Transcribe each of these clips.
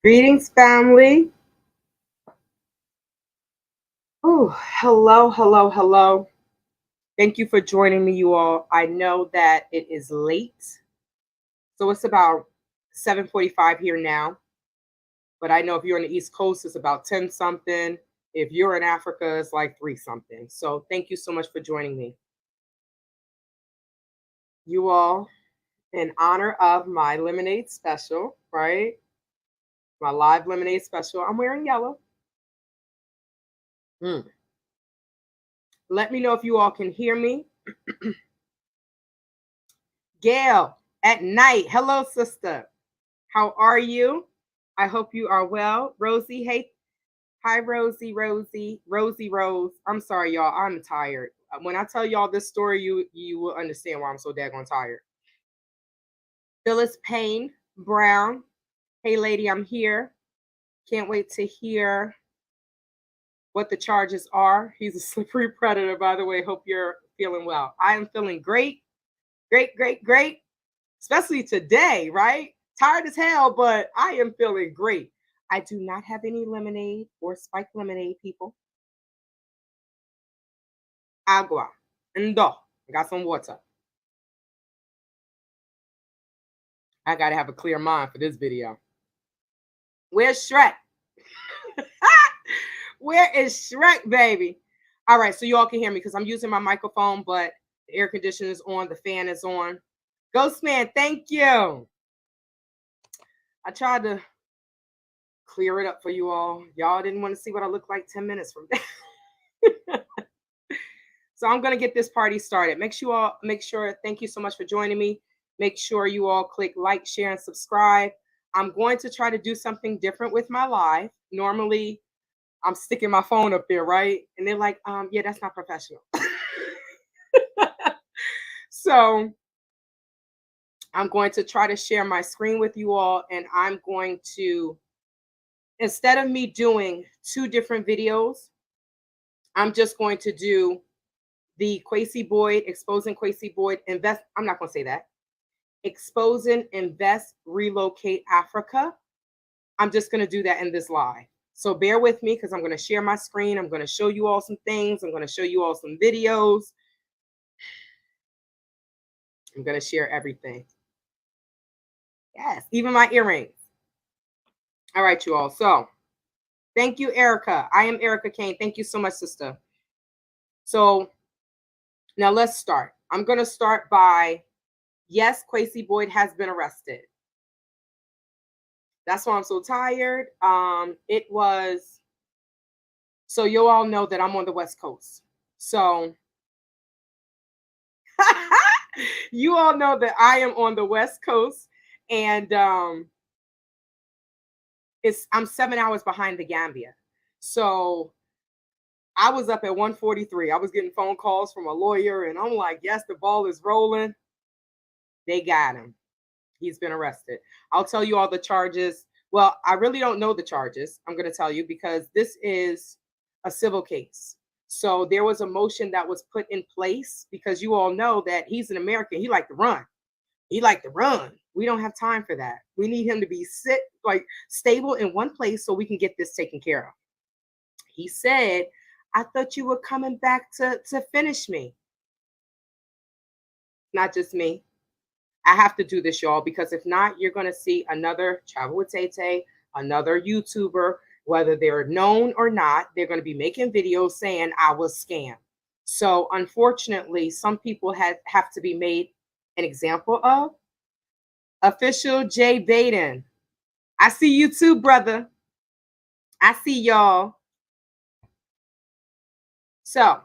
Greetings, family. Oh, hello, hello, hello. Thank you for joining me, you all. I know that it is late, so it's about 7:45 here now. But I know if you're on the East Coast, it's about 10 something. If you're in Africa, it's like 3 something. So thank you so much for joining me. You all, in honor of my lemonade special, right? My live lemonade special, I'm wearing yellow. Mm. Let me know if you all can hear me. Gail, at night. Hello, sister. How are you? I hope you are well. Rosie, hey. Hi, Rosie Rose. I'm sorry, y'all. I'm tired. When I tell y'all this story, you will understand why I'm so daggone tired. Phyllis Payne Brown. Hey, lady, I'm here. Can't wait to hear what the charges are. He's a slippery predator, by the way. Hope you're feeling well. I am feeling great, great, great, great. Especially today, right? Tired as hell, but I am feeling great. I do not have any lemonade or spiked lemonade, people. Agua. Ndo. I got some water. I got to have a clear mind for this video. Where's Shrek? Where is Shrek, baby? All right, so you all can hear me because I'm using my microphone, but the air conditioner is on, the fan is on. Ghostman, thank you. I tried to clear it up for you all. Y'all didn't want to see what I look like 10 minutes from now. So I'm gonna get this party started. Make sure, thank you so much for joining me. Make sure you all click like, share, and subscribe. I'm going to try to do something different with my live. Normally, I'm sticking my phone up there, right? And they're like, yeah, that's not professional. So I'm going to try to share my screen with you all, and I'm going to, instead of me doing 2 different videos, I'm just going to do the Kwesi Boyd, exposing Kwesi Boyd, invest. I'm not going to say that. Exposing, invest, relocate Africa. I'm just going to do that in this live. So bear with me because I'm going to share my screen. I'm going to show you all some things. I'm going to show you all some videos. I'm going to share everything. Yes, even my earrings. All right, you all. So thank you, Erica. I am Erica Kane. Thank you so much, sister. So now let's start. I'm going to start by, yes, Kwesi Boyd has been arrested. That's why I'm so tired. It was, so you all know that I'm on the West Coast. So you all know that I am on the West Coast, and I'm 7 hours behind the Gambia. So I was up at 1:43. I was getting phone calls from a lawyer, and I'm like, yes, the ball is rolling. They got him. He's been arrested. I'll tell you all the charges. Well, I really don't know the charges. I'm going to tell you because this is a civil case. So there was a motion that was put in place because you all know that he's an American. He liked to run. He liked to run. We don't have time for that. We need him to be stable in one place so we can get this taken care of. He said, I thought you were coming back to finish me. Not just me. I have to do this, y'all, because if not, you're going to see another Travel with Tay, another YouTuber, whether they're known or not, they're going to be making videos saying I was scammed. So unfortunately, some people have to be made an example of. Official Jay Baden. I see you too, brother. I see y'all. So,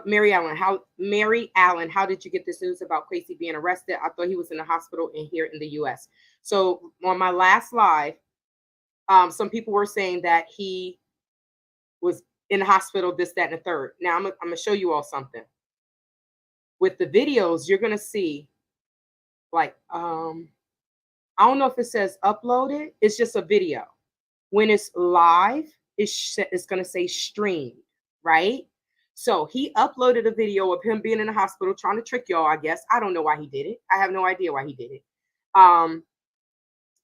Mary Allen, how did you get this news about Kwesi being arrested? I thought he was in the hospital in here in the US. So on my last live, some people were saying that he was in the hospital, this, that, and the third. Now I'm gonna show you all something. With the videos, you're gonna see like I don't know if it says uploaded. It's just a video. When it's live, it's gonna say streamed, right? So he uploaded a video of him being in the hospital trying to trick y'all, I guess. I don't know why he did it. I have no idea why he did it.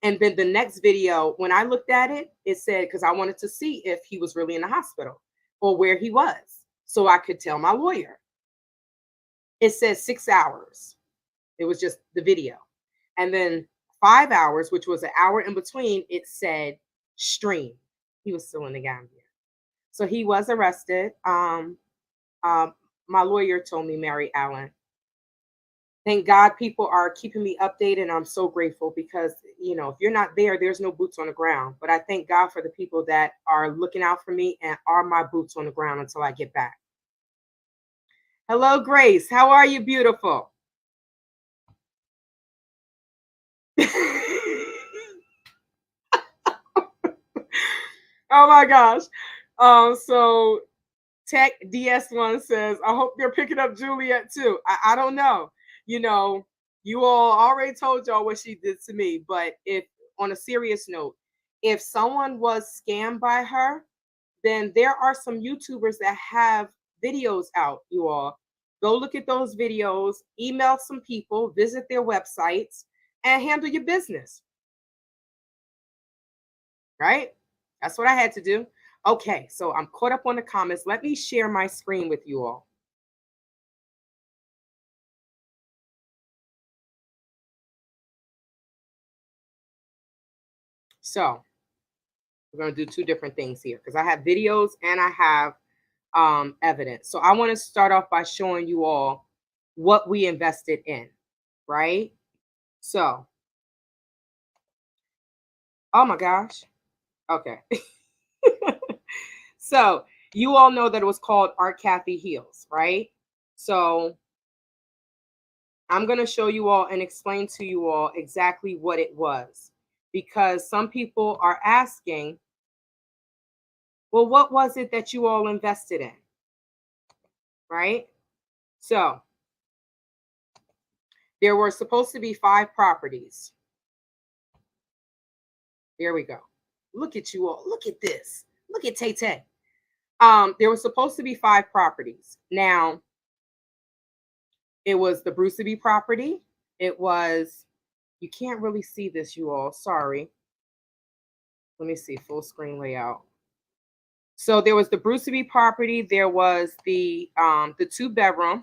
And then the next video, when I looked at it, it said, because I wanted to see if he was really in the hospital or where he was, so I could tell my lawyer. It says 6 hours. It was just the video. And then 5 hours, which was an hour in between, it said stream. He was still in the Gambia. So he was arrested. My lawyer told me, Mary Allen. Thank God people are keeping me updated. And I'm so grateful because, if you're not there, there's no boots on the ground. But I thank God for the people that are looking out for me and are my boots on the ground until I get back. Hello, Grace. How are you, beautiful? Oh my gosh. So Tech DS1 says, I hope they're picking up Juliet too. I don't know. You all already told y'all what she did to me. But if, on a serious note, if someone was scammed by her, then there are some YouTubers that have videos out, you all. Go look at those videos, email some people, visit their websites, and handle your business. Right? That's what I had to do. Okay, so I'm caught up on the comments. Let me share my screen with you all. So we're going to do two different things here because I have videos and I have evidence. So I want to start off by showing you all what we invested in, right? So, oh my gosh. Okay. So you all know that it was called Art Kathy Heals, right? So I'm going to show you all and explain to you all exactly what it was, because some people are asking, well, what was it that you all invested in? Right? So there were supposed to be 5 properties. There we go. Look at you all. Look at this. Look at Tay Tay. There was supposed to be 5 properties. Now, it was the Bruceby property. It was, you can't really see this, you all. Sorry. Let me see, full screen layout. So there was the Bruceby property. There was the 2-bedroom,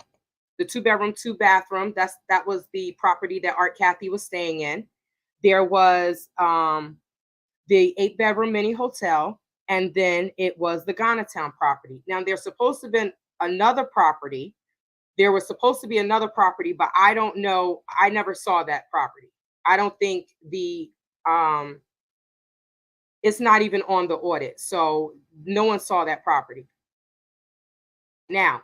2-bathroom. That was the property that Art Kathy was staying in. There was the 8-bedroom mini hotel, and then it was the Ghana Town property. Now there's supposed to have been another property. There was supposed to be another property, but I don't know. I never saw that property. I don't think it's not even on the audit. So no one saw that property. Now,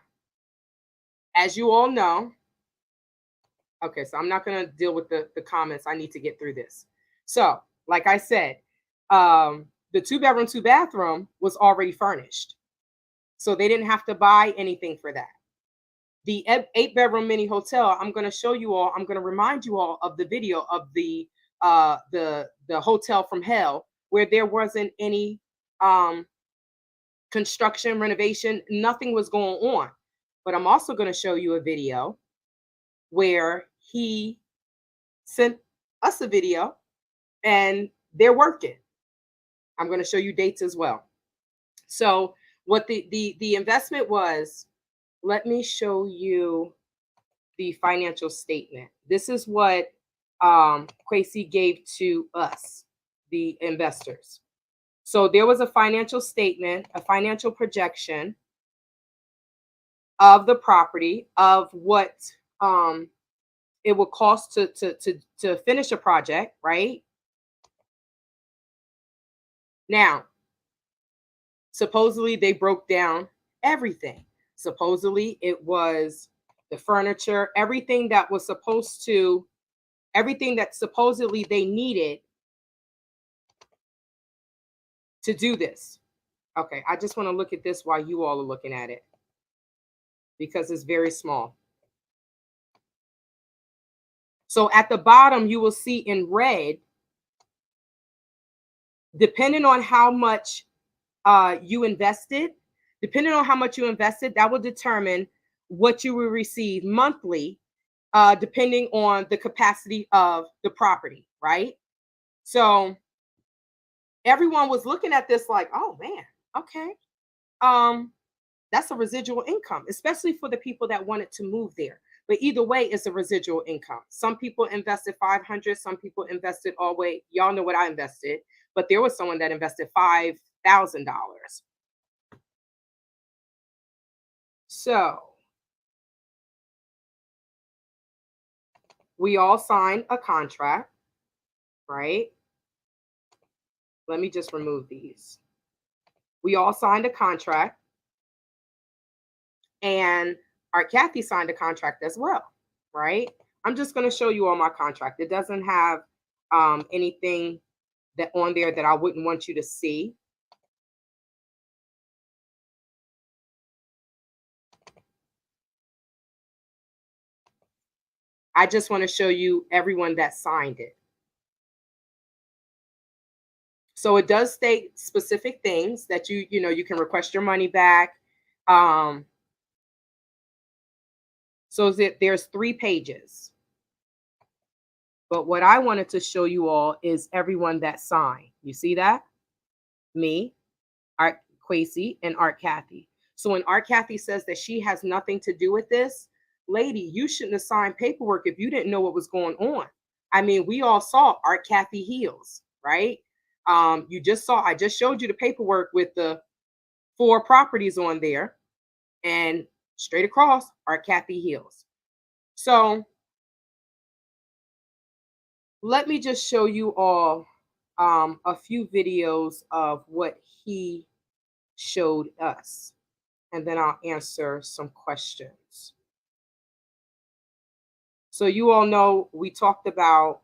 as you all know, okay, so I'm not going to deal with the comments. I need to get through this. So, like I said, the 2-bedroom, 2-bathroom was already furnished. So they didn't have to buy anything for that. The 8-bedroom mini hotel, I'm going to show you all, I'm going to remind you all of the video of the hotel from hell, where there wasn't any construction, renovation, nothing was going on. But I'm also going to show you a video where he sent us a video and they're working. I'm going to show you dates as well. So what the investment was, let me show you the financial statement. This is what Kwesi gave to us, the investors. So there was a financial statement, a financial projection of the property, of what it would cost to finish a project, right? Now, supposedly they broke down everything. Supposedly it was the furniture, everything that supposedly they needed to do this. Okay, I just want to look at this while you all are looking at it, because it's very small. So at the bottom, you will see in red, depending on how much you invested, that will determine what you will receive monthly, depending on the capacity of the property, right? So everyone was looking at this like, oh man, okay. Um, that's a residual income, especially for the people that wanted to move there. But either way, it's a residual income. Some people invested 500, some people invested all the way. Y'all know what I invested, but there was someone that invested $5,000. So we all signed a contract, right? Let me just remove these. We all signed a contract, and our Kathy signed a contract as well, right? I'm just going to show you all my contract. It doesn't have anything that on there that I wouldn't want you to see. I just want to show you everyone that signed it. So it does state specific things that you can request your money back. Um, so there's 3 pages. But what I wanted to show you all is everyone that signed. You see that? Me, Art Kwesi, and Art Kathy. So when Art Kathy says that she has nothing to do with this, lady, you shouldn't have signed paperwork if you didn't know what was going on. I mean, we all saw Art Kathy heals, right? I just showed you the paperwork with the 4 properties on there, and straight across Art Kathy heals. So let me just show you all a few videos of what he showed us, and then I'll answer some questions. So you all know we talked about,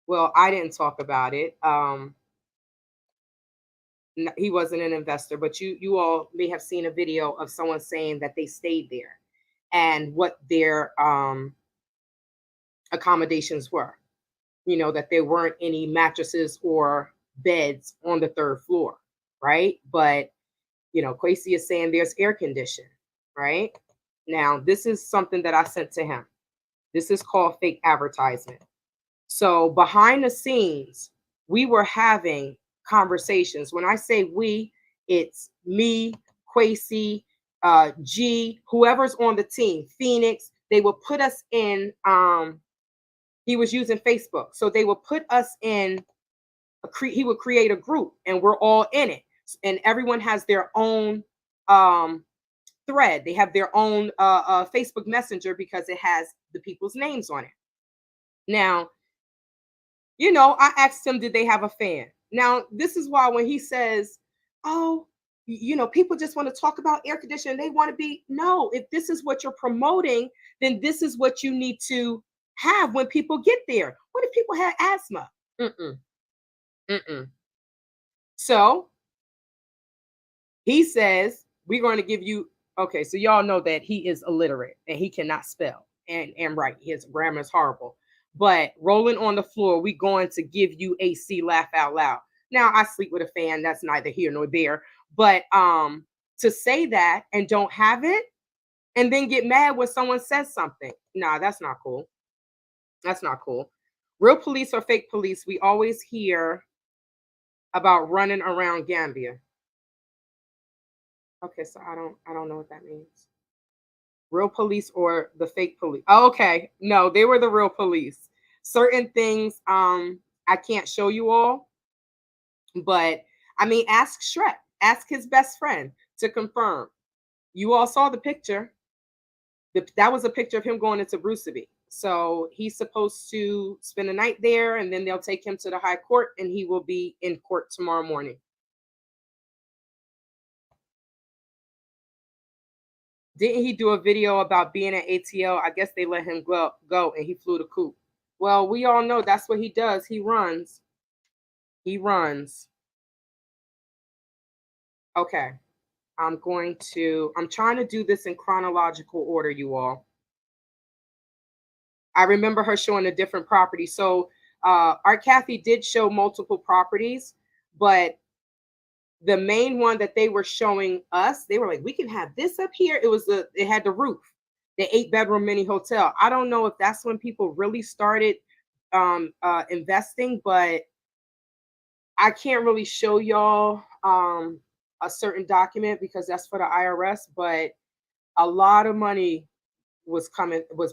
well, I didn't talk about it. He wasn't an investor, but you all may have seen a video of someone saying that they stayed there and what their accommodations were. You know, that there weren't any mattresses or beds on the 3rd floor, right? But Kwesi is saying there's air conditioning, right? Now, this is something that I sent to him. This is called fake advertisement. So behind the scenes, we were having conversations. When I say we, it's me, Kwesi, G, whoever's on the team, Phoenix. They will put us in. He was using Facebook, so they will put us in. He would create a group, and we're all in it, and everyone has their own thread. They have their own Facebook Messenger because it has the people's names on it. Now, I asked him, did they have a fan? Now, this is why when he says, oh, people just want to talk about air conditioning, they want to be, no, if this is what you're promoting, then this is what you need to have when people get there. What if people had asthma? Mm-mm, mm-mm. So he says, we're going to give you, okay, so y'all know that he is illiterate and he cannot spell and write. His grammar is horrible. But rolling on the floor, we going to give you AC, laugh out loud. Now I sleep with a fan. That's neither here nor there. But to say that and don't have it and then get mad when someone says something. Nah, that's not cool. That's not cool. Real police or fake police, we always hear about running around Gambia. Okay, so I don't know what that means. Real police or the fake police? Oh, okay, no, they were the real police. Certain things I can't show you all, but I mean, ask Shrek, ask his best friend to confirm. You all saw the picture. That was a picture of him going into Bruceby. So he's supposed to spend the night there, and then they'll take him to the high court, and he will be in court tomorrow morning. Didn't he do a video about being at ATL? I guess they let him go and he flew the coop. Well, we all know that's what he does. He runs. He runs. Okay. I'm trying to do this in chronological order, you all. I remember her showing a different property. So Art Kathy did show multiple properties, but the main one that they were showing us, they were like, we can have this up here. It had the roof, the 8-bedroom mini hotel. I don't know if that's when people really started investing, but I can't really show y'all a certain document because that's for the IRS, but a lot of money was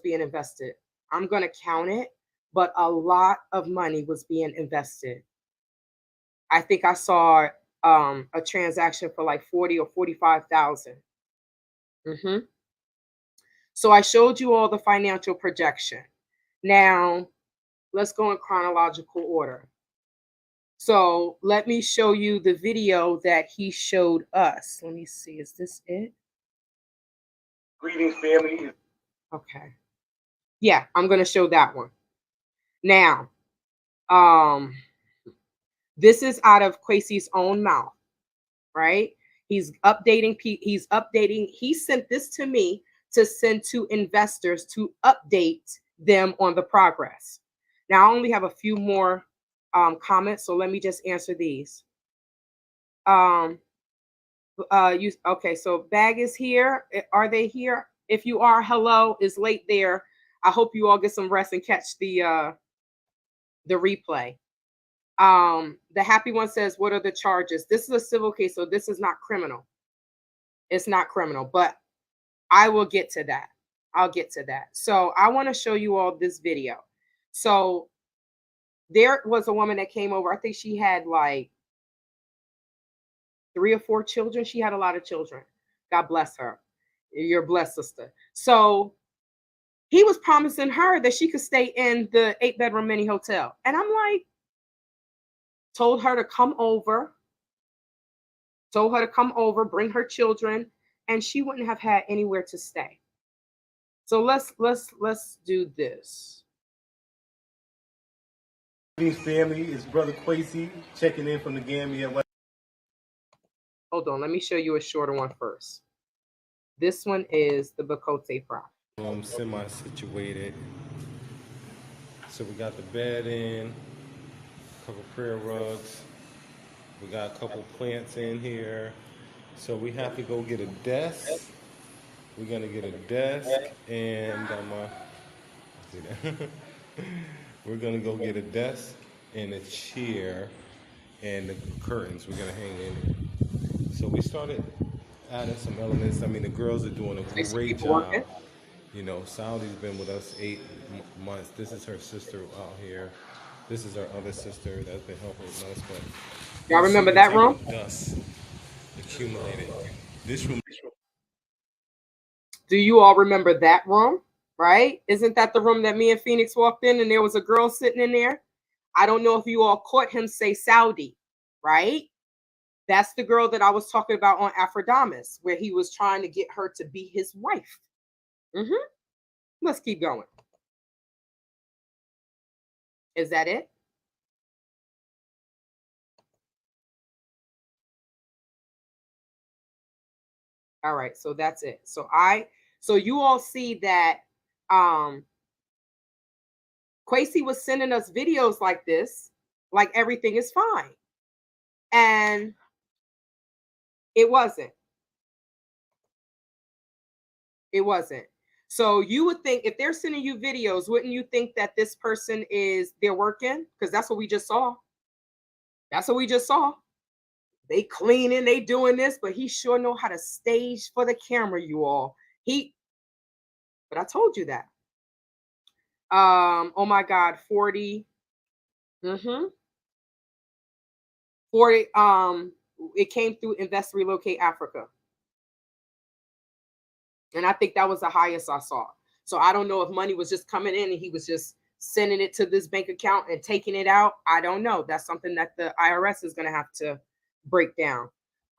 being invested. I'm going to count it, but a lot of money was being invested. I think I saw a transaction for like 40 or 45,000. So I showed you all the financial projection. Now, let's go in chronological order. So let me show you the video that he showed us. Let me see, is this it? Greetings, family. Okay. Yeah, I'm going to show that one. Now, this is out of Kwesi's own mouth, right? He's updating. He sent this to me to send to investors to update them on the progress. Now, I only have a few more comments, so let me just answer these. Okay, so Bag is here. Are they here? If you are, hello. Is late there. I hope you all get some rest and catch the replay. The happy one says, what are the charges? This is a civil case, so this is not criminal. It's not criminal, but I will get to that. I'll get to that. So I want to show you all this video. So there was a woman that came over. I think she had like 3 or 4 children. She had a lot of children. God bless her. You're blessed, sister. So he was promising her that she could stay in the 8-bedroom mini hotel. And I'm like, told her to come over, bring her children, and she wouldn't have had anywhere to stay. So let's do this. Greetings, family. It's Brother Kwesi checking in from the Gambia. Hold on, let me show you a shorter one first. This one is the Bakote prop. I'm semi-situated. So we got the bed in, a couple prayer rugs. We got a couple plants in here. So we have to go get a desk. We're gonna get a desk and we're gonna go get a desk and a chair and the curtains we're gonna hang in. So we started adding some elements. I mean, the girls are doing a great job. You know, Saudi's been with us 8 months. This is her sister out here. This is our other sister that's been helping us. But y'all remember that room? Dust accumulated. This room. Do you all remember that room? Right? Isn't that the room that me and Phoenix walked in and there was a girl sitting in there? I don't know if you all caught him say Saudi, right? That's the girl that I was talking about on Aphrodite, where he was trying to get her to be his wife. Let's keep going. Is that it? All right, so that's it. So you all see that Kwesi was sending us videos like this, like everything is fine. And it wasn't. It wasn't. So you would think if they're sending you videos, wouldn't you think that this person they're working? Because that's what we just saw. That's what we just saw. They cleaning, they doing this, but he sure know how to stage for the camera, you all. But I told you that. Oh my God, 40. 40, it came through Invest Relocate Africa. And I think that was the highest I saw. So I don't know if money was just coming in and he was just sending it to this bank account and taking it out. I don't know. That's something that the IRS is going to have to break down.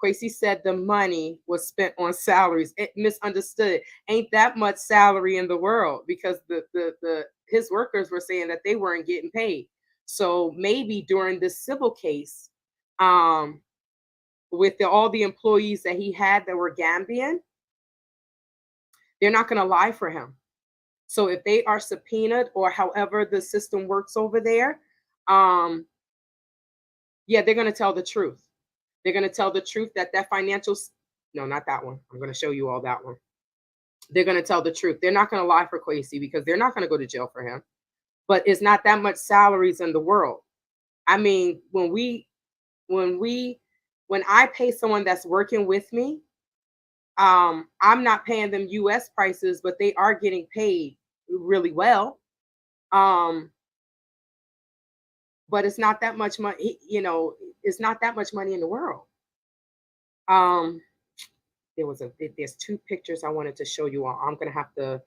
Kwesi said the money was spent on salaries. It misunderstood. Ain't that much salary in the world, because his workers were saying that they weren't getting paid. So maybe during this civil case, with all the employees that he had that were Gambian, they're not going to lie for him. So if they are subpoenaed or however the system works over there, yeah, they're going to tell the truth. They're going to tell the truth that financial, no, not that one. I'm going to show you all that one. They're going to tell the truth. They're not going to lie for Kwesi because they're not going to go to jail for him. but it's not that much salaries in the world. I mean, when we when I pay someone that's working with me, I'm not paying them US prices, but they are getting paid really well. Um, but it's not that much money, it's not that much money in the world. Um, there's two pictures I wanted to show you all. I'm gonna have to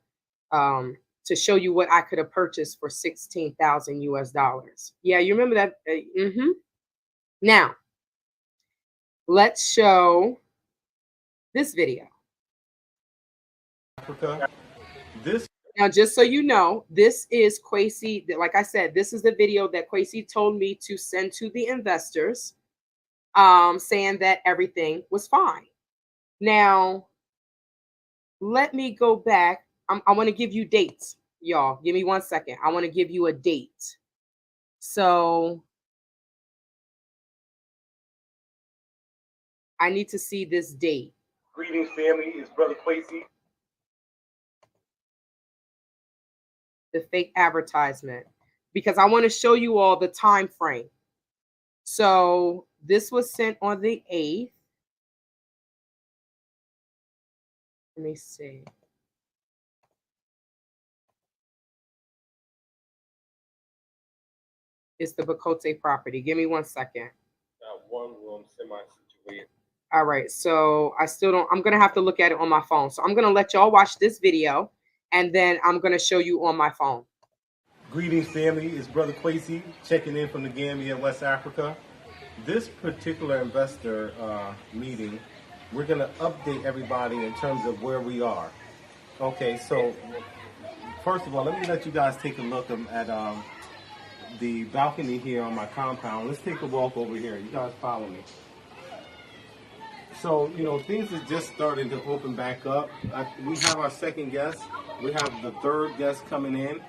show you what I could have purchased for 16,000 US dollars. Yeah, you remember that? Now, let's show this video. Africa. This Now, just so you know, this is Kwesi. Like I said, this is the video that Kwesi told me to send to the investors, saying that everything was fine. Now, let me go back. I want to give you dates, y'all. Give me 1 second. I want to give you a date. So I need to see this date. greetings, family. It's Brother Kwesi. The fake advertisement, because I want to show you all the time frame. So this was sent on the 8th. Let me see. It's the Bakote property. Give me 1 second. One room, semi-situated. All right. So I still don't, I'm going to have to look at it on my phone. So I'm going to let y'all watch this video and then I'm going to show you on my phone. Greetings, family. It's Brother Kwesi checking in from the Gambia, West Africa. This particular investor meeting, we're going to update everybody in terms of where we are. Okay, so first of all, let me let you guys take a look at the balcony here on my compound. Let's take a walk over here. You guys follow me. So, things are just starting to open back up. We have our second guest. We have the third guest coming in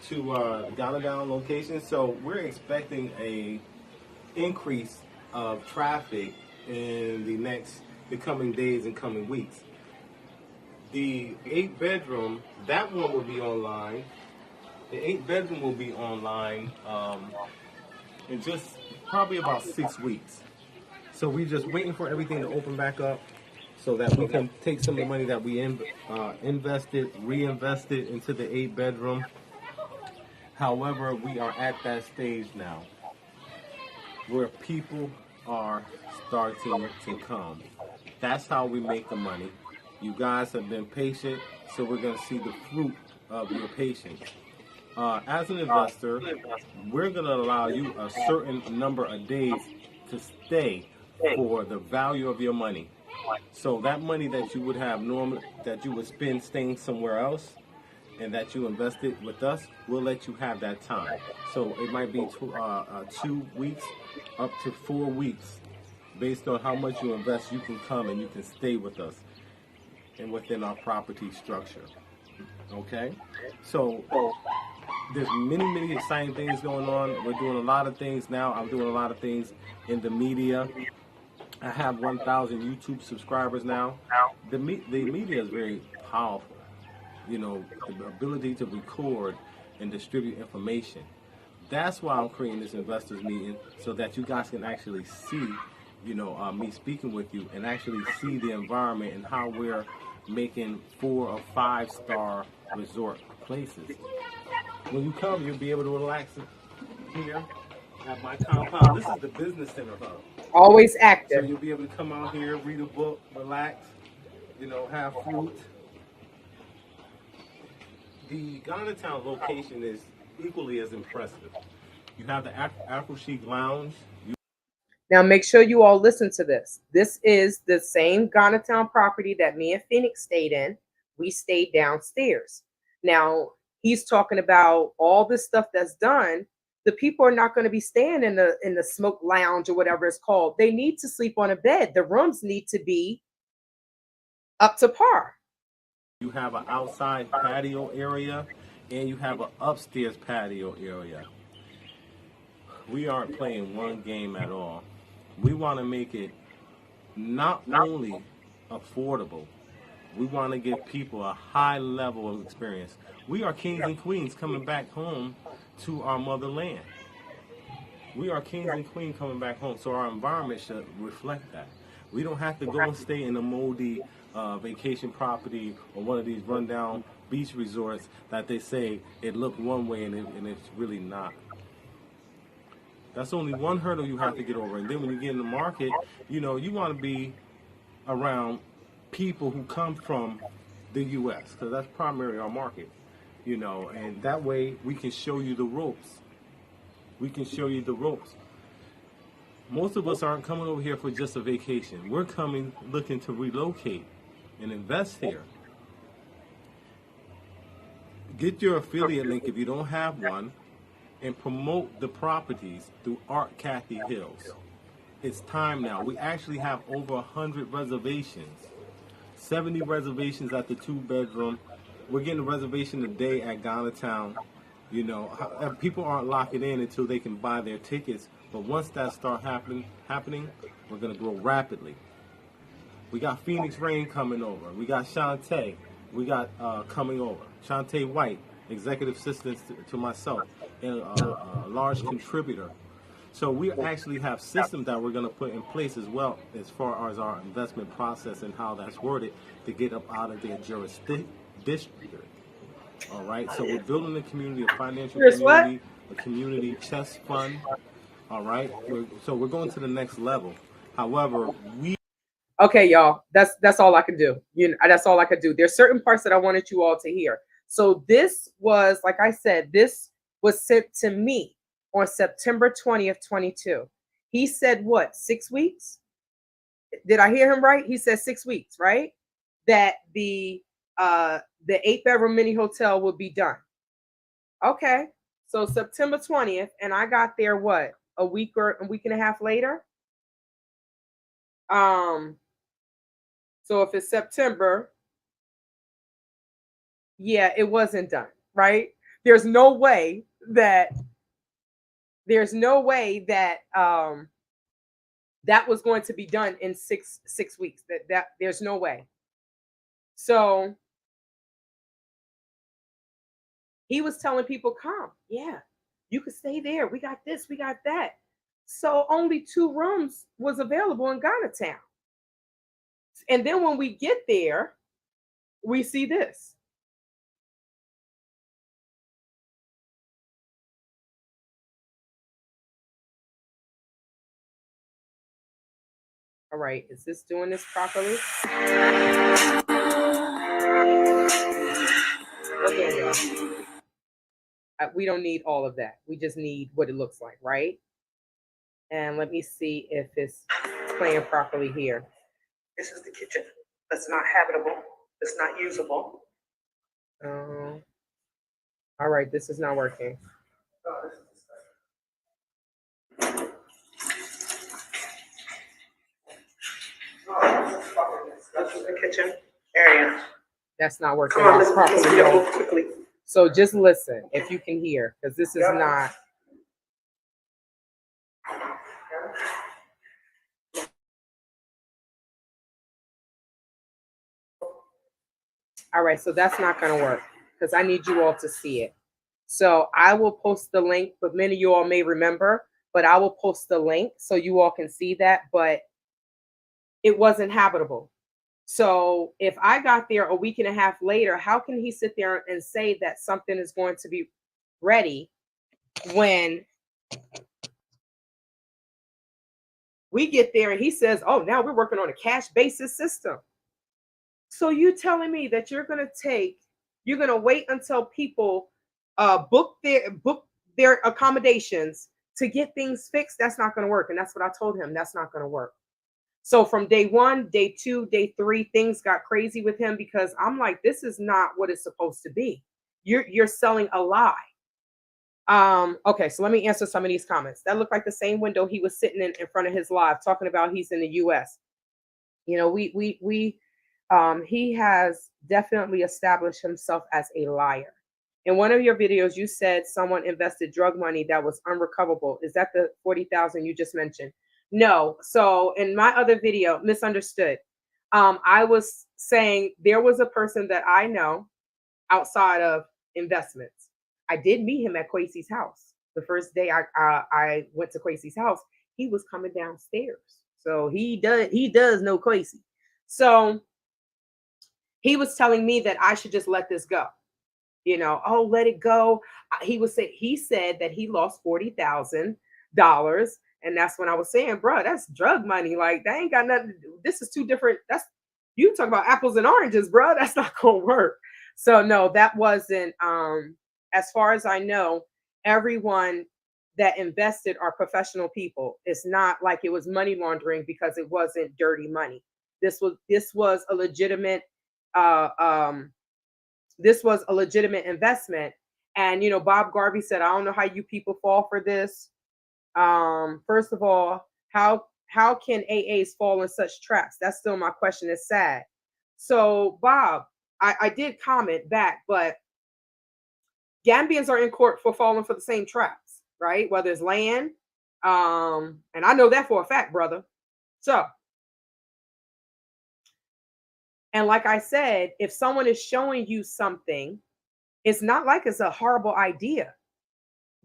to down location. So we're expecting a increase of traffic in the coming days and coming weeks. The 8-bedroom, that one will be online. The 8-bedroom will be online in just probably about 6 weeks. So we're just waiting for everything to open back up so that we can take some of the money that we invested, reinvest it into the 8-bedroom. However, we are at that stage now where people are starting to come. That's how we make the money. You guys have been patient, so we're going to see the fruit of your patience. As an investor, we're going to allow you a certain number of days to stay for the value of your money. So that money that you would have normally, that you would spend staying somewhere else, and that you invested with us, we'll let you have that time. So it might be 2 weeks up to 4 weeks. Based on how much you invest, you can come and you can stay with us and within our property structure. Okay? So there's many exciting things going on. We're doing a lot of things now. I'm doing a lot of things in the media. I have 1,000 YouTube subscribers now. The media is very powerful. The ability to record and distribute information. That's why I'm creating this investors meeting, so that you guys can actually see, me speaking with you and actually see the environment and how we're making 4 or 5-star resort places. When you come, you'll be able to relax here at my compound. This is the business center hub. Always So active. you'll be able to come out here, read a book, relax, have fruit. The Ghana location is equally as impressive. You have the Afro Chic Lounge. Now, make sure you all listen to this. This is the same Ghana Town property that me and Phoenix stayed in. We stayed downstairs. Now, he's talking about all this stuff that's done. The people are not going to be staying in the smoke lounge or whatever it's called. They need to sleep on a bed. The rooms need to be up to par. You have an outside patio area and you have an upstairs patio area. We aren't playing one game at all. We want to make it not only affordable, We want to give people a high level of experience. We are kings and queens coming back home to our motherland. We are kings and queens coming back home, so our environment should reflect that. We don't have to go and stay in a moldy vacation property or one of these rundown beach resorts that they say it looked one way and it's really not. That's only one hurdle you have to get over. And then when you get in the market, you know, you want to be around people who come from the U.S. because that's primarily our market, you know, and that way we can show you the ropes. We can show you the ropes. Most of us aren't coming over here for just a vacation. We're coming looking to relocate and invest here. Get your affiliate link if you don't have one and promote the properties through Art Kathy Hills. It's time now. We actually have over 100 reservations. 70 reservations at the 2-bedroom. We're getting a reservation today at Ghana Town. You know, people aren't locking in until they can buy their tickets. But once that starts happening, we're going to grow rapidly. We got Phoenix Rain coming over. We got Shantae. We got coming over. Shantae White, executive assistant to myself, and a large contributor. So we actually have systems that we're going to put in place as well as far as our investment process and how that's worded to get up out of their jurisdiction. All right, so we're building a community, a financial community, a community chess fund. All right, so we're going to the next level. However, okay, y'all, that's all I can do. You know, that's all I could do. There's certain parts that I wanted you all to hear. So this was, like I said, this was sent to me on September 20th, 22. He said what? 6 weeks? Did I hear him right? He said 6 weeks, right? That the 8-bedroom mini hotel will be done. Okay, so September 20th, and I got there what? A week and a half later. So if it's September, yeah, it wasn't done, right? There's no way that that was going to be done in six weeks. That there's no way. So he was telling people, come, yeah, you could stay there. We got this, we got that. So only 2 rooms was available in Ghana Town. And then when we get there, we see this. All right, is this doing this properly? Okay, y'all. We don't need all of that. We just need what it looks like, right? And let me see if it's playing properly here. This is the kitchen. That's not habitable. It's not usable. All right, this is not working. This is the kitchen area. That's not working properly. So just listen if you can hear, because this is not. All right, so that's not going to work because I need you all to see it. So I will post the link, but many of you all may remember, but I will post the link so you all can see that, but it wasn't habitable. So if I got there a week and a half later, how can he sit there and say that something is going to be ready when we get there and he says, oh, now we're working on a cash basis system. So you telling me that you're going to wait until people book their accommodations to get things fixed? That's not going to work. And that's what I told him. That's not going to work. So from day 1, day 2, day 3, things got crazy with him because I'm like, this is not what it's supposed to be. You're selling a lie. Okay, so let me answer some of these comments. That looked like the same window he was sitting in front of his live talking about he's in the US. You know, he has definitely established himself as a liar. In one of your videos, you said someone invested drug money that was unrecoverable. Is that the 40,000 you just mentioned? No. So in my other video, misunderstood. I was saying there was a person that I know outside of investments. I did meet him at Kwesi's house. The first day I went to Kwesi's house, he was coming downstairs. So he does know Kwesi. So he was telling me that I should just let this go. Oh, let it go. He said that he lost $40,000. And that's when I was saying, bro, that's drug money. Like, that ain't got nothing to do. This is two different. That's You talk about apples and oranges, bro. That's not gonna work. So no, that wasn't as far as I know, everyone that invested are professional people. It's not like it was money laundering because it wasn't dirty money. This was a legitimate uh um this was a legitimate investment. And Bob Garvey said, I don't know how you people fall for this. First of all, how can AAs fall in such traps? That's still my question. It's sad. So Bob, I did comment back, but Gambians are in court for falling for the same traps, right? Whether it's land, and I know that for a fact, brother. So, and like I said, if someone is showing you something, it's not like it's a horrible idea.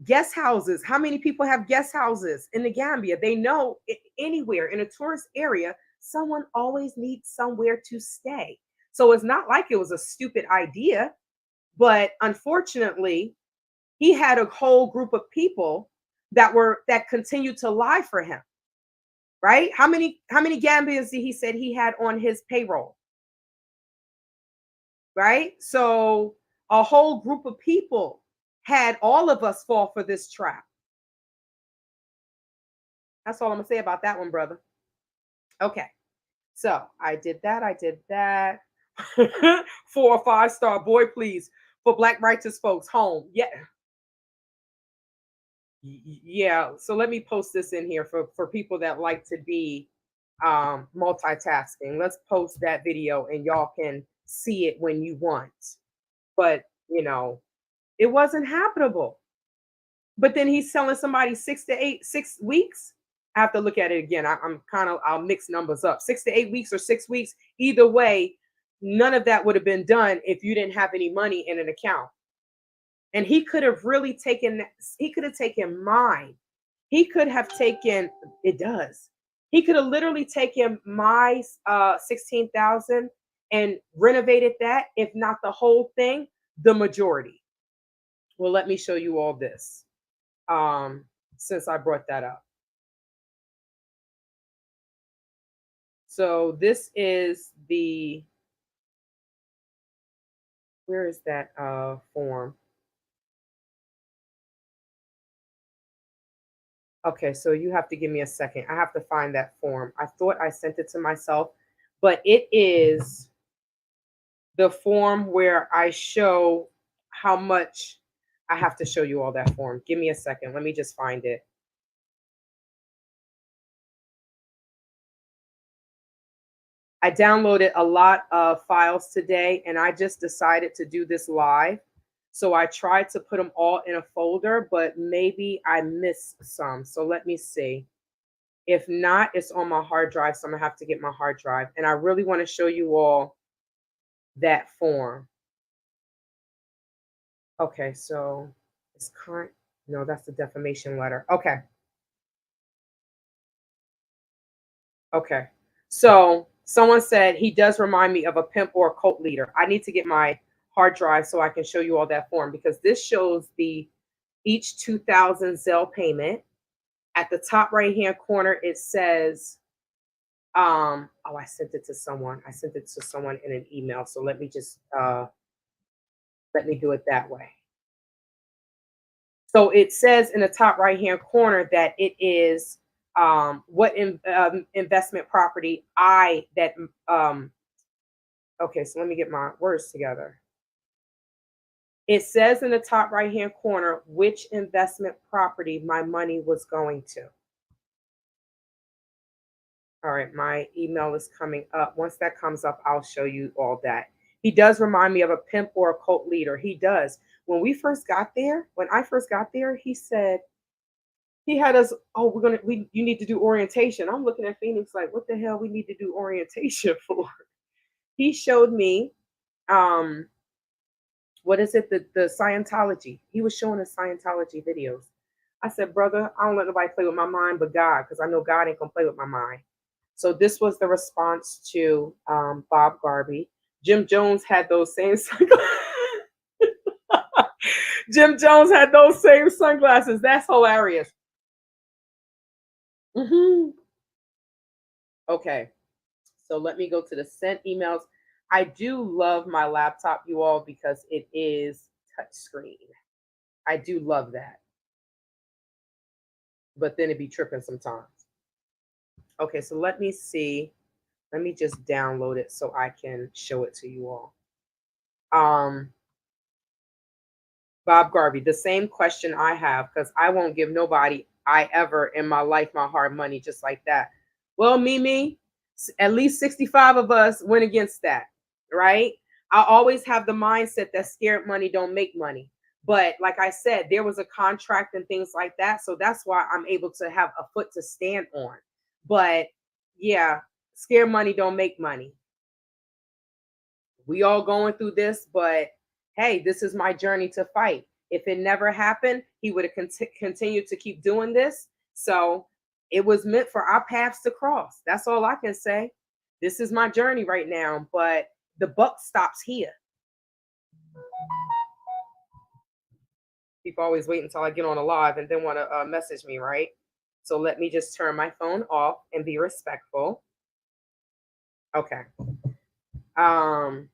Guest houses. How many people have guest houses in the Gambia? They know anywhere in a tourist area, someone always needs somewhere to stay. So it's not like it was a stupid idea, but unfortunately, he had a whole group of people that continued to lie for him. Right? How many Gambians did he said he had on his payroll? Right? So a whole group of people had all of us fall for this trap. That's all I'm gonna say about that one, brother. Okay. So I did that. I did that. 4 or 5 star boy, please. For black righteous folks, home. Yeah. Yeah. So let me post this in here for people that like to be multitasking. Let's post that video and y'all can see it when you want. But it wasn't habitable. But then he's selling somebody 6 weeks. I have to look at it again. I'll mix numbers up. 6 to 8 weeks or 6 weeks. Either way, none of that would have been done if you didn't have any money in an account. And he could have really he could have taken mine. He could have taken it does. He could have literally taken my 16,000 and renovated that, if not the whole thing, the majority. Well, let me show you all this. Since I brought that up. So this is where is that form? Okay, so you have to give me a second. I have to find that form. I thought I sent it to myself, but it is the form where I show how much. I have to show you all that form. Give me a second. Let me just find it. I downloaded a lot of files today and I just decided to do this live. So I tried to put them all in a folder, but maybe I missed some. So let me see. If not, it's on my hard drive. So I'm gonna have to get my hard drive. And I really want to show you all that form. Okay, so it's current. No, that's the defamation letter. Okay. Okay. So someone said he does remind me of a pimp or a cult leader. I need to get my hard drive so I can show you all that form, because this shows the each 2000 Zelle payment. At the top right hand corner, it says, oh, I sent it to someone. I sent it to someone in an email. So let me just let me do it that way. So it says in the top right hand corner that it is what investment property okay, so let me get my words together. It says in the top right hand corner which investment property my money was going to. All right, my email is coming up. Once that comes up, I'll show you all that. He does remind me of a pimp or a cult leader. He does. When I first got there, he said, He had us, oh, you need to do orientation. I'm looking at Phoenix like, what the hell we need to do orientation for? He showed me, um, what is it? The Scientology. He was showing us Scientology videos. I said, brother, I don't let nobody play with my mind but God, because I know God ain't gonna play with my mind. So this was the response to Bob Garvey. Jim Jones had those same sunglasses. Jim Jones had those same sunglasses. That's hilarious. Hmm. Okay, so let me go to the sent emails. I do love my laptop, you all, because it is touchscreen. I do love that, but then it'd be tripping sometimes. Okay, so let me see. Let me just download it so I can show it to you all. Um, Bob Garvey, the same question I have, because I won't give nobody I ever in my life my hard money just like that. Well, Mimi, at least 65 of us went against that, right? I always have the mindset that scared money don't make money. But like I said, there was a contract and things like that. So that's why I'm able to have a foot to stand on. But yeah, scared money don't make money. We all going through this, but hey, this is my journey to fight. If it never happened, he would have continued to keep doing this. So it was meant for our paths to cross. That's all I can say. This is my journey right now, but the buck stops here. People always wait until I get on a live and then want to message me, right? So let me just turn my phone off and be respectful. Okay. Um,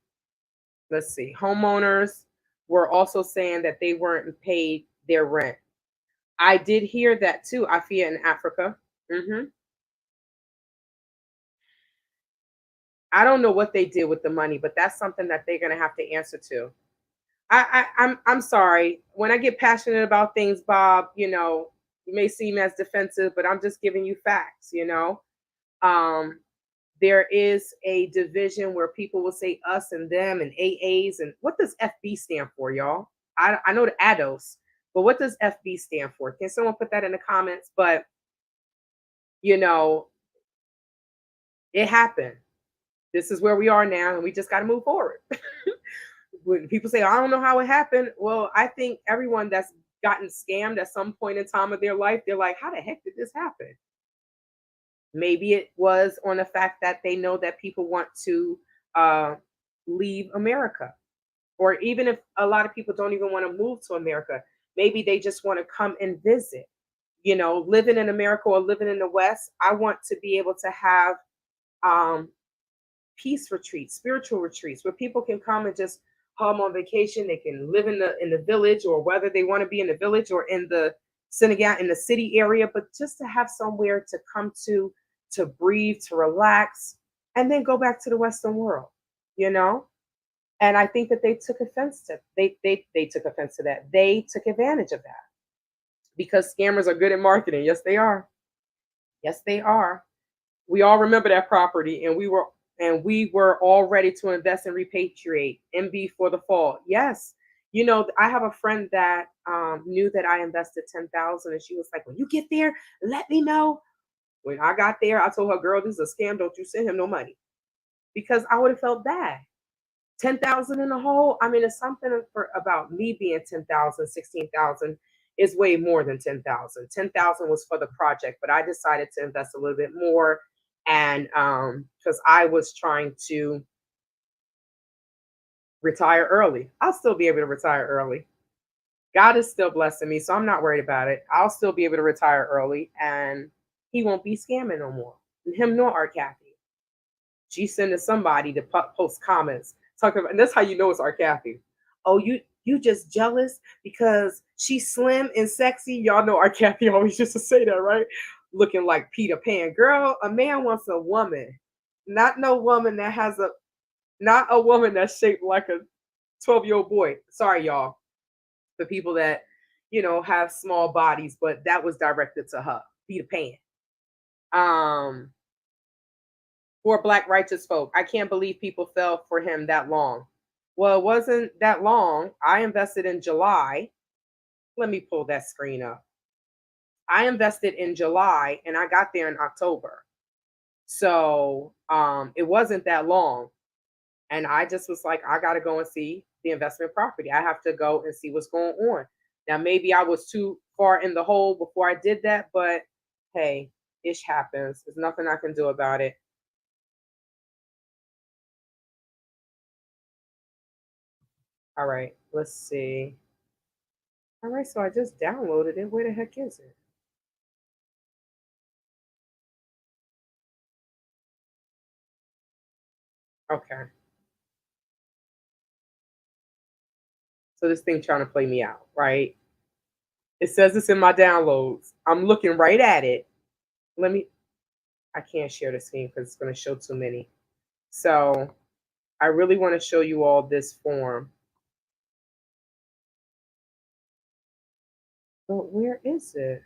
let's see. Homeowners were also saying that they weren't paid their rent. I did hear that too, Afia, in Africa. Hmm. I don't know what they did with the money, but that's something that they're gonna have to answer to. I'm sorry. When I get passionate about things, Bob, you may seem as defensive, but I'm just giving you facts. Um, there is a division where people will say us and them and AAs. And what does FB stand for, y'all? I know the ADOS, but what does FB stand for? Can someone put that in the comments? But, you know, it happened. This is where we are now, and we just got to move forward. When people say, I don't know how it happened, well, I think everyone that's gotten scammed at some point in time of their life, they're like, how the heck did this happen? Maybe it was on the fact that they know that people want to uh, leave America. Or even if a lot of people don't even want to move to America, maybe they just want to come and visit. Living in America or living in the West, I want to be able to have um, peace retreats, spiritual retreats, where people can come and just home on vacation. They can live in the village, or whether they want to be in the village or in the synagogue in the city area, but just to have somewhere to come to breathe, to relax, and then go back to the Western world, you know? And I think that they took offense to they took offense to that. They took advantage of that because scammers are good at marketing. Yes, they are. Yes, they are. We all remember that property, and we were all ready to invest and repatriate MB for the fall. Yes. I have a friend that knew that I invested 10,000, and she was like, when you get there, let me know. When I got there, I told her, girl, this is a scam. Don't you send him no money, because I would have felt bad. 10,000 in a hole. I mean, it's something for about me being 10,000, 16,000 is way more than 10,000. 10,000 was for the project, but I decided to invest a little bit more. And because I was trying to retire early, I'll still be able to retire early. God is still blessing me, so I'm not worried about it. I'll still be able to retire early, and he won't be scamming no more. Him nor Art Kathy. She's sending somebody to post comments talking about, and that's how you know it's our Kathy. Oh, you just jealous because she's slim and sexy. Y'all know our Kathy always used to say that, right? Looking like Peter Pan. Girl, a man wants a woman, not no woman that has not a woman that's shaped like a 12-year-old boy. Sorry, y'all, the people that have small bodies, but that was directed to her, Peter Pan. For Black righteous folk. I can't believe people fell for him that long. Well, it wasn't that long. I invested in July. Let me pull that screen up. I invested in July and I got there in October. So it wasn't that long. And I just was like, I gotta go and see the investment property. I have to go and see what's going on. Now maybe I was too far in the hole before I did that, but hey, ish happens. There's nothing I can do about it. All right, let's see. All right, so I just downloaded it. Where the heck is it? Okay. So this thing trying to play me out, right? It says it's in my downloads. I'm looking right at it. Let me, I can't share the screen because it's going to show too many. So I really want to show you all this form. But where is it?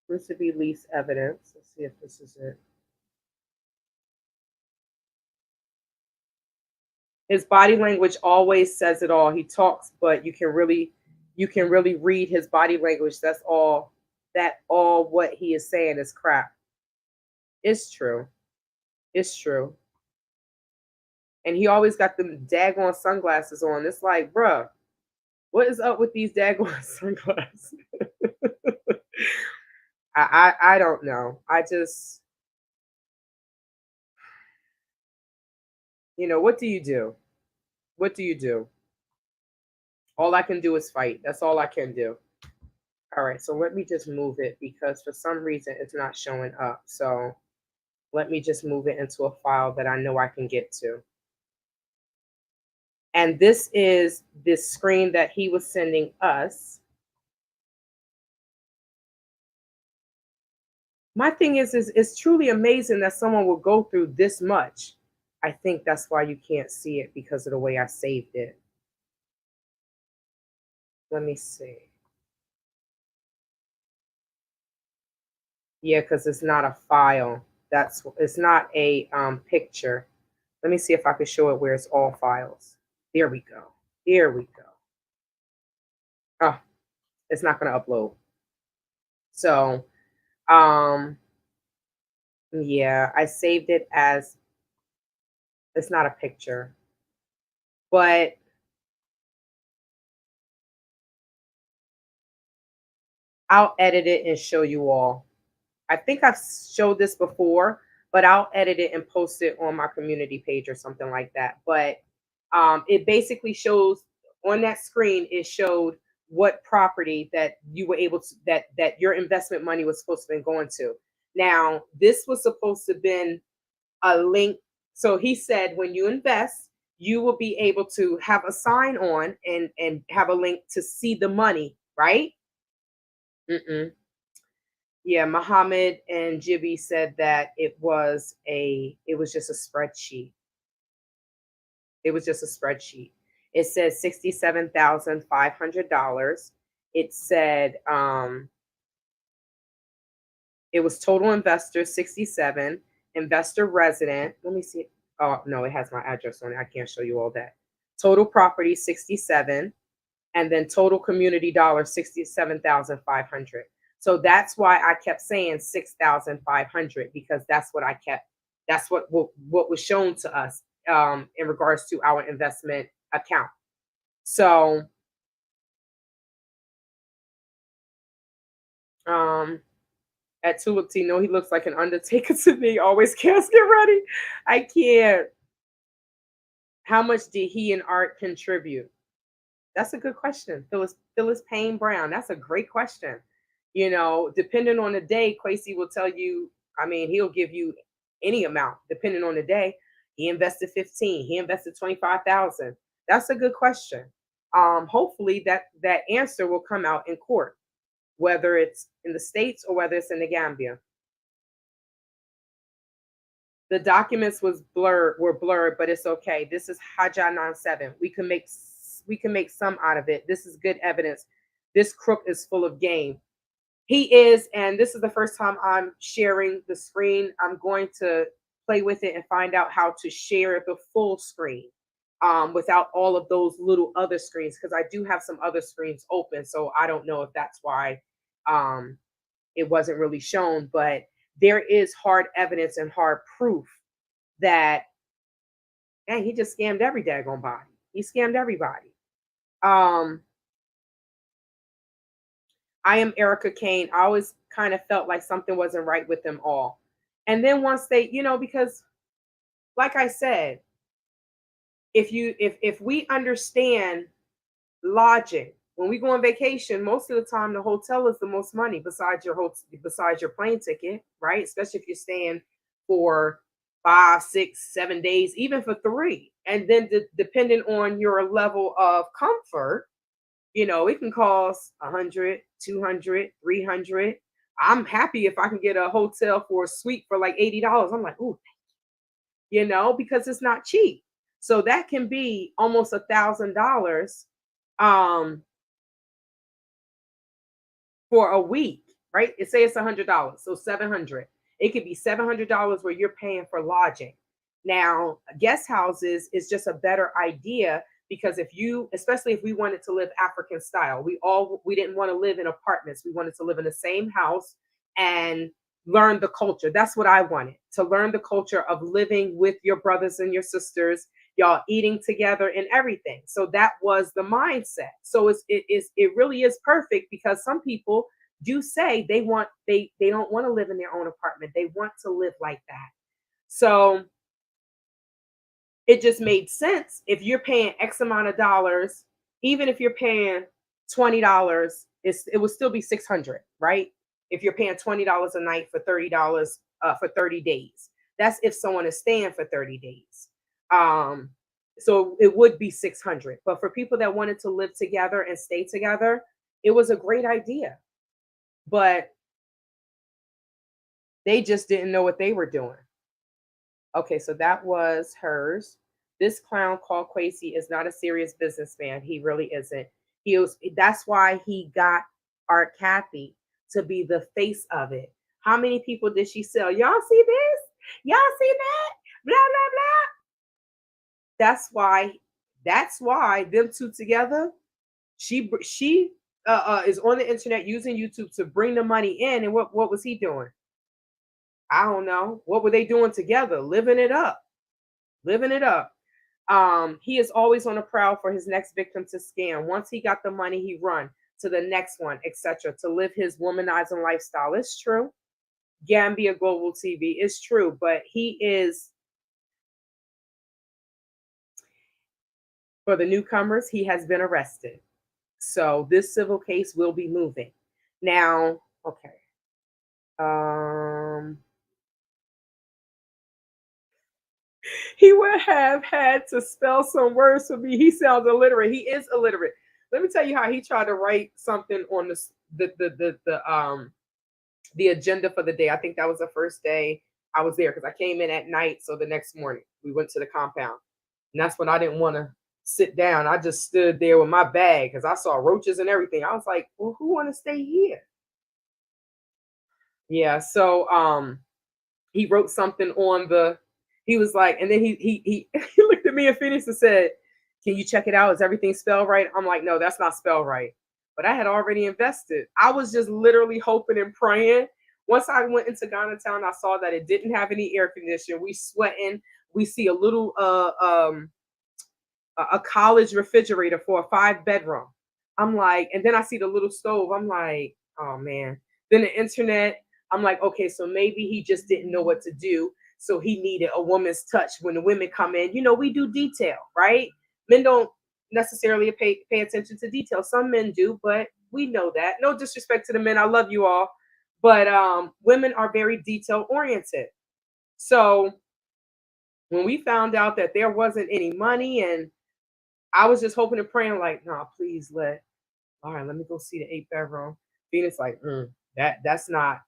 This would be lease evidence. Let's see if this is it. His body language always says it all. He talks, but you can really read his body language. That's all. That all what he is saying is crap. It's true. It's true. And he always got them daggone sunglasses on. It's like, bruh, what is up with these daggone sunglasses? I don't know. I just, what do you do? What do you do? All I can do is fight. That's all I can do. All right, so let me just move it because for some reason it's not showing up. So let me just move it into a file that I know I can get to. And this is this screen that he was sending us. My thing is it's truly amazing that someone will go through this much. I think that's why you can't see it because of the way I saved it. Let me see. Yeah, because it's not a file. It's not a picture. Let me see if I can show it where it's all files. There we go. There we go. Oh, it's not going to upload. So, yeah, I saved it as it's not a picture, but I'll edit it and show you all. I think I've showed this before, but I'll edit it and post it on my community page or something like that. But it basically shows on that screen, it showed what property that you were able to that your investment money was supposed to be going to. Now, this was supposed to have been a link. So he said when you invest, you will be able to have a sign on and have a link to see the money, right? Mm-mm. Yeah, Muhammad and Jibby said that it was just a spreadsheet. It was just a spreadsheet. It said $67,500. It said it was total investor 67, investor resident. Let me see. Oh no, it has my address on it. I can't show you all that. Total property 67, and then total community dollars 67,500. So that's why I kept saying 6,500 because that's what I kept. That's what was shown to us in regards to our investment account. So um, at Tulip T, no, he looks like an undertaker to me. Always casket ready. I can't. How much did he and Art contribute? That's a good question. Phyllis Payne Brown. That's a great question. Depending on the day, Kwesi will tell you, I mean, he'll give you any amount depending on the day. He invested 15, he invested 25,000. That's a good question. Hopefully that answer will come out in court, whether it's in the States or whether it's in the Gambia. The documents were blurred, but it's okay. This is Haja 97. We can make some out of it. This is good evidence. This crook is full of game. He is, and this is the first time I'm sharing the screen. I'm going to play with it and find out how to share the full screen without all of those little other screens because I do have some other screens open. So I don't know if that's why Um, it wasn't really shown, but there is hard evidence and hard proof that, hey, he just scammed every daggone body. He scammed everybody. Um, I am Erica Kane. I always kind of felt like something wasn't right with them all. And then once they, because like I said, if we understand lodging, when we go on vacation, most of the time the hotel is the most money besides your plane ticket, right? Especially if you're staying for 5, 6, 7 days, even for 3. And then depending on your level of comfort, it can cost 100, 200, 300. I'm happy if I can get a hotel for a suite for like $80. I'm like, ooh, because it's not cheap. So that can be almost $1,000 um for a week, right? It say it's $100, so 700. It could be $700 where you're paying for lodging. Now, guest houses is just a better idea because especially if we wanted to live African style, we didn't want to live in apartments. We wanted to live in the same house and learn the culture. That's what I wanted, to learn the culture of living with your brothers and your sisters, y'all eating together and everything. So that was the mindset. So it really is perfect because some people do say they don't want to live in their own apartment. They want to live like that. So it just made sense. If you're paying X amount of dollars, even if you're paying $20, it would still be 600, right? If you're paying $20 a night for $30 for 30 days. That's if someone is staying for 30 days. So it would be 600. But for people that wanted to live together and stay together, it was a great idea. But they just didn't know what they were doing. Okay, so that was hers. This clown called Kwesi is not a serious businessman. He really isn't. That's why he got Art Kathy to be the face of it. How many people did she sell? Y'all see this? Y'all see that? Blah blah blah. That's why them two together. She is on the internet using YouTube to bring the money in. And what was he doing? I don't know. What were they doing together? Living it up. Living it up. He is always on the prowl for his next victim to scam. Once he got the money, he run to the next one, etc., to live his womanizing lifestyle. It's true. Gambia Global TV is true, but he is, for the newcomers, he has been arrested. So this civil case will be moving. Now, okay. He would have had to spell some words for me. He sounds illiterate. He is illiterate. Let me tell you how he tried to write something on the agenda for the day. I think that was the first day I was there because I came in at night. So the next morning we went to the compound, and that's when I didn't want to sit down. I just stood there with my bag because I saw roaches and everything. I was like, well, who want to stay here? Yeah. So he wrote something on he was like, and then he he looked at me and finished and said, can you check it out? Is everything spelled right? I'm like, no, that's not spelled right. But I had already invested. I was just literally hoping and praying. Once I went into Ghana Town, I saw that it didn't have any air conditioning. We sweating. We see a little a college refrigerator for a 5-bedroom. I'm like, and then I see the little stove. I'm like, oh man. Then the internet. I'm like, okay, so maybe he just didn't know what to do. So he needed a woman's touch when the women come in. We do detail, right? Men don't necessarily pay attention to detail. Some men do, but we know that. No disrespect to the men. I love you all. But women are very detail oriented. So when we found out that there wasn't any money, and I was just hoping and praying, like, nah, please all right, let me go see the 8-bedroom. Phoenix, like, that's not.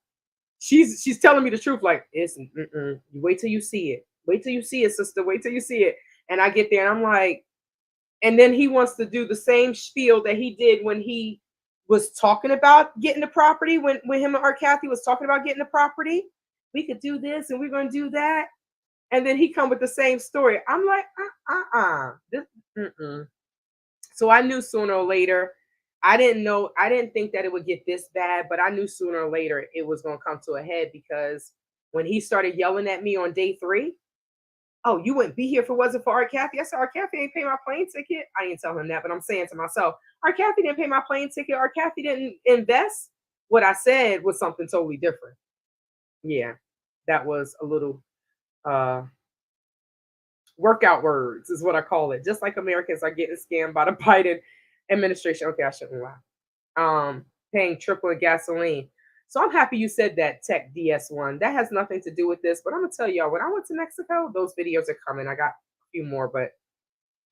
She's telling me the truth. Like, you wait till you see it. Wait till you see it, sister. Wait till you see it. And I get there and I'm like, and then he wants to do the same spiel that he did when he was talking about getting the property. When him and Art Kathy was talking about getting the property, we could do this and we're gonna do that. And then he come with the same story. I'm like, this, So I knew sooner or later I didn't think that it would get this bad, but I knew sooner or later it was going to come to a head because when he started yelling at me on day 3, oh, you wouldn't be here if it wasn't for Art Kathy. I said, Art Kathy ain't pay my plane ticket. I didn't tell him that, but I'm saying to myself, Art Kathy didn't pay my plane ticket. Art Kathy didn't invest. What I said was something totally different. Yeah, that was a little uh, workout words, is what I call it. Just like Americans are getting scammed by the Biden administration. Okay, I shouldn't lie. Paying triple in gasoline. So I'm happy you said that, Tech DS1. That has nothing to do with this, but I'm gonna tell y'all when I went to Mexico, those videos are coming. I got a few more, but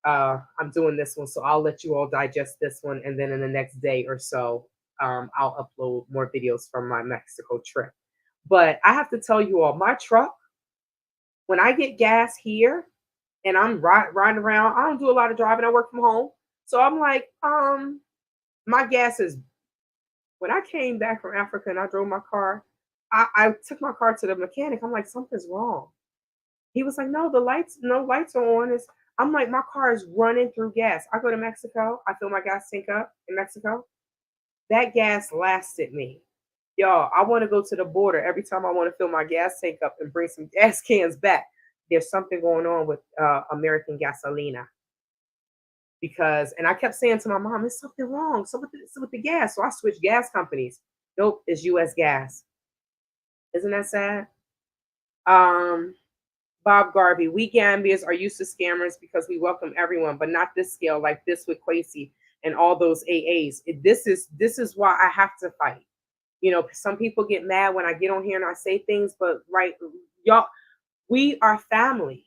I'm doing this one, so I'll let you all digest this one, and then in the next day or so, I'll upload more videos from my Mexico trip. But I have to tell you all, my truck, when I get gas here and I'm riding around, I don't do a lot of driving. I work from home, so I'm like, my gas is. When I came back from Africa and I drove my car, I took my car to the mechanic. I'm like, something's wrong. He was like, no, no lights are on. I'm like, my car is running through gas. I go to Mexico, I fill my gas tank up in Mexico. That gas lasted me. Y'all, I want to go to the border every time I want to fill my gas tank up and bring some gas cans back. There's something going on with American Gasolina. Because, and I kept saying to my mom, there's something wrong. So with the gas. So I switched gas companies. Nope, it's US gas. Isn't that sad? Um, Bob Garvey, we Gambians are used to scammers because we welcome everyone, but not this scale like this with Kwesi and all those AAs. This is why I have to fight. You know, some people get mad when I get on here and I say things, but right, y'all, we are family.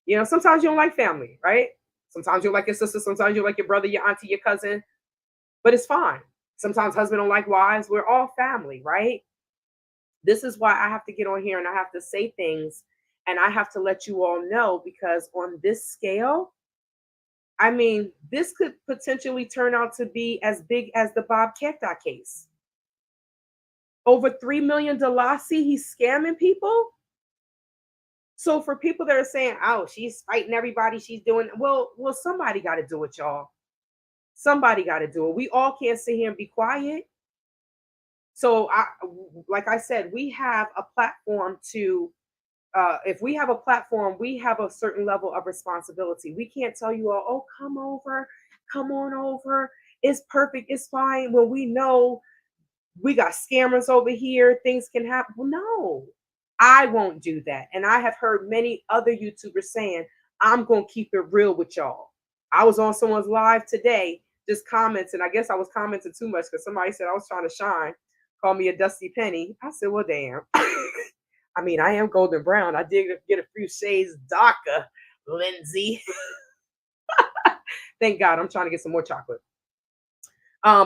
You know, sometimes you don't like family, right? Sometimes you like your sister, sometimes you like your brother, your auntie, your cousin, but it's fine. Sometimes husband don't like wives. We're all family, right? This is why I have to get on here and I have to say things and I have to let you all know because on this scale, I mean, this could potentially turn out to be as big as the Bob Keta case. Over 3 million Dalasi, he's scamming people. So for people that are saying, "Oh, she's fighting everybody, she's doing," well, somebody got to do it, y'all. Somebody got to do it. We all can't sit here and be quiet. So, like I said, we have a platform to. If we have a platform, we have a certain level of responsibility. We can't tell you all, "Oh, come on over. It's perfect. It's fine." When we know we got scammers over here, things can happen. Well, no, I won't do that. And I have heard many other YouTubers saying, I'm going to keep it real with y'all. I was on someone's live today, just commenting. I guess I was commenting too much because somebody said I was trying to shine, call me a dusty penny. I said, well, damn. I mean, I am golden brown. I did get a few shades darker, Lindsay. Thank God. I'm trying to get some more chocolate.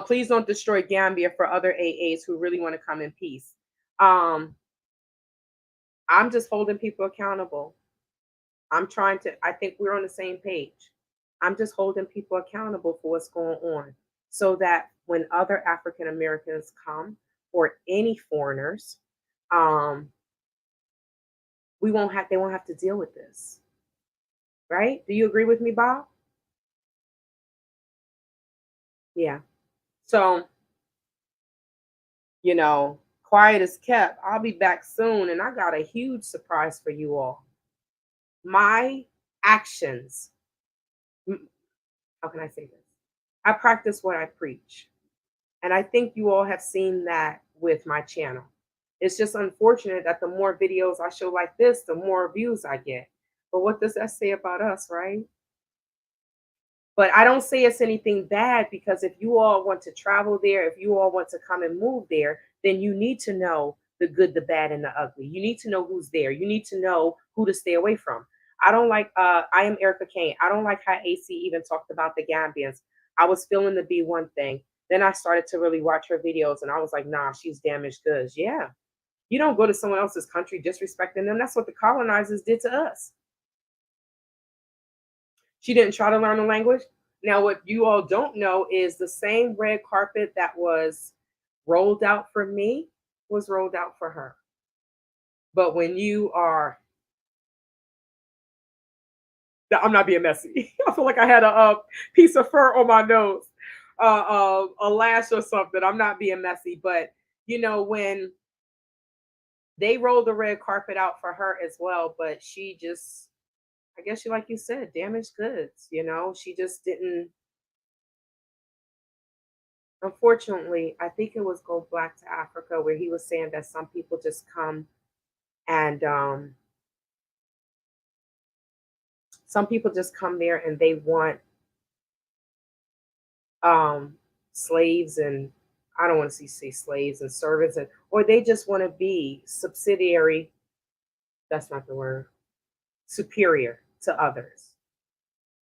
Please don't destroy Gambia for other AAs who really want to come in peace. I'm just holding people accountable. I think we're on the same page. I'm just holding people accountable for what's going on so that when other African Americans come or any foreigners, they won't have to deal with this. Right? Do you agree with me, Bob? Yeah. So, quiet is kept. I'll be back soon, and I got a huge surprise for you all. My actions, how can I say this? I practice what I preach. And I think you all have seen that with my channel. It's just unfortunate that the more videos I show like this, the more views I get. But what does that say about us, right? But I don't say it's anything bad because if you all want to travel there, if you all want to come and move there, then you need to know the good, the bad, and the ugly. You need to know who's there. You need to know who to stay away from. I don't like, I am Erica Kane. I don't like how AC even talked about the Gambians. I was feeling the B1 thing. Then I started to really watch her videos and I was like, nah, she's damaged goods. Yeah. You don't go to someone else's country disrespecting them. That's what the colonizers did to us. She didn't try to learn the language. Now, what you all don't know is the same red carpet that was rolled out for me was rolled out for her. But when you are, I'm not being messy. I feel like I had a piece of fur on my nose. a lash or something. I'm not being messy, but when they rolled the red carpet out for her as well, but she just, I guess she, like you said, damaged goods. She just didn't. Unfortunately, I think it was Go Black to Africa where he was saying that some people just come and some people just come there and they want um slaves, and I don't want to say slaves and servants, and or they just want to be subsidiary, that's not the word, superior to others.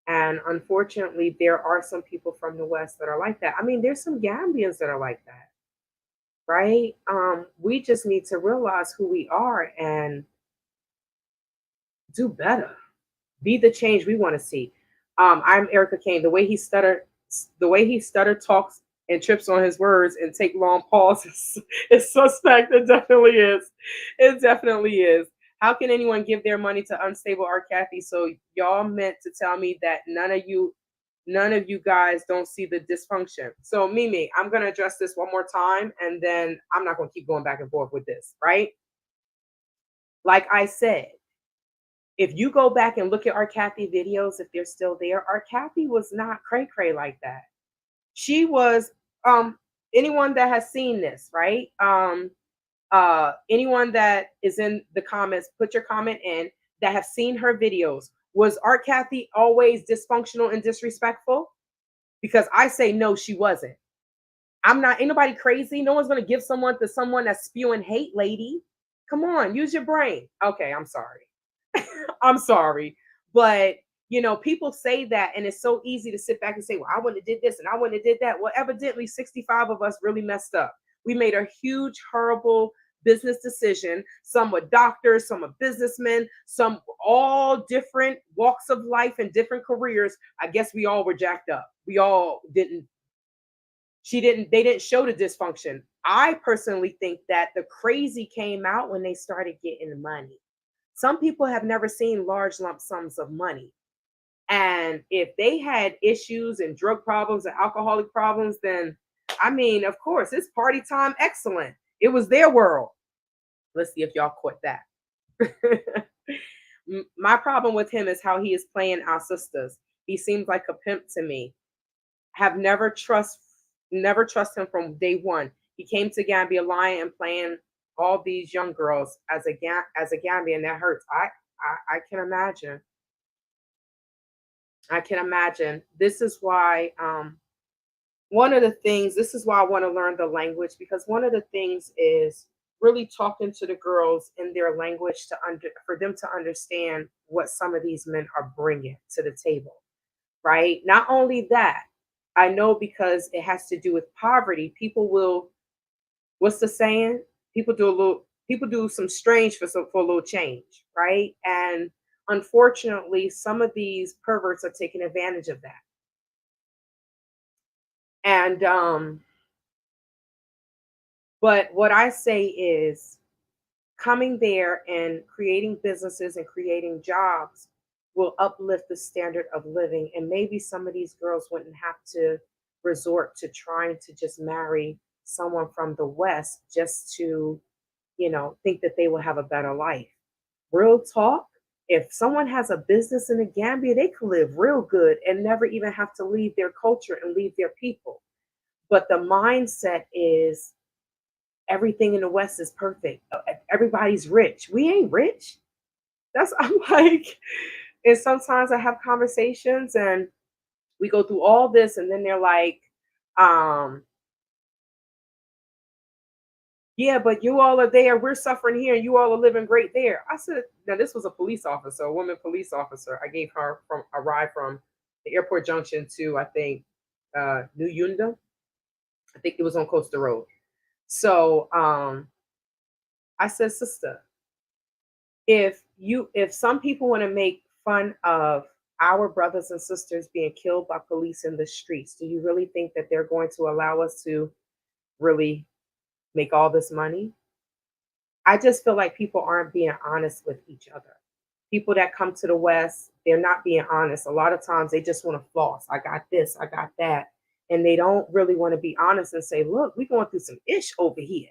And unfortunately, there are some people from the West that are like that. I mean, there's some Gambians that are like that, right? We just need to realize who we are and do better. Be the change we want to see. I'm Erica Kane. The way he stutter talks and trips on his words and take long pauses is suspect. It definitely is. It definitely is. How can anyone give their money to unstable R. Kathy? So y'all meant to tell me that none of you guys don't see the dysfunction. So Mimi, I'm gonna address this one more time, and then I'm not gonna keep going back and forth with this, right? Like I said, if you go back and look at our Kathy videos, if they're still there, our Kathy was not cray cray like that. She was anyone that has seen this, right? Anyone that is in the comments, put your comment in, that have seen her videos. Was Art Kathy always dysfunctional and disrespectful? Because I say no, she wasn't. I'm not, ain't nobody crazy. No one's gonna give someone to someone that's spewing hate, lady. Come on, use your brain. Okay, I'm sorry. I'm sorry. But people say that, and it's so easy to sit back and say, well, I wouldn't have did this and I wouldn't have did that. Well, evidently 65 of us really messed up. We made a huge, horrible business decision. Some were doctors, some were businessmen, some all different walks of life and different careers. I guess we all were jacked up. We all didn't, they didn't show the dysfunction. I personally think that the crazy came out when they started getting money. Some people have never seen large lump sums of money. And if they had issues and drug problems and alcoholic problems, then I mean, of course, it's party time. Excellent. It was their world. Let's see if y'all caught that. My problem with him is how he is playing our sisters. He seems like a pimp to me. Have never trust him from day one. He came to Gambia lying and playing all these young girls as a Gambian. That hurts. I can imagine. I can imagine. This is why one of the things. This is why I want to learn the language, because one of the things is really talking to the girls in their language for them to understand what some of these men are bringing to the table. Right? Not only that, I know because it has to do with poverty. People will, what's the saying? People do some strange for a little change, right? And unfortunately, some of these perverts are taking advantage of that. And but what I say is coming there and creating businesses and creating jobs will uplift the standard of living. And maybe some of these girls wouldn't have to resort to trying to just marry someone from the West just to, think that they will have a better life. Real talk. If someone has a business in the Gambia, they could live real good and never even have to leave their culture and leave their people. But the mindset is everything in the West is perfect. Everybody's rich. We ain't rich. I'm like, and sometimes I have conversations and we go through all this, and then they're like, um, yeah, but you all are there. We're suffering here, and you all are living great there. I said, now this was a police officer, a woman police officer. I gave her from a ride from the airport junction to, I think, New Yunda. I think it was on Costa Road. So I said, sister, if some people want to make fun of our brothers and sisters being killed by police in the streets, do you really think that they're going to allow us to really make all this money? I just feel like people aren't being honest with each other. People that come to the West, they're not being honest. A lot of times they just want to floss. I got this, I got that. and they don't really want to be honest and say, look, we're going through some ish over here.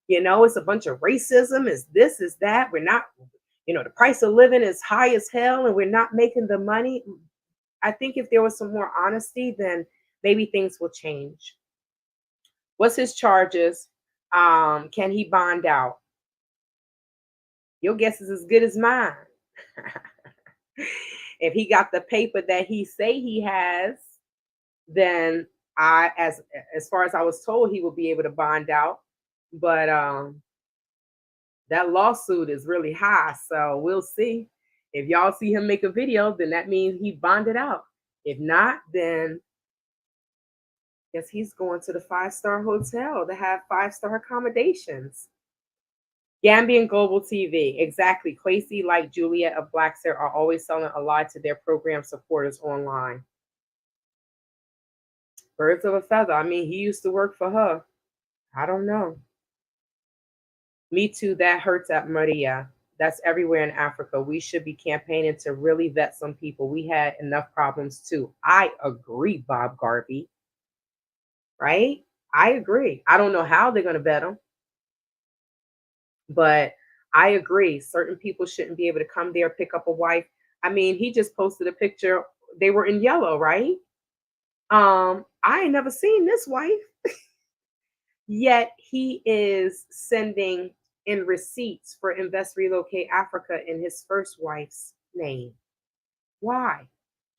You know, it's a bunch of racism, is this, is that. We're not, the price of living is high as hell and we're not making the money. I think if there was some more honesty, then maybe things will change. What's his charges? Can he bond out? Your guess is as good as mine. If he got the paper that he say he has, then as far as I was told, he will be able to bond out. But that lawsuit is really high, so we'll see. If y'all see him make a video, then that means he bonded out. If not, then guess he's going to the 5-star hotel to have 5-star accommodations. Gambian Global TV, exactly. Kwesi, like Juliet of Blackster, are always selling a lie to their program supporters online. Birds of a feather. I mean, he used to work for her. I don't know. Me too, that hurts at Maria. That's everywhere in Africa. We should be campaigning to really vet some people. We had enough problems too. I agree, Bob Garvey. Right? I agree. I don't know how they're going to vet them, but I agree. Certain people shouldn't be able to come there, pick up a wife. I mean, he just posted a picture. They were in yellow, right? I ain't never seen this wife. Yet he is sending in receipts for Invest Relocate Africa in his first wife's name. Why?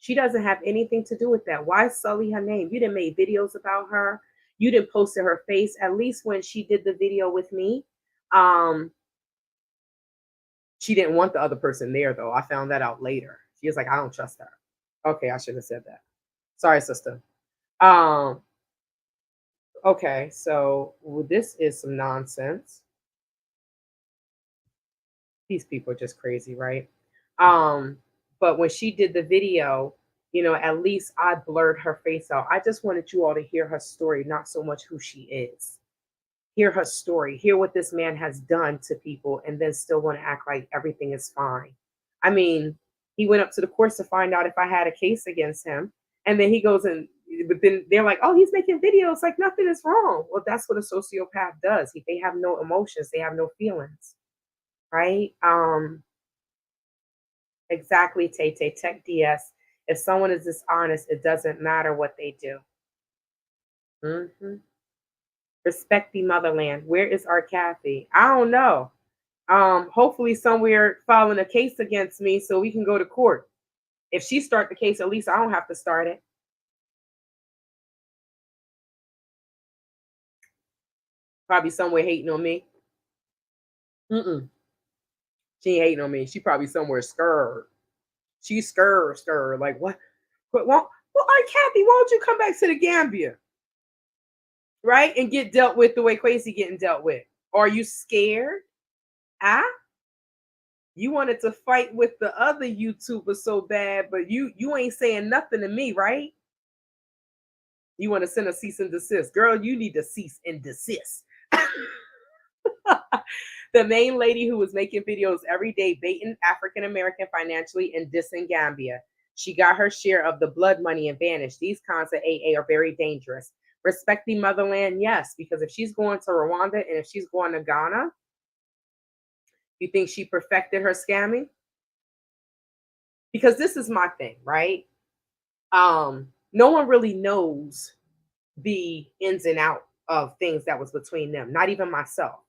She doesn't have anything to do with that. Why sully her name? You didn't make videos about her. You didn't post to her face. At least when she did the video with me, she didn't want the other person there though. I found that out later. She was like, I don't trust her. Okay, I should have said that. Sorry, sister. Okay, so this is some nonsense. These people are just crazy, right? But when she did the video, at least I blurred her face out. I just wanted you all to hear her story, not so much who she is. Hear her story, hear what this man has done to people, and then still want to act like everything is fine. I mean, he went up to the courts to find out if I had a case against him. And then he goes and, but then they're like, oh, he's making videos like nothing is wrong. Well, that's what a sociopath does. They have no emotions, they have no feelings, right? Exactly, Tay Tay, Tech DS. If someone is dishonest, it doesn't matter what they do. Respect the motherland. Where is our Kathy? I don't know. Hopefully somewhere filing a case against me so we can go to court. If she start the case, at least I don't have to start it. Probably somewhere hating on me. She ain't hating on me. She probably somewhere scared. She's scared. Like what? Well, Kathy, why don't you come back to the Gambia, right, and get dealt with the way Kwesi getting dealt with? Are you scared? Ah, you wanted to fight with the other YouTubers so bad, but you ain't saying nothing to me, right? You want to send a cease and desist, girl? You need to cease and desist. The main lady who was making videos every day baiting African American financially and dissing Gambia. She got her share of the blood money and vanished. These cons of AA are very dangerous. Respect the motherland, yes, because if she's going to Rwanda and if she's going to Ghana, you think she perfected her scamming? Because this is my thing, right? No one really knows the ins and out of things that was between them, not even myself.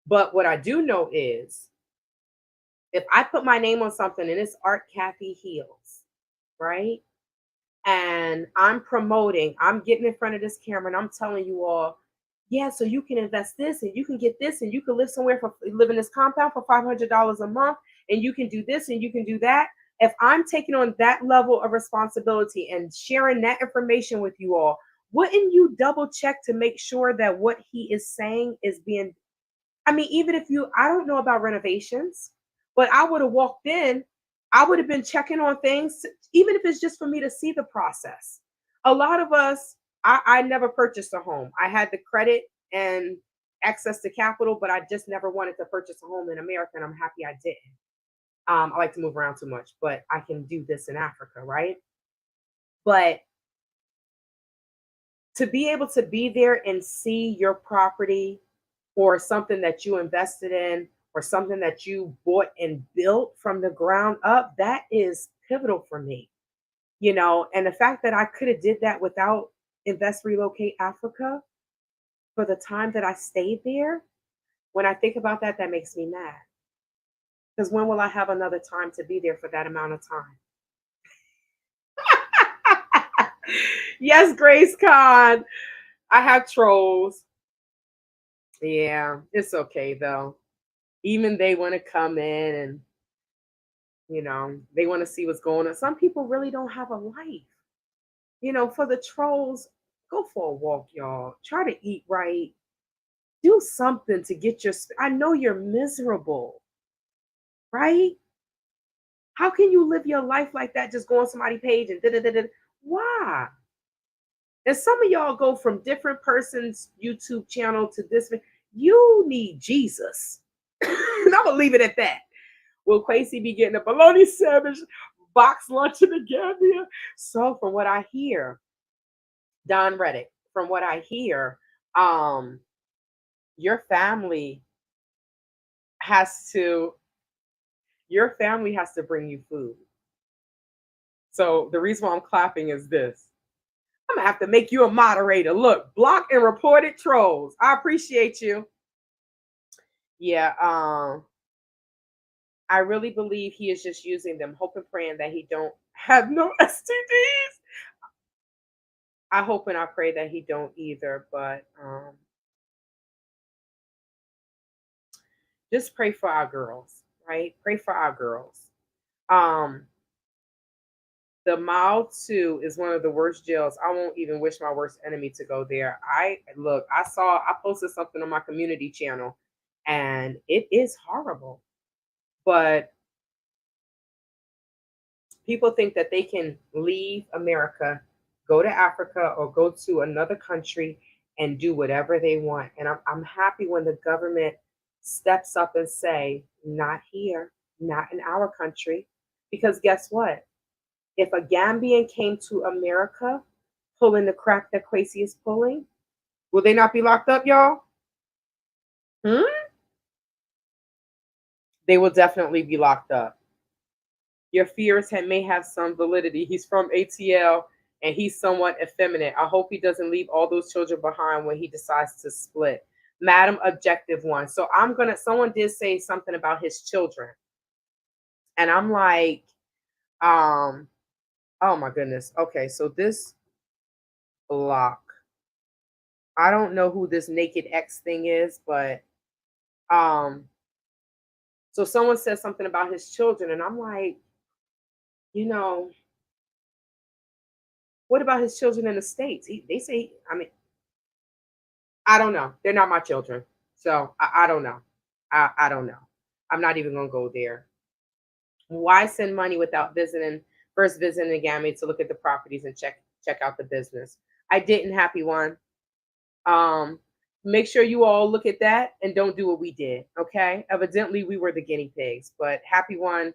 But what I do know is if I put my name on something and it's Art Kathy Heals, right? And I'm promoting, I'm getting in front of this camera and I'm telling you all, yeah, so you can invest this and you can get this and you can live in this compound for $500 a month and you can do this and you can do that. If I'm taking on that level of responsibility and sharing that information with you all, wouldn't you double check to make sure that what he is saying is being, I mean, even if I don't know about renovations, but I would have walked in, I would have been checking on things, even if it's just for me to see the process. A lot of us, I never purchased a home. I had the credit and access to capital, but I just never wanted to purchase a home in America, and I'm happy I didn't. I like to move around too much, but I can do this in Africa, right? But to be able to be there and see your property or something that you invested in or something that you bought and built from the ground up, that is pivotal for me. And the fact that I could have did that without Invest Relocate Africa for the time that I stayed there, when I think about that, that makes me mad. Because when will I have another time to be there for that amount of time? Yes, Grace Khan. I have trolls. Yeah, it's okay though. Even they want to come in and, they want to see what's going on. Some people really don't have a life. For the trolls, go for a walk, y'all. Try to eat right. Do something to get I know you're miserable, right? How can you live your life like that? Just go on somebody's page and da da da da. Why? And some of y'all go from different persons' YouTube channel to this. You need Jesus. And I'm gonna leave it at that. Will Kwesi be getting a bologna sandwich box lunch in the Gambia? So from what I hear, Don Reddick, from what I hear, your family has to bring you food. So the reason why I'm clapping is this. I'm gonna have to make you a moderator. Look, block and reported trolls. I appreciate you. Yeah, I really believe he is just using them, hope and praying that he don't have no STDs. I hope and I pray that he don't either, but just pray for our girls, right? Pray for our girls. The Mile 2 is one of the worst jails. I won't even wish my worst enemy to go there. I posted something on my community channel and it is horrible. But people think that they can leave America, go to Africa or go to another country and do whatever they want. And I'm happy when the government steps up and say, not here, not in our country. Because guess what? If a Gambian came to America pulling the crap that Kwesi is pulling, will they not be locked up, y'all? They will definitely be locked up. Your fears may have some validity. He's from ATL and he's somewhat effeminate. I hope he doesn't leave all those children behind when he decides to split. Madam Objective One. So someone did say something about his children. And I'm like, oh my goodness. Okay, so this block. I don't know who this Naked X thing is, but so someone said something about his children, and I'm like, what about his children in the States? They say, I don't know. They're not my children. So I don't know. I don't know. I'm not even gonna go there. Why send money without first visiting the Gambia to look at the properties and check out the business? I didn't, happy one. Make sure you all look at that and don't do what we did. Okay. Evidently we were the guinea pigs, but happy one.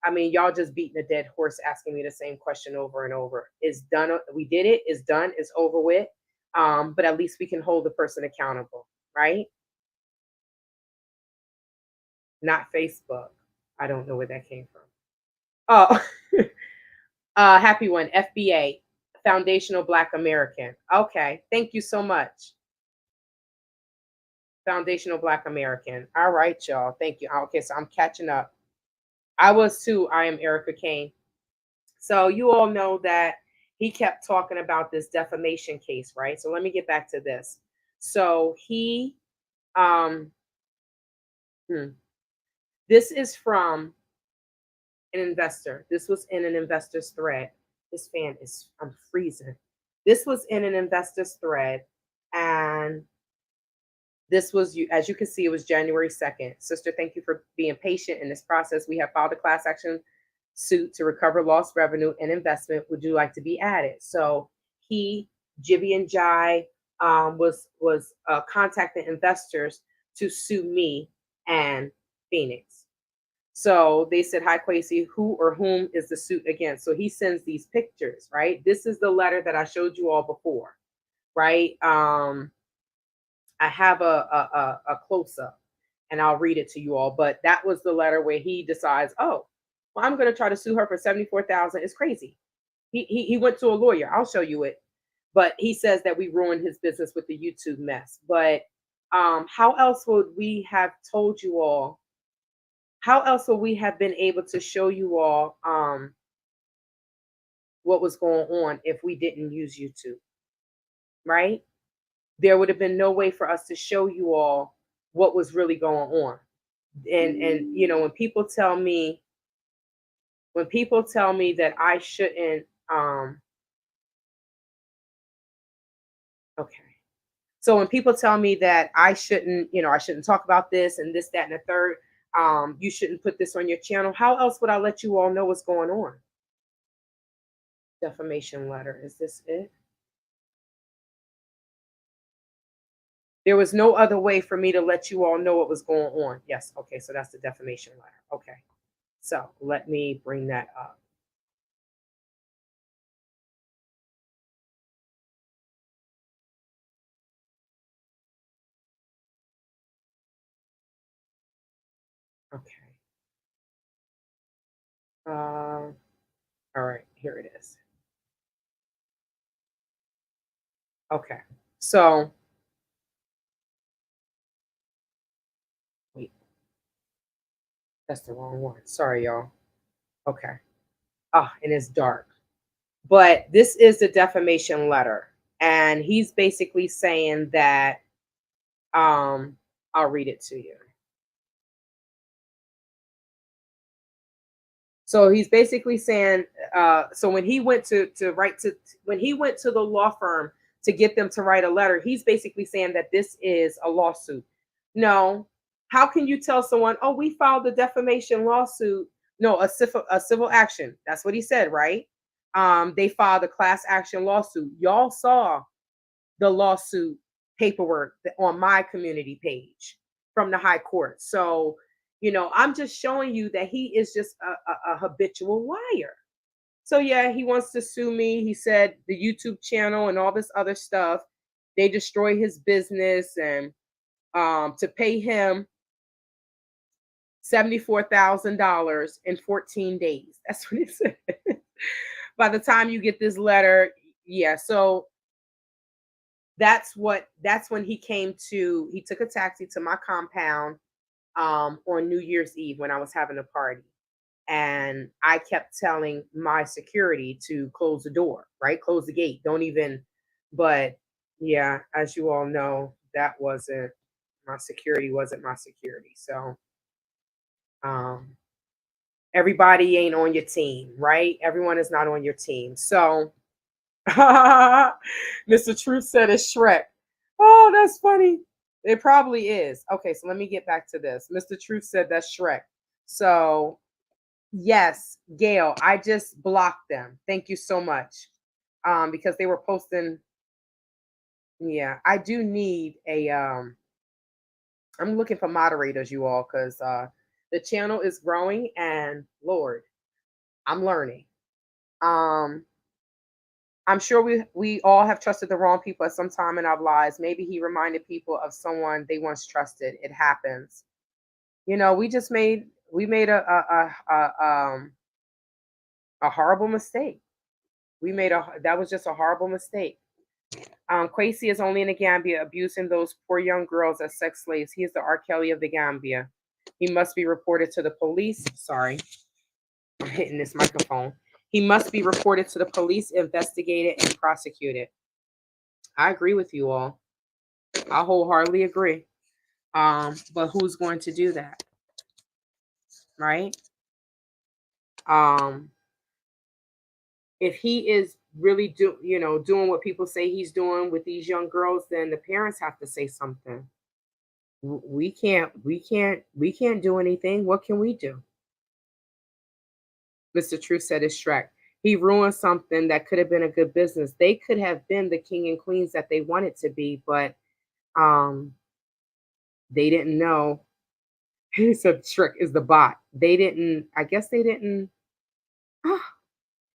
Y'all just beating a dead horse asking me the same question over and over. It's done. We did it. It's done. It's over with. But at least we can hold the person accountable, right? Not Facebook. I don't know where that came from. Oh, happy one. FBA, Foundational Black American. Okay, thank you so much. Foundational Black American. All right, y'all. Thank you. Okay, so I'm catching up. I was too. I am Erica Kane. So you all know that he kept talking about this defamation case, right? So let me get back to this. So he, this is from an investor. This was in an investor's thread. This fan is, I'm freezing. This was in an investor's thread. And this was, as you can see, it was January 2nd. Sister, thank you for being patient in this process. We have filed a class action suit to recover lost revenue and investment. Would you like to be added? So Jibby and Jai, was contacting investors to sue me and Phoenix. So they said, hi, Kwesi, who or whom is the suit against? So he sends these pictures, right? This is the letter that I showed you all before, right? I have a close up, and I'll read it to you all. But that was the letter where he decides, oh, well, I'm going to try to sue her for 74,000. It's crazy. He went to a lawyer. I'll show you it. But he says that we ruined his business with the YouTube mess. But how else would we have told you all? How else would we have been able to show you all what was going on if we didn't use YouTube, right? There would have been no way for us to show you all what was really going on. And you know, when people tell me that I shouldn't okay. So when people tell me that I shouldn't, you know, I shouldn't talk about this and this, that, and the third, you shouldn't put this on your channel, how else would I let you all know what's going on? Defamation letter. Is this it? There was no other way for me to let you all know what was going on. Yes. Okay. So that's the defamation letter. Okay. So let me bring that up. Okay. All right. Here it is. Okay. So wait, that's the wrong one. Sorry, y'all. Okay. Ah, and it's dark. But this is the defamation letter. And he's basically saying that I'll read it to you. So he's basically saying, so when he went to when he went to the law firm to get them to write a letter, he's basically saying that this is a lawsuit. No, how can you tell someone, oh, we filed a defamation lawsuit? No, a civil action. That's what he said, right? They filed a class action lawsuit. Y'all saw the lawsuit paperwork on my community page from the high court. So, you know, I'm just showing you that he is just a habitual liar. So, yeah, he wants to sue me. He said the YouTube channel and all this other stuff, they destroy his business, and to pay him $74,000 in 14 days. That's what it said. By the time you get this letter, yeah. So that's when he took a taxi to my compound on New Year's Eve when I was having a party. And I kept telling my security to close the door, right? Close the gate. Don't even, but yeah, as you all know, that wasn't my security, wasn't my security. So um everybody ain't on your team, right? Everyone is not on your team. So Mr. Truth said it's Shrek. Oh, that's funny. It probably is. Okay, so let me get back to this. Mr. Truth said that's Shrek. So, yes, Gail, I just blocked them. Thank you so much. Because they were posting. Yeah, I do need a I'm looking for moderators, you all, because the channel is growing and Lord, I'm learning. Um I'm sure we all have trusted the wrong people at some time in our lives. Maybe he reminded people of someone they once trusted. It happens. You know, we made a horrible mistake. That was just a horrible mistake. Kwesi is only in the Gambia abusing those poor young girls as sex slaves. He is the R. Kelly of the Gambia. He must be reported to the police. Sorry, I'm hitting this microphone. He must be reported to the police, investigated, and prosecuted. I agree with you all. I wholeheartedly agree. But who's going to do that? Right? Um, if he is really doing what people say he's doing with these young girls, then the parents have to say something. We can't do anything. What can we do? Mr. Truth said it's Shrek. He ruined something that could have been a good business. They could have been the king and queens that they wanted to be, but they didn't know. He said Shrek is the bot. They didn't, I guess they didn't.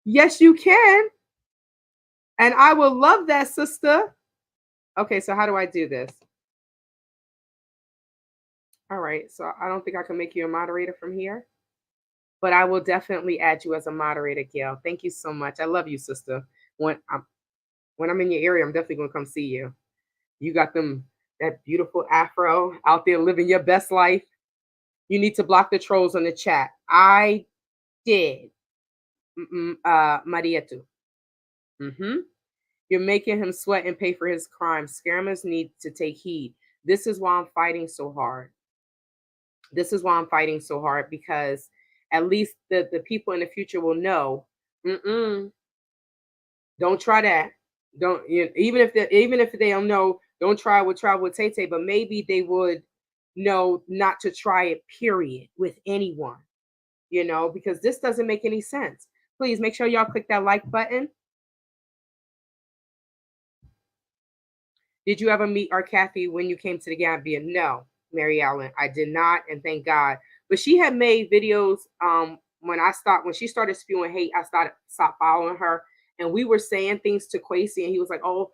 Yes, you can. And I will love that, sister. Okay, so how do I do this? All right, so I don't think I can make you a moderator from here, but I will definitely add you as a moderator, Gail. Thank you so much. I love you, sister. When I'm in your area, I'm definitely gonna come see you. You got them that beautiful afro out there living your best life. You need to block the trolls on the chat. I did, Marietu. Mm-hmm. You're making him sweat and pay for his crimes. Scammers need to take heed. This is why I'm fighting so hard. This is why I'm fighting so hard because at least the people in the future will know. Mm-mm, don't try that. Don't even if they don't know, don't try with Tay Tay, but maybe they would know not to try it. Period with anyone, because this doesn't make any sense. Please make sure y'all click that like button. Did you ever meet our Kathy when you came to the Gambia? No, Mary Ellen, I did not, and thank God. But she had made videos when she started spewing hate, I stopped following her. And we were saying things to Kwesi, and he was like, oh,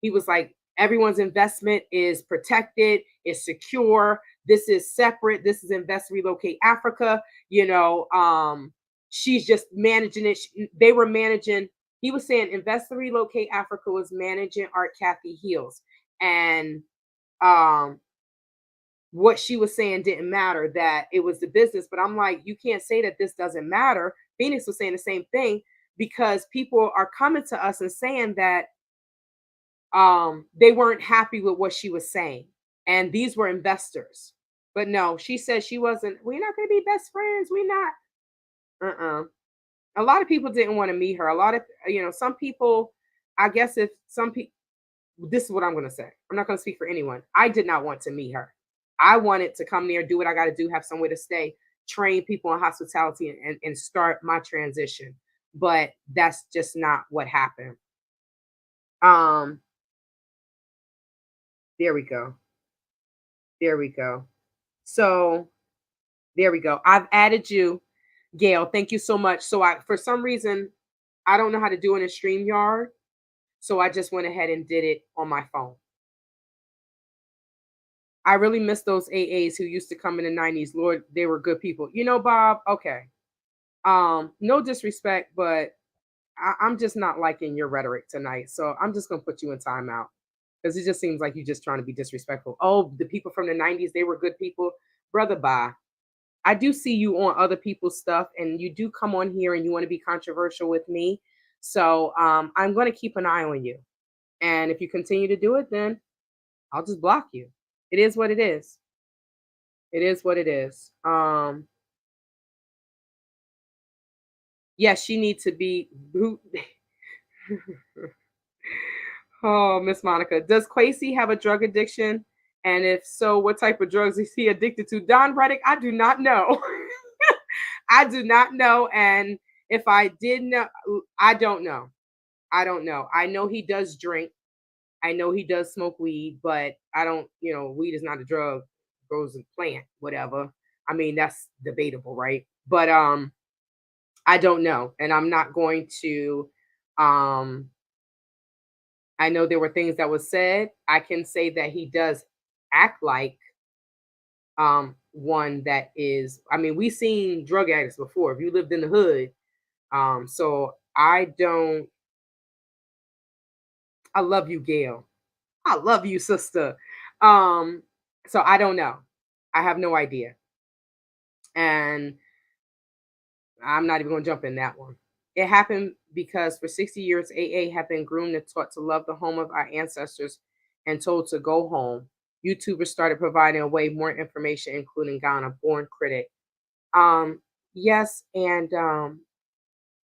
he was like, everyone's investment is protected, is secure. This is separate. This is Invest Relocate Africa. She's just managing it. They were managing. He was saying Invest to Relocate Africa was managing Art Kathy Heels. And what she was saying didn't matter, that it was the business. But I'm like, you can't say that this doesn't matter. Phoenix was saying the same thing because people are coming to us and saying that they weren't happy with what she was saying. And these were investors. But no, she said she wasn't, we're not going to be best friends. We're not. A lot of people didn't want to meet her. A lot of, some people, I guess if some people, this is what I'm going to say. I'm not going to speak for anyone. I did not want to meet her. I wanted to come there, do what I got to do, have somewhere to stay, train people in hospitality, and start my transition. But that's just not what happened. There we go. There we go. So there we go. I've added you, Gail. Thank you so much. So for some reason, I don't know how to do it in StreamYard. So I just went ahead and did it on my phone. I really miss those AAs who used to come in the 90s. Lord, they were good people. Bob, okay. No disrespect, but I'm just not liking your rhetoric tonight. So I'm just gonna put you in timeout. Because it just seems like you're just trying to be disrespectful. Oh, the people from the 90s, they were good people. Brother, bye. I do see you on other people's stuff, and you do come on here and you want to be controversial with me. So I'm going to keep an eye on you. And if you continue to do it, then I'll just block you. It is what it is. It is what it is. Yes, she needs to be. Oh, Miss Monica, does Kwesi have a drug addiction? And if so, what type of drugs is he addicted to? Don Reddick, I do not know. I do not know. And if I did know, I don't know. I don't know. I know he does drink. I know he does smoke weed, but I don't, weed is not a drug, grows a plant, whatever. I mean, that's debatable, right? But I don't know. And I'm not going to I know there were things that was said. I can say that he does act like one that is, I mean, we've seen drug addicts before. If you lived in the hood, so I love you, Gail. I love you, sister. So I don't know. I have no idea. And I'm not even going to jump in that one. It happened because for 60 years, AA have been groomed and taught to love the home of our ancestors and told to go home. YouTubers started providing away more information, including Ghana, Born Critic. Yes, and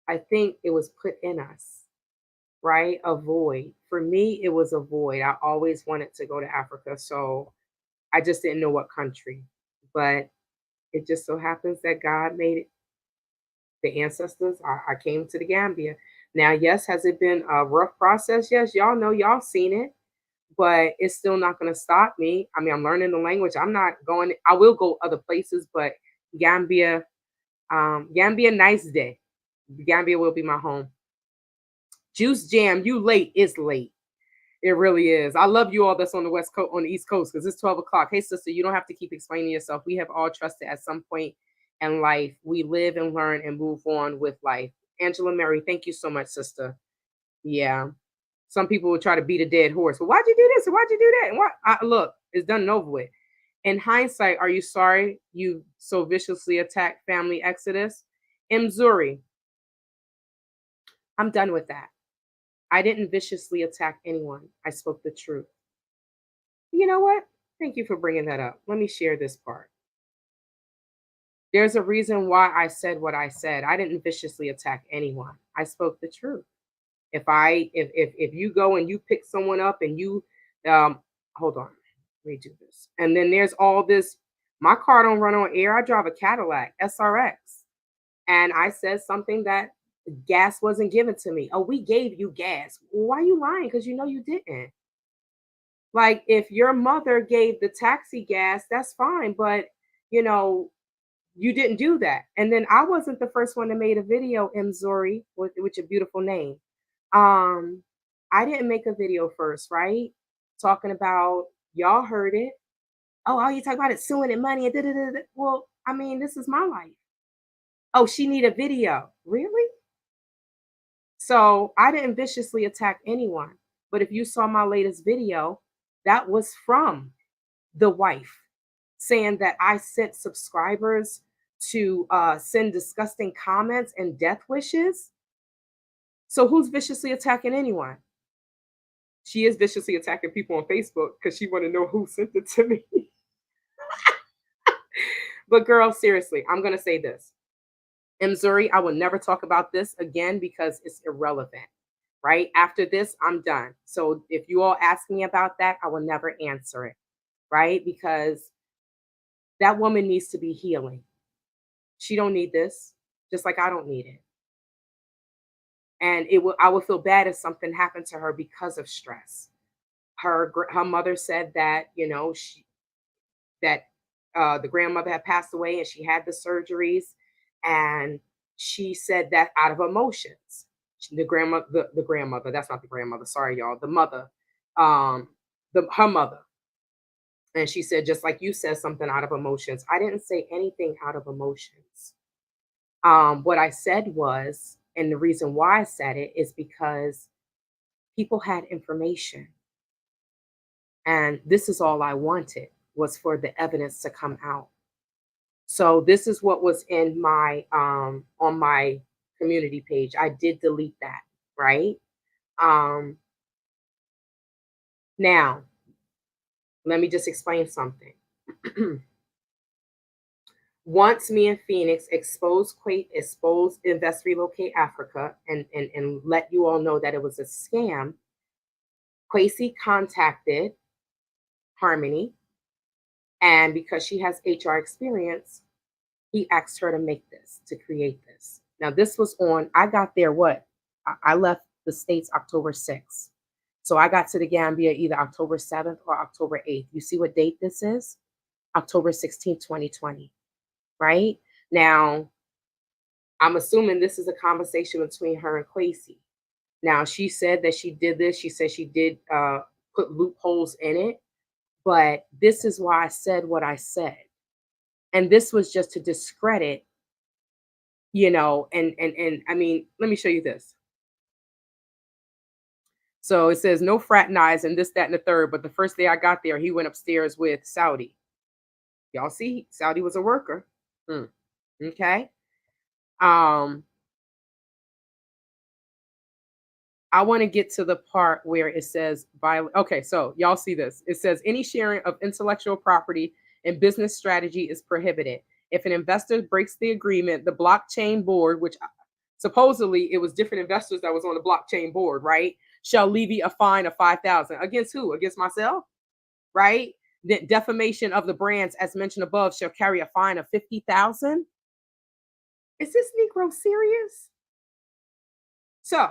I think it was put in us, right? A void. For me, it was a void. I always wanted to go to Africa, so I just didn't know what country. But it just so happens that God made it. The ancestors, I came to the Gambia. Now, yes, has it been a rough process? Yes, y'all know, y'all seen it, but it's still not going to stop me. I mean, I'm learning the language. I'm not going, I will go other places, but Gambia, Gambia, nice day. Gambia will be my home. Juice Jam, you late, it's late. It really is. I love you all that's on the West Coast, on the East Coast, because it's 12 o'clock. Hey, sister, you don't have to keep explaining yourself. We have all trusted at some point in life. We live and learn and move on with life. Angela Mary, thank you so much, sister. Yeah. Some people will try to beat a dead horse. Well, why'd you do this? And why'd you do that? And what? Look, it's done and over with. In hindsight, are you sorry you so viciously attacked family exodus? Mzuri, I'm done with that. I didn't viciously attack anyone. I spoke the truth. You know what? Thank you for bringing that up. Let me share this part. There's a reason why I said what I said. I didn't viciously attack anyone. I spoke the truth. If you go and you pick someone up and you hold on, let me do this. And then there's all this. My car don't run on air. I drive a Cadillac SRX. And I said something that gas wasn't given to me. Oh, we gave you gas. Why are you lying? Because you know you didn't. Like if your mother gave the taxi gas, that's fine, but you know, you didn't do that. And then I wasn't the first one that made a video, Mzori, with your beautiful name. Um, I didn't make a video first, right? Talking about y'all heard it. Oh, all you talk about is suing and money and da da da. Well, I mean, this is my life. Oh, she need a video. Really? So I didn't viciously attack anyone. But if you saw my latest video, that was from the wife saying that I sent subscribers to send disgusting comments and death wishes. So who's viciously attacking anyone? She is viciously attacking people on Facebook because she want to know who sent it to me. But girl, seriously, I'm gonna say this. Mzuri, I will never talk about this again because it's irrelevant. Right after this, I'm done. So if you all ask me about that, I will never answer it. Right, because that woman needs to be healing. She don't need this, just like I don't need it. And I would feel bad if something happened to her because of stress. Her mother said that the grandmother had passed away and she had the surgeries, and she said that out of emotions. The grandmother, that's not the grandmother, sorry y'all, the mother, um her mother. And she said, just like you said, something out of emotions. I didn't say anything out of emotions. What I said was, and the reason why I said it is because people had information. And this is all I wanted, was for the evidence to come out. So this is what was in my on my community page. I did delete that, right? Um Now, let me just explain something. Once me and Phoenix exposed Quate, exposed Invest Relocate Africa, and let you all know that it was a scam, Kwesi contacted Harmony, and because she has HR experience, he asked her to make this, to create this. Now, this was on, I got there, what? I left the States October 6th. So I got to the Gambia either October 7th or October 8th. You see what date this is? October 16th, 2020, right? Now, I'm assuming this is a conversation between her and Kwesi. Now, she said that she did this. She said she did put loopholes in it. But this is why I said what I said. And this was just to discredit, and I mean, let me show you this. So it says no fraternizing, this, that, and the third. But the first day I got there, he went upstairs with Saudi. Y'all see, Saudi was a worker. Okay. I want to get to the part where it says okay, so y'all see this. It says any sharing of intellectual property and business strategy is prohibited. If an investor breaks the agreement, the blockchain board, which supposedly it was different investors that was on the blockchain board, right, shall levy a fine of 5,000. Against who? Against myself, right? The defamation of the brands, as mentioned above, shall carry a fine of 50,000. Is this Negro serious? So,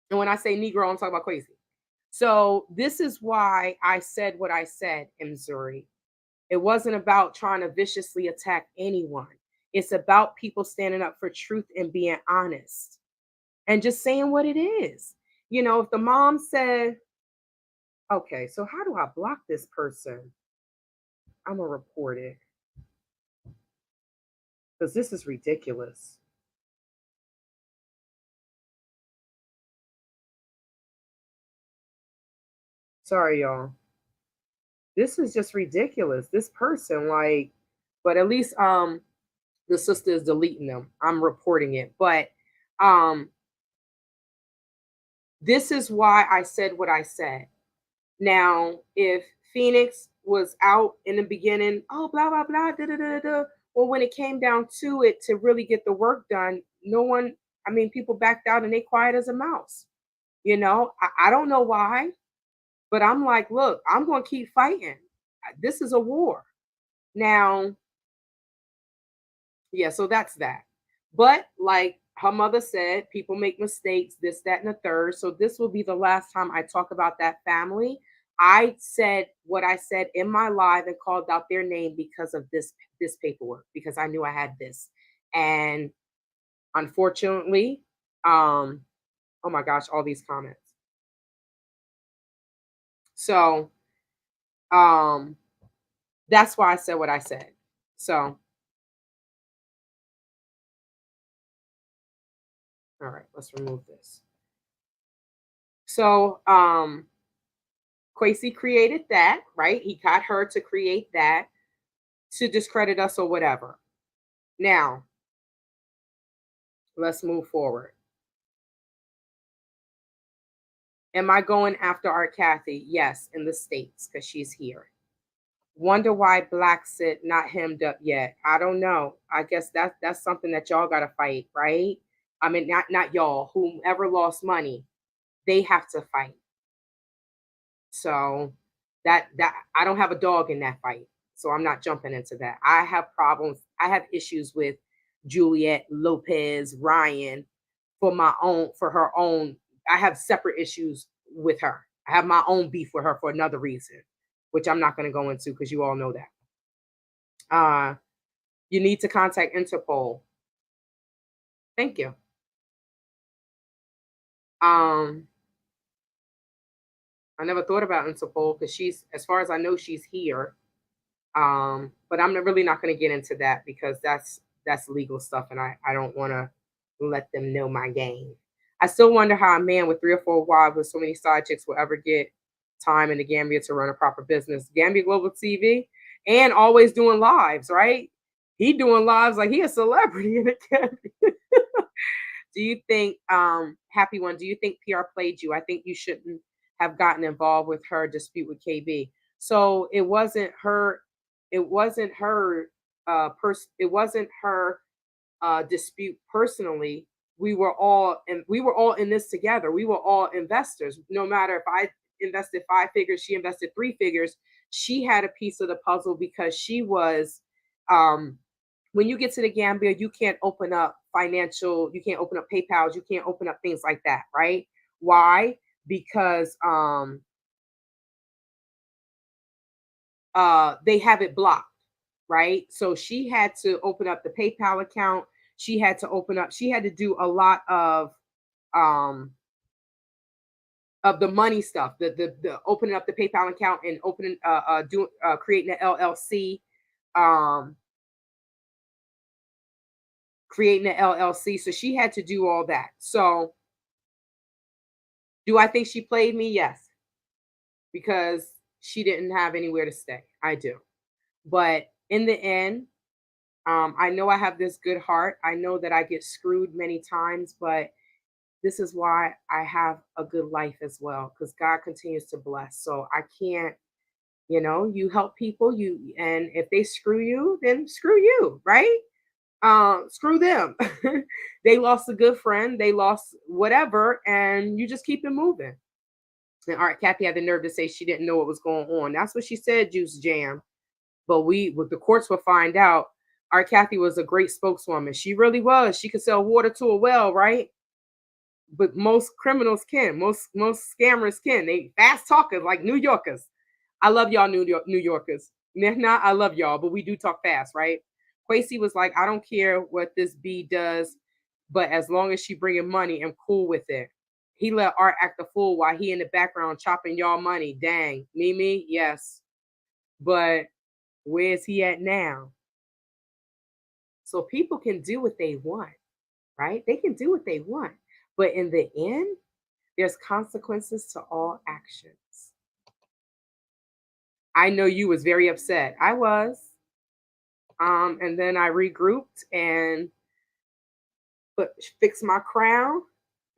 and when I say Negro, I'm talking about Kwesi. So this is why I said what I said in Missouri. It wasn't about trying to viciously attack anyone. It's about people standing up for truth and being honest and just saying what it is. If the mom said, Okay, so how do I block this person? I'm gonna report it because this is ridiculous. Sorry, y'all. This is just ridiculous. This person, like, but at least the sister is deleting them. I'm reporting it. But um this is why I said what I said. Now, if Phoenix was out in the beginning, oh blah blah blah da da da da. Well, when it came down to it to really get the work done, no one. I mean, people backed out and they quiet as a mouse. I don't know why, but I'm like, look, I'm going to keep fighting. This is a war. Now, yeah, so that's that. But like her mother said, people make mistakes, this, that, and the third. So this will be the last time I talk about that family. I said what I said in my live and called out their name because of this paperwork, because I knew I had this. And unfortunately, oh my gosh, all these comments. So um that's why I said what I said. So all right, let's remove this. So Kwesi created that, right? He got her to create that to discredit us or whatever. Now, let's move forward. Am I going after Art Kathy? Yes, in the States, because she's here. Wonder why Black sit not hemmed up yet. I don't know. I guess that's something that y'all gotta fight, right? I mean, not y'all, whomever lost money, they have to fight. So that I don't have a dog in that fight. So I'm not jumping into that. I have problems. I have issues with Juliet Lopez Ryan for her own. I have separate issues with her. I have my own beef with her for another reason, which I'm not going to go into because you all know that. You need to contact Interpol. Thank you. Um, I never thought about Interpol because as far as I know, she's here. But I'm really not going to get into that because that's legal stuff, and I don't want to let them know my game. I still wonder how a man with 3 or 4 wives with so many side chicks will ever get time in the Gambia to run a proper business. Gambia Global TV and always doing lives, right? He doing lives like he a celebrity in the Gambia. Do you think, Happy One, do you think PR played you? I think you shouldn't have gotten involved with her dispute with KB. So it wasn't her it wasn't her dispute personally. We were all in this together. We were all investors. No matter if I invested 5 figures, she invested 3 figures, she had a piece of the puzzle because she was um when you get to the Gambia, you can't open up you can't open up PayPal's, you can't open up things like that, right? Why? Because they have it blocked, right? So she had to open up the PayPal account. She had to do a lot um of the money stuff, the opening up the PayPal account and opening doing creating an LLC, um creating an LLC. So she had to do all that. So do I think she played me? Yes, because she didn't have anywhere to stay. I do. But in the end, I know I have this good heart. I know that I get screwed many times, but this is why I have a good life as well, because God continues to bless. So I can't, you help people, and if they screw you, then screw you, right? Screw them. They lost a good friend, they lost whatever, and you just keep it moving. And Art Kathy had the nerve to say she didn't know what was going on. That's what she said, Juice Jam. But with the courts will find out. Art Kathy was a great spokeswoman. She really was. She could sell water to a well, right? But most criminals can. Most scammers can. They fast talkers like New Yorkers. I love y'all, New Yorkers. Nah, I love y'all, but we do talk fast, right? Kwesi was like, I don't care what this B does, but as long as she bringing money, I'm cool with it. He let Art act the fool while he in the background chopping y'all money. Dang. Mimi, yes. But where's he at now? So people can do what they want, right? They can do what they want. But in the end, there's consequences to all actions. I know you was very upset. I was. And then I regrouped and put fix my crown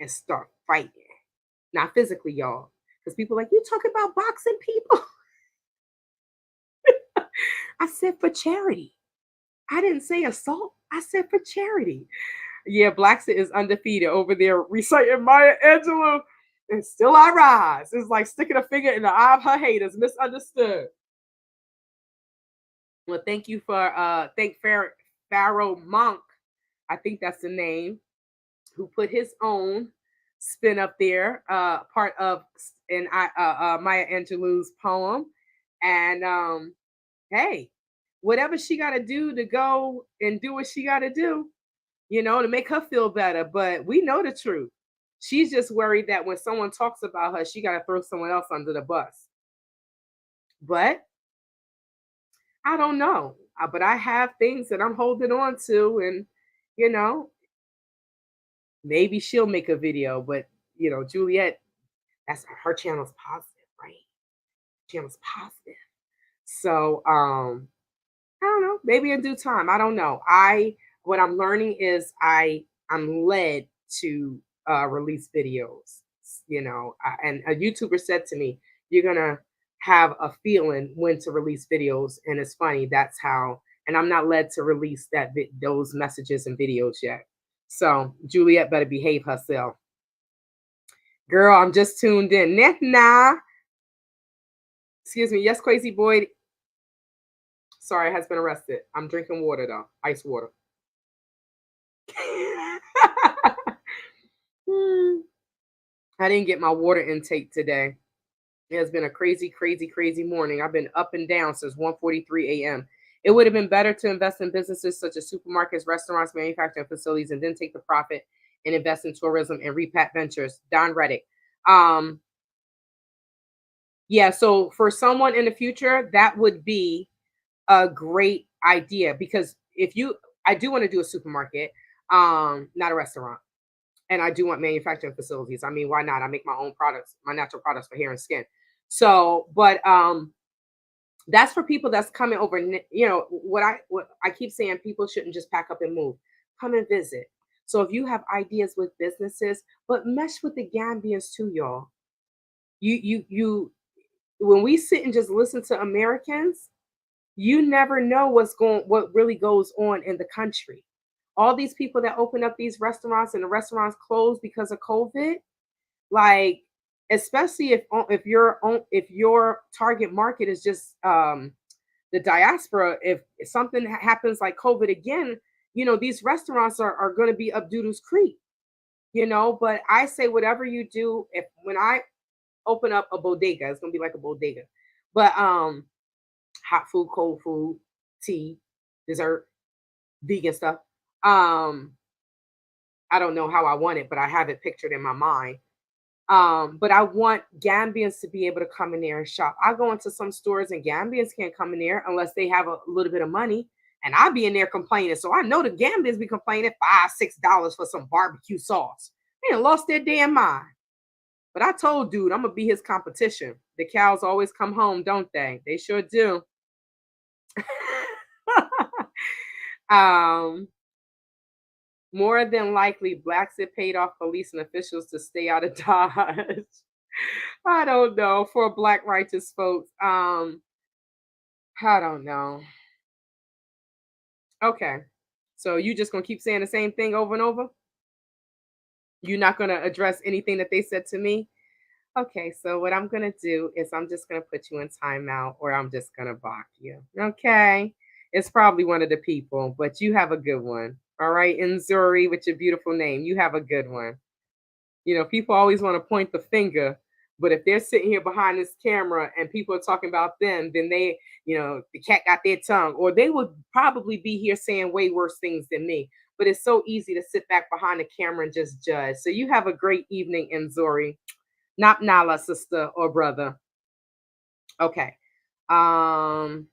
and start fighting. Not physically, y'all. Because people like, you talk about boxing people. I said for charity. I didn't say assault. I said for charity. Yeah, Blackson is undefeated over there reciting Maya Angelou. And still I rise. It's like sticking a finger in the eye of her haters. Misunderstood. Well, thank you for thank Pharaoh Monk. I think that's the name, who put his own spin up there, part of Maya Angelou's poem. And hey, whatever she got to do to go and do what she got to do, to make her feel better. But we know the truth. She's just worried that when someone talks about her, she got to throw someone else under the bus. But I don't know. But I have things that I'm holding on to, and you know, maybe she'll make a video. But Juliet, that's her channel's positive, right? Channel's positive. So I don't know. Maybe in due time. I don't know. What I'm learning is I'm led to release videos. And a YouTuber said to me, "You're gonna have a feeling when to release videos," and it's funny. That's how. And I'm not led to release those messages and videos yet. So Juliet better behave herself. Girl, I'm just tuned in. Nah. Excuse me. Yes, Crazy Boy. Sorry, has been arrested. I'm drinking water though, ice water. I didn't get my water intake today. It has been a crazy, crazy, crazy morning. I've been up and down since 1:43 a.m. It would have been better to invest in businesses such as supermarkets, restaurants, manufacturing facilities, and then take the profit and invest in tourism and repat ventures. Don Reddick. Yeah, so for someone in the future, that would be a great idea, because I do want to do a supermarket, not a restaurant. And I do want manufacturing facilities. I mean, why not? I make my own products, my natural products for hair and skin. So, but that's for people that's coming over. What I keep saying, people shouldn't just pack up and move. Come and visit. So if you have ideas with businesses, but mesh with the Gambians too, y'all. You when we sit and just listen to Americans, you never know what really goes on in the country. All these people that open up these restaurants and the restaurants closed because of COVID, like, especially if your target market is just the diaspora. If something happens like COVID again, these restaurants are going to be up Doodle's Creek. But I say, whatever you do, when I open up a bodega, it's going to be like a bodega, but hot food, cold food, tea, dessert, vegan stuff. I don't know how I want it, but I have it pictured in my mind. But I want Gambians to be able to come in there and shop. I go into some stores and Gambians can't come in there unless they have a little bit of money. And I be in there complaining. So I know the Gambians be complaining $5-6 for some barbecue sauce. They done lost their damn mind. But I told dude, I'm gonna be his competition. The cows always come home, don't they? They sure do. More than likely, blacks had paid off police and officials to stay out of Dodge. I don't know. For black righteous folks, I don't know. Okay, so you just gonna keep saying the same thing over and over? You're not gonna address anything that they said to me? Okay, so what I'm gonna do is I'm just gonna put you in timeout, or I'm just gonna block you. Okay, it's probably one of the people, but you have a good one. All right, Nzuri, with your beautiful name, you have a good one. People always want to point the finger, But if they're sitting here behind this camera and people are talking about them, then they, the cat got their tongue, or they would probably be here saying way worse things than me. But it's so easy to sit back behind the camera and just judge. So you have a great evening, Nzori. Not Nala, sister or brother. Okay. Um,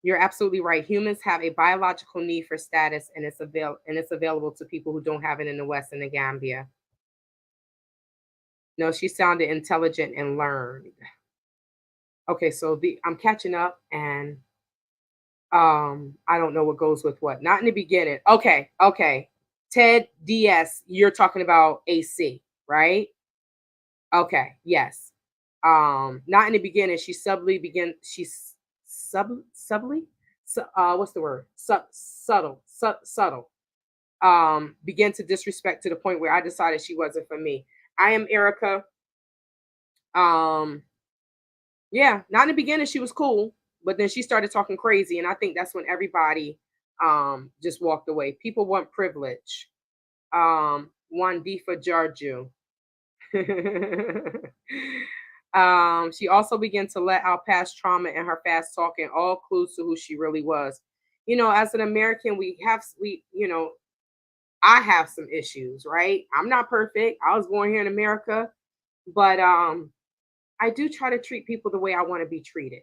you're absolutely right. Humans have a biological need for status, and it's available to people who don't have it in the West and the Gambia. No, she sounded intelligent and learned. Okay, so I'm catching up, and I don't know what goes with what. Not in the beginning. Okay. Ted DS, you're talking about AC, right? Okay, yes. Not in the beginning. She's subtly, what's the word? Subtle. Began to disrespect to the point where I decided she wasn't for me. I am Erica. Um, yeah, not in the beginning she was cool, but then she started talking crazy, and I think that's when everybody just walked away. People want privilege. Wandifa Jarju. She also began to let out past trauma and her fast talking, all clues to who she really was. As an American, I have some issues, right? I'm not perfect. I was born here in America, but I do try to treat people the way I want to be treated.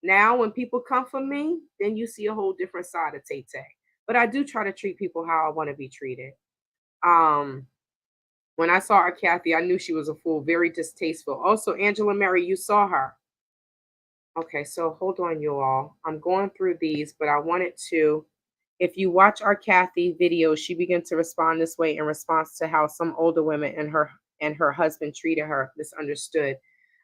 Now, when people come for me, then you see a whole different side of Tay Tay. But I do try to treat people how I want to be treated. Um, when I saw her, Kathy, I knew she was a fool, very distasteful. Also, Angela Mary, you saw her. Okay, so hold on, you all. I'm going through these, but I wanted to. If you watch our Kathy video, she began to respond this way in response to how some older women and her husband treated her, misunderstood.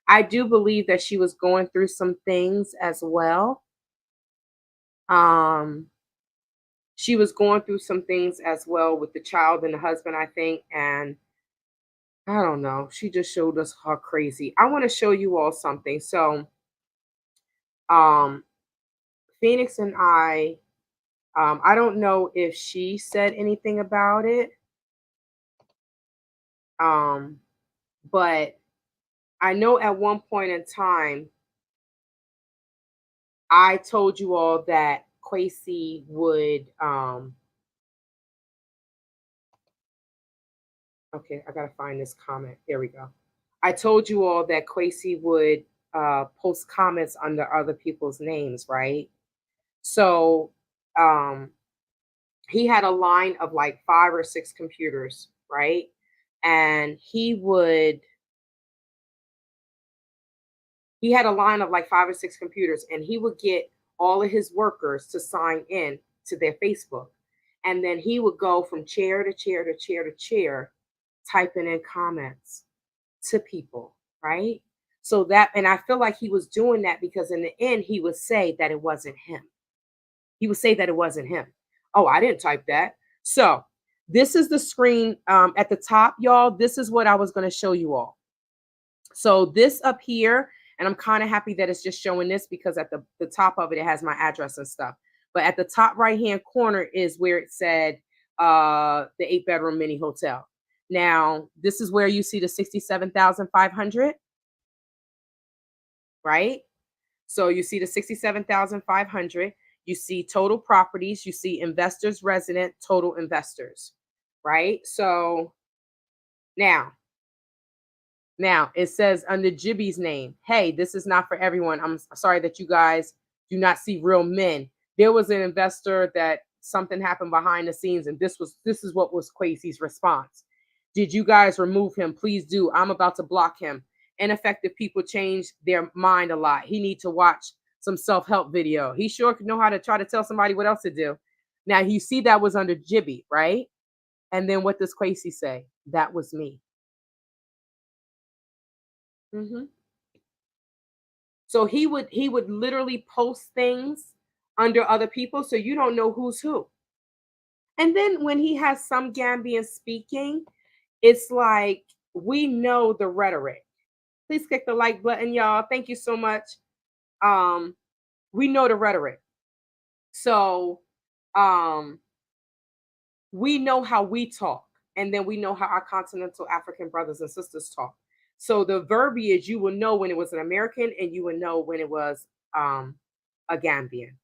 I do believe that she was going through some things as well. Um, she was going through some things as well with the child and the husband, I think, and I don't know. She just showed us how crazy. I want to show you all something. So, um, Phoenix and I don't know if she said anything about it. Um, but I know at one point in time, I told you all that Kwesi would, okay, I gotta find this comment. There we go. I told you all that Kwesi would post comments under other people's names, right? So um, he had a line of like 5 or 6 computers, right? And he had a line of like 5 or 6 computers, and he would get all of his workers to sign in to their Facebook. And then he would go from chair to chair to chair to chair, typing in comments to people, right? So that, and I feel like he was doing that because in the end, he would say that it wasn't him. He would say that it wasn't him. Oh, I didn't type that. So this is the screen at the top, y'all. This is what I was going to show you all. So this up here, and I'm kind of happy that it's just showing this because at the top of it, it has my address and stuff. But at the top right-hand corner is where it said the 8-bedroom mini hotel. Now, this is where you see the 67,500, right? So you see the 67,500. You see total properties. You see investors, resident, total investors, right? So now it says under Jibby's name, hey, this is not for everyone. I'm sorry that you guys do not see real men. There was an investor that something happened behind the scenes, and this is what was Kwesi's response. Did you guys remove him? Please do. I'm about to block him. Ineffective people change their mind a lot. He need to watch some self-help video. He sure could know how to try to tell somebody what else to do. Now you see that was under Jibby, right? And then what does Kwesi say? That was me. Mm-hmm. So he would literally post things under other people, so you don't know who's who. And then when he has some Gambian speaking, it's like we know the rhetoric. Please click the like button, y'all. Thank you so much. We know the rhetoric. So we know how we talk. and then we know how our continental African brothers and sisters talk. So the verbiage, you will know when it was an American, and you will know when it was um, a Gambian.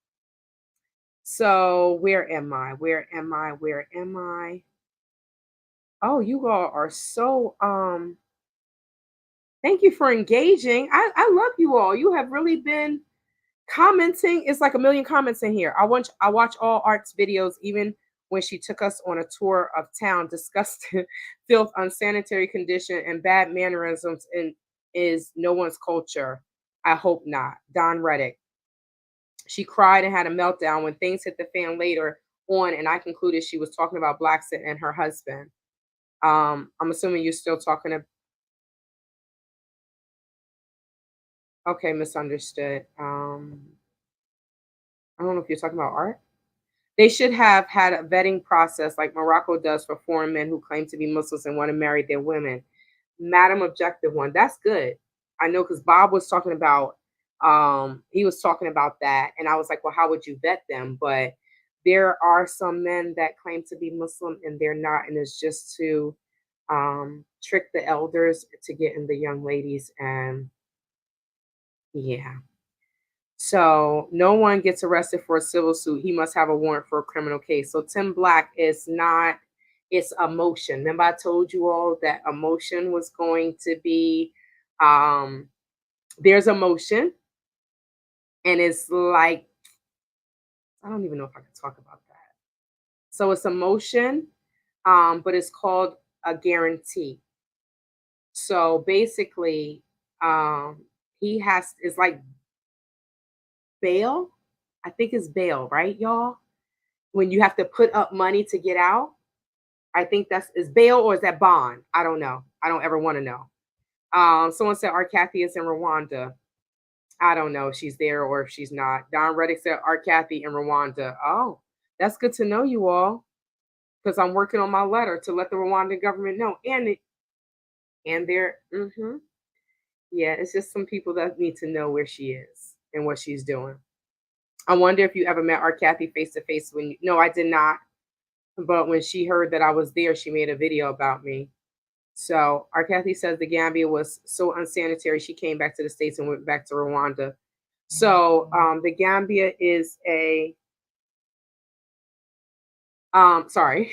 So where am I? Where am I? Where am I? Oh, you all are so thank you for engaging. I love you all. You have really been commenting. It's like a million comments in here. I watch all Art's videos, even when she took us on a tour of town, discussed filth, unsanitary condition, and bad mannerisms in is no one's culture. I hope not. Don Reddick. She cried and had a meltdown when things hit the fan later on, and I concluded she was talking about Blackson and her husband. I'm assuming you're still talking to okay, misunderstood. I don't know if you're talking about Art. They should have had a vetting process like Morocco does for foreign men who claim to be Muslims and want to marry their women. Madam Objective One, that's good. I know because Bob was talking about he was talking about that, and I was like, well, how would you vet them? But there are some men that claim to be Muslim and they're not, and it's just to trick the elders to get in the young ladies, and yeah. So no one gets arrested for a civil suit. He must have a warrant for a criminal case. So Tim Black is not, it's a motion. Remember, I told you all that a motion was going to be um there's a motion, and it's like, I don't even know if I can talk about that. So it's a motion, but it's called a guarantee. So basically, he has it's like bail. I think it's bail, right, y'all? When you have to put up money to get out. I think that's is bail or is that bond? I don't know. I don't ever want to know. Someone said Art Kathy is in Rwanda. I don't know if she's there or if she's not. Don Reddick said Art Kathy in Rwanda. Oh, that's good to know, you all, because I'm working on my letter to let the Rwandan government know. And they're yeah, it's just some people that need to know where she is and what she's doing. I wonder if you ever met Art Kathy face to face when you, no, I did not. But when she heard that I was there, she made a video about me. So our Kathy says the Gambia was so unsanitary, she came back to the States and went back to Rwanda. So the Gambia is a sorry,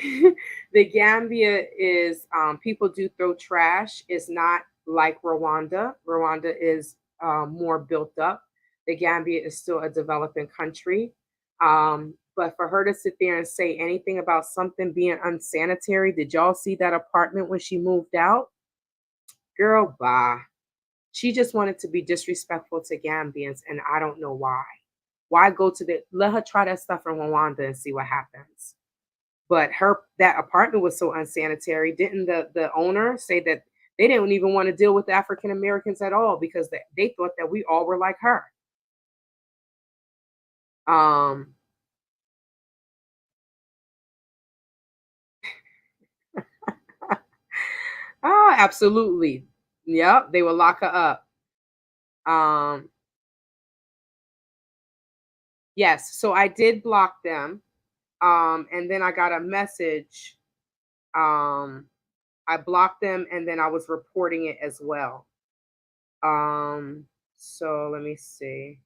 the Gambia is people do throw trash. It's not like Rwanda. Rwanda is more built up. The Gambia is still a developing country. But for her to sit there and say anything about something being unsanitary, did y'all see that apartment when she moved out? Girl, bye. She just wanted to be disrespectful to Gambians, and I don't know why. Why go to the let her try that stuff in Rwanda and see what happens. But her that apartment was so unsanitary. Didn't the owner say that they didn't even want to deal with African Americans at all because they thought that we all were like her? Um, absolutely. Yep, they will lock her up. Um, yes, so I did block them. And then I got a message. Um, I blocked them and then I was reporting it as well. So let me see.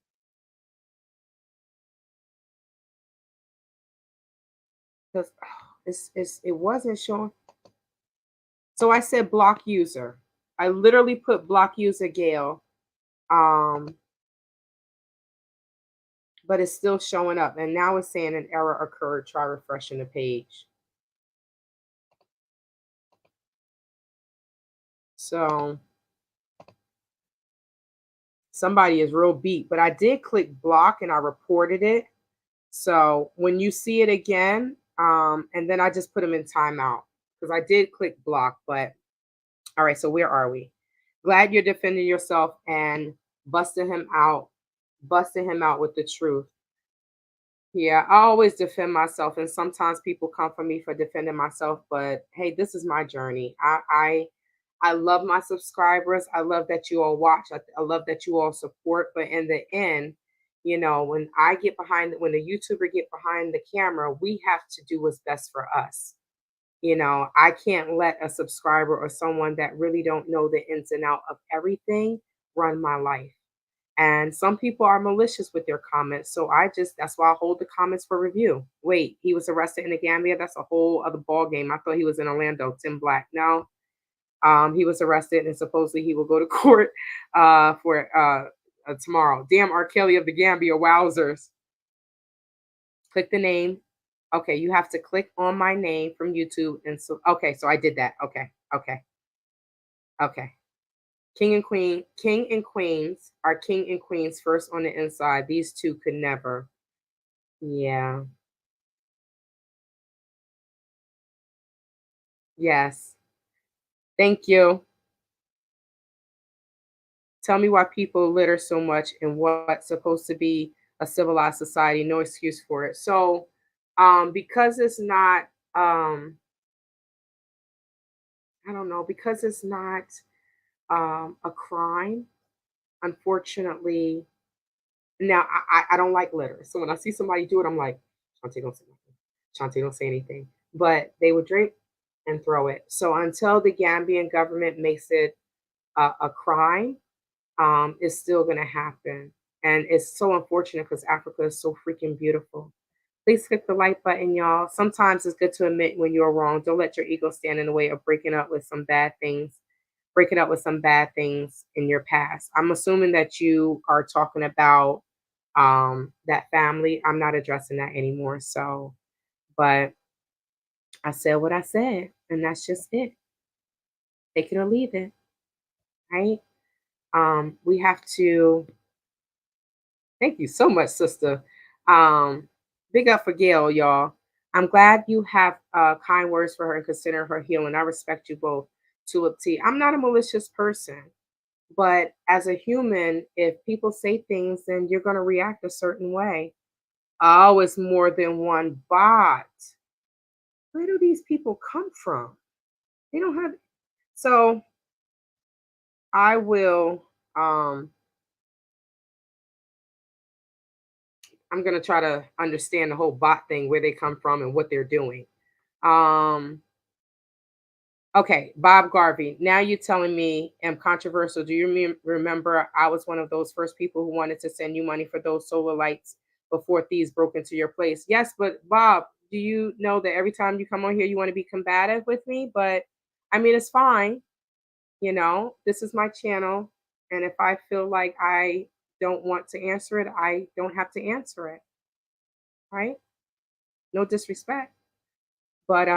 Because it wasn't showing. So I said block user. I literally put block user Gail. Um, but it's still showing up. And now it's saying an error occurred. Try refreshing the page. So somebody is real beat. But I did click block and I reported it. So when you see it again, and then I just put them in timeout because I did click block. But all right, so where are we? Glad you're defending yourself and busting him out with the truth. Yeah, I always defend myself, and sometimes people come for me for defending myself. But hey, this is my journey. I love my subscribers. I love that you all watch. I love that you all support. But in the end, when I get behind, when the YouTuber get behind the camera, we have to do what's best for us. I can't let a subscriber or someone that really don't know the ins and out of everything run my life. And some people are malicious with their comments. So that's why I hold the comments for review. Wait, he was arrested in the Gambia? That's a whole other ball game. I thought he was in Orlando, Tim Black. No, he was arrested and supposedly he will go to court for tomorrow. Damn R. Kelly of the Gambia, wowzers. Click the name. Okay, you have to click on my name from YouTube. And so, okay, so I did that. Okay, okay, okay. King and queens are king and queens first on the inside. These two could never. Yeah. Yes. Thank you. Tell me why people litter so much in what's supposed to be a civilized society. No excuse for it. So, because it's not, I don't know, because it's not a crime. Unfortunately, now I don't like litter. So when I see somebody do it, I'm like, Shantae, don't say nothing. Shantae, don't say anything. But they would drink and throw it. So until the Gambian government makes it a crime, it's still going to happen. And it's so unfortunate because Africa is so freaking beautiful. Please click the like button, y'all. Sometimes it's good to admit when you're wrong. Don't let your ego stand in the way of breaking up with some bad things in your past. I'm assuming that you are talking about that family. I'm not addressing that anymore. So, but I said what I said, and that's just it. Take it or leave it, right? We have to thank you so much, sister. Big up for Gail, y'all. I'm glad you have kind words for her and consider her healing. I respect you both to a T. I'm not a malicious person, but as a human, if people say things, then you're going to react a certain way. Oh, it's more than one bot. Where do these people come from? They don't have. So I will. I'm gonna try to understand the whole bot thing, where they come from and what they're doing. Um, okay, Bob Garvey. Now you're telling me I'm controversial. Do you remember I was one of those first people who wanted to send you money for those solar lights before thieves broke into your place? Yes, but Bob, do you know that every time you come on here, you want to be combative with me? But I mean, it's fine. This is my channel. And if I feel like I don't want to answer it, I don't have to answer it. Right? No disrespect. But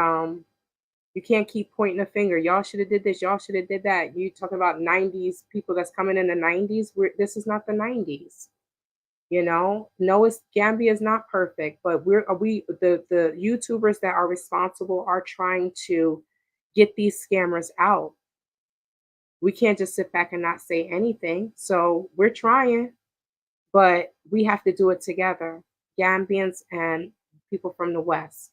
you can't keep pointing a finger. Y'all should have did this. Y'all should have did that. You talking about 90s people that's coming in the 90s. This is not the 90s. No, it's Gambia is not perfect, but the YouTubers that are responsible are trying to get these scammers out. We can't just sit back and not say anything. So we're trying, but we have to do it together. Gambians and people from the West.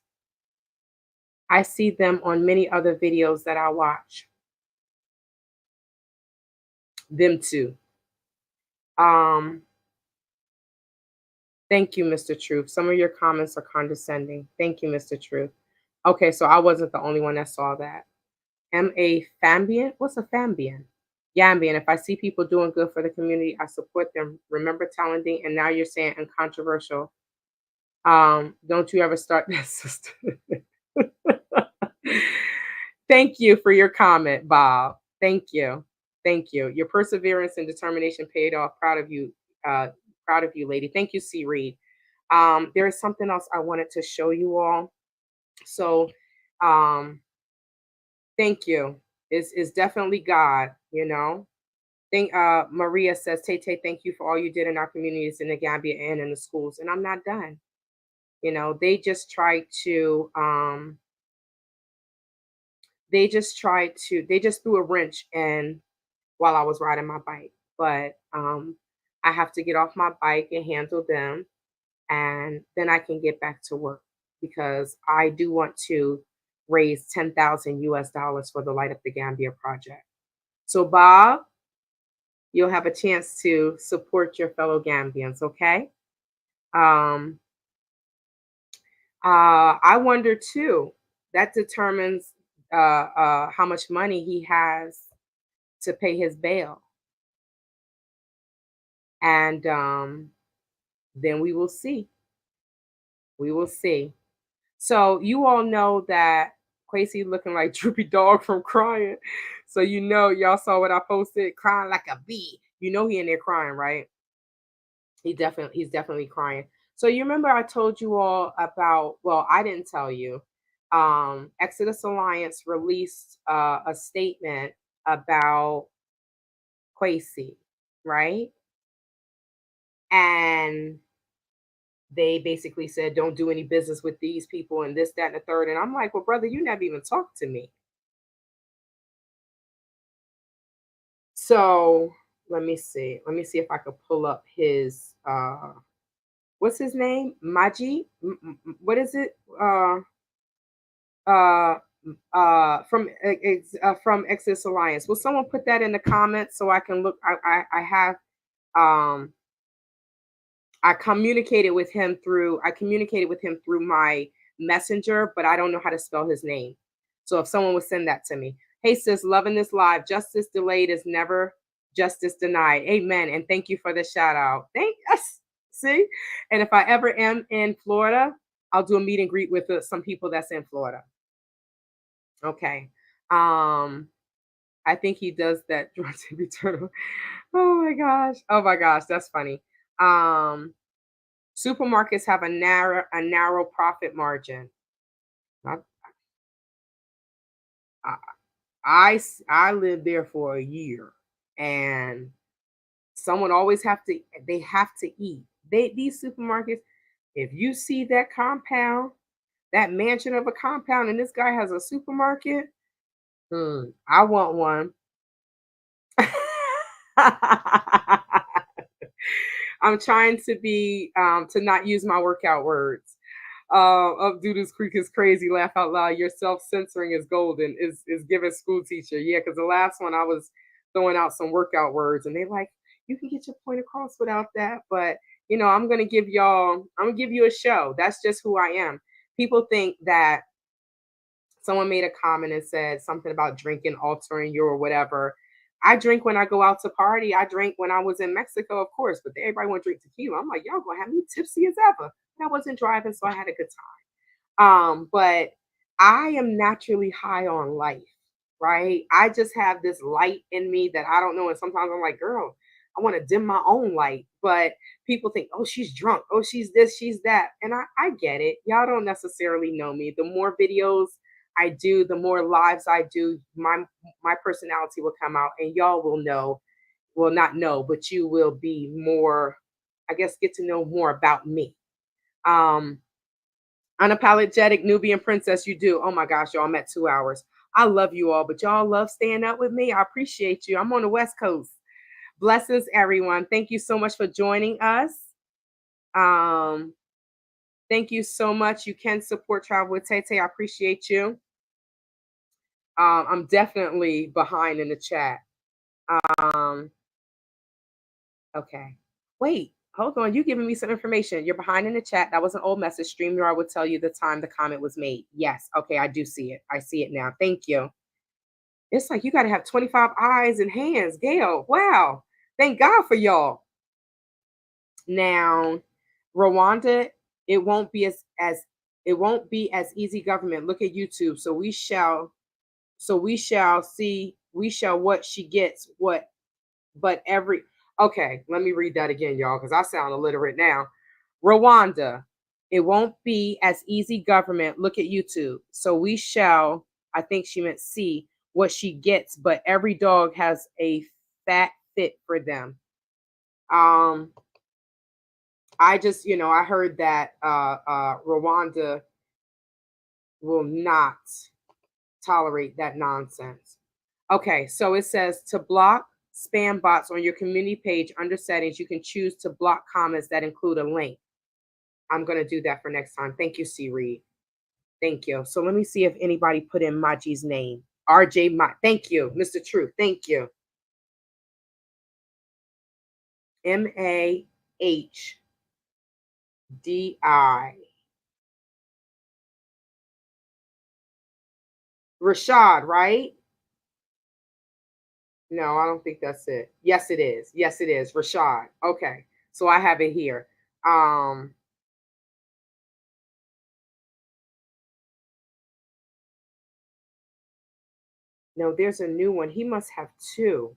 I see them on many other videos that I watch. Them too. Um, Thank you, Mr. Truth. Some of your comments are condescending. Thank you, Mr. Truth. Okay, so I wasn't the only one that saw that. A Fambian? What's a Fambian? Gambian. If I see people doing good for the community, I support them. Remember talenting, and now you're saying uncontroversial. Don't you ever start that, sister. Thank you for your comment, Bob. Thank you. Thank you. Your perseverance and determination paid off. Uh, proud of you, lady. Thank you, C. Reed. There is something else I wanted to show you all. So, thank you. It's definitely God. Think Maria says, Tay Tay, thank you for all you did in our communities in the Gambia and in the schools. And I'm not done. They just try to they just threw a wrench in while I was riding my bike. But I have to get off my bike and handle them, and then I can get back to work because I do want to raise 10,000 US dollars for the Light Up the Gambia project. So Bob, you'll have a chance to support your fellow Gambians, okay? I wonder too, that determines how much money he has to pay his bail, and then we will see. We will see. So you all know that Kwesi looking like Droopy Dog from crying. So you know, y'all saw what I posted, crying like a bee. You know he in there crying, right? He's definitely crying. So you remember I told you all about, well, I didn't tell you. Exodus Alliance released a statement about Kwesi, right? And they basically said, don't do any business with these people and this, that, and the third. And I'm like, well, brother, you never even talked to me. So let me see. Let me see if I could pull up his what's his name? Maji? What is it? Uh from Exodus Alliance. Will someone put that in the comments so I can look? I have um I communicated with him through my messenger, but I don't know how to spell his name. So if someone would send that to me. Hey sis, loving this live. Justice delayed is never justice denied. Amen. And thank you for the shout out. Thank us. See? And if I ever am in Florida, I'll do a meet and greet with some people that's in Florida. Okay. Um, I think he does that to be turtle. Oh my gosh. Oh my gosh, that's funny. Um, Supermarkets have a narrow profit margin. I I I lived there for a year, and someone always have to eat. These supermarkets, if you see that compound, that mansion of a compound, and this guy has a supermarket, I want one. I'm trying to be to not use my workout words. Up Doodles Creek is crazy. Laugh out loud. Your self censoring is golden. Is giving school teacher. Yeah, because the last one I was throwing out some workout words, and they like you can get your point across without that. But I'm gonna give y'all. I'm gonna give you a show. That's just who I am. People think that someone made a comment and said something about drinking altering you or whatever. I drink when I go out to party. I drank when I was in Mexico, of course, but everybody want to drink tequila. I'm like, y'all gonna have me tipsy as ever. And I wasn't driving, so I had a good time. But I am naturally high on life, right? I just have this light in me that I don't know. And sometimes I'm like, girl, I want to dim my own light. But people think, oh, she's drunk. Oh, she's this, she's that. And I get it. Y'all don't necessarily know me. The more videos I do, the more lives I do, my personality will come out and y'all will know, will not know, but you will be more, I guess, get to know more about me. Um, Unapologetic Nubian princess, you do. Oh my gosh, y'all, I'm at 2 hours. I love you all, but y'all love staying up with me. I appreciate you. I'm on the West Coast. Blessings, everyone. Thank you so much for joining us. Um, thank you so much. You can support Travel with Tay. I appreciate you. I'm definitely behind in the chat. Um, okay. Wait, hold on. You giving me some information. You're behind in the chat. That was an old message. StreamYard will tell you the time the comment was made. Yes. Okay, I do see it. I see it now. Thank you. It's like you got to have 25 eyes and hands. Gail, wow. Thank God for y'all. Now, Rwanda, it won't be as it won't be as easy government. Look at YouTube. We shall what she gets what but every okay, let me read that again, y'all, because I sound illiterate now. Rwanda, it won't be as easy government. Look at YouTube. So we shall, I think she meant see what she gets, but every dog has a fat fit for them. I just, I heard that Rwanda will not tolerate that nonsense. Okay, so it says to block spam bots on your community page under settings, you can choose to block comments that include a link. I'm going to do that for next time. Thank you, C. Reed. Thank you. So let me see if anybody put in Maji's name. RJ Ma. Thank you, Mr. Truth. Thank you. Mahdi. Rashad, right? No, I don't think that's it. Yes, it is. Yes, it is. Rashad. Okay. So I have it here. Um, no, there's a new one. He must have two.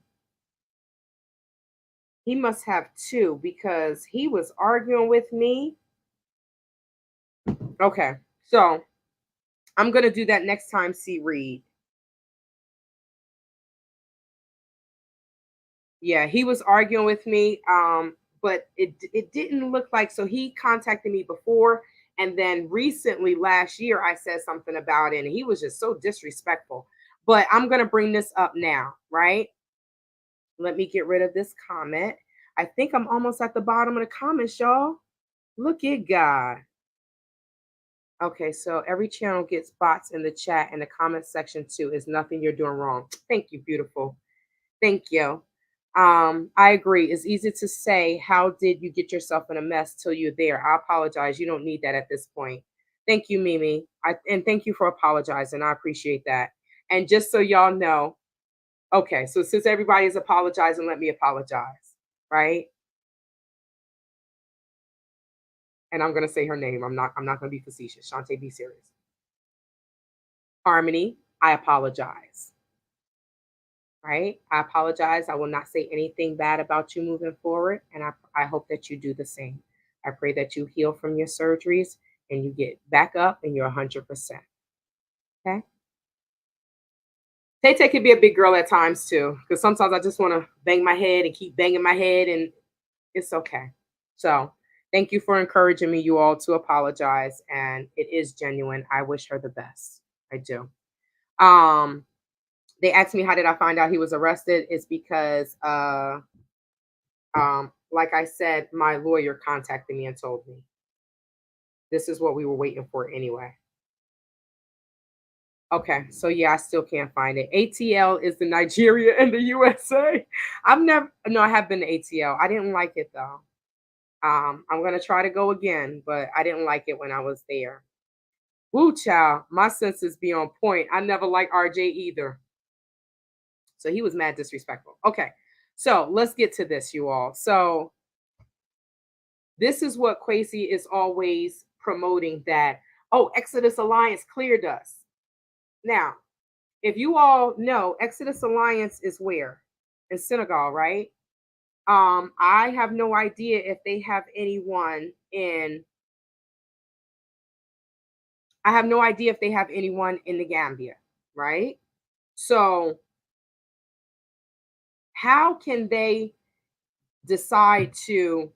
He must have two because he was arguing with me. Okay. So I'm gonna do that next time, C Reed. Yeah, he was arguing with me. But it didn't look like, so he contacted me before, and then recently last year I said something about it, and he was just so disrespectful. But I'm gonna bring this up now, right? Let me get rid of this comment. I think I'm almost at the bottom of the comments, y'all. Look at God. Okay, so every channel gets bots in the chat and the comment section too. Is nothing you're doing wrong. Thank you, beautiful. Thank you. I agree. It's easy to say, how did you get yourself in a mess till you're there? I apologize. You don't need that at this point. Thank you, Mimi. And thank you for apologizing. I appreciate that. And just so y'all know, okay, so since everybody is apologizing, let me apologize, right? And I'm gonna say her name. I'm not gonna be facetious. Shantae, be serious. Harmony, I apologize. Right? I apologize. I will not say anything bad about you moving forward. And I hope that you do the same. I pray that you heal from your surgeries and you get back up and you're 100%. Okay? Tay Tay can be a big girl at times too, because sometimes I just want to bang my head and keep banging my head, and it's okay. So, thank you for encouraging me, you all, to apologize. And it is genuine. I wish her the best. I do. Um, they asked me how did I find out he was arrested. It's because like I said, my lawyer contacted me and told me this is what we were waiting for anyway. Okay, so yeah, I still can't find it. ATL is the Nigeria and the USA. I've never, no, I have been to ATL. I didn't like it though. I'm gonna try to go again, but I didn't like it when I was there. Woo, child, my senses be on point. I never liked RJ either. So he was mad disrespectful. Okay, so let's get to this, you all. So this is what Kwesi is always promoting, that, oh, Exodus Alliance cleared us. Now, if you all know, Exodus Alliance is where? In Senegal, right? I have no idea if they have anyone in, I have no idea if they have anyone in the Gambia, right? So how can they decide to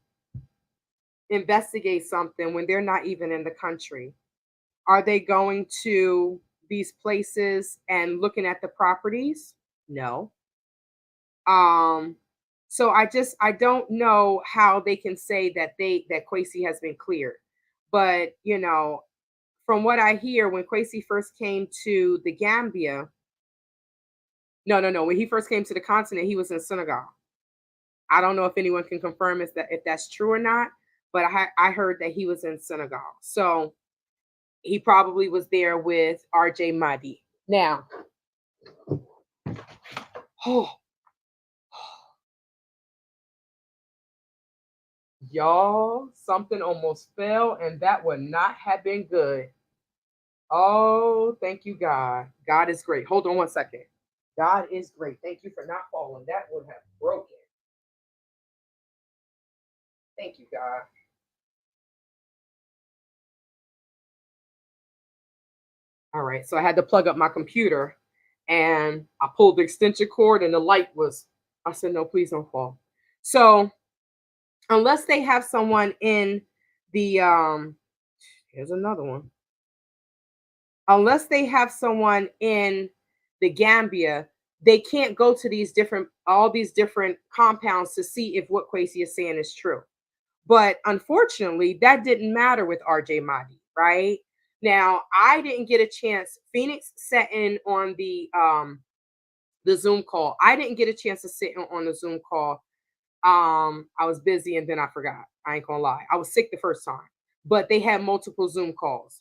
investigate something when they're not even in the country? Are they going to these places and looking at the properties? No. Um, so I don't know how they can say that that Kwesi has been cleared. But from what I hear, when Kwesi first came to the Gambia, no, when he first came to the continent, he was in Senegal. I don't know if anyone can confirm if that's true or not, but I heard that he was in Senegal. So he probably was there with RJ Mahdi. Now, oh, y'all, something almost fell, and that would not have been good. Oh, thank you, God. God is great. Hold on one second. God is great. Thank you for not falling. That would have broken. Thank you, God. All right. So I had to plug up my computer, and I pulled the extension cord and the light was, I said, no, please don't fall. So unless they have someone in the, here's another one. Unless they have someone in the Gambia, they can't go to all these different compounds to see if what Kwesi is saying is true. But unfortunately, that didn't matter with RJ Mahdi, right? Now, I didn't get a chance. Phoenix sat in on the Zoom call. I didn't get a chance to sit in on the Zoom call. I was busy and then I forgot. I ain't gonna lie. I was sick the first time, but they had multiple Zoom calls.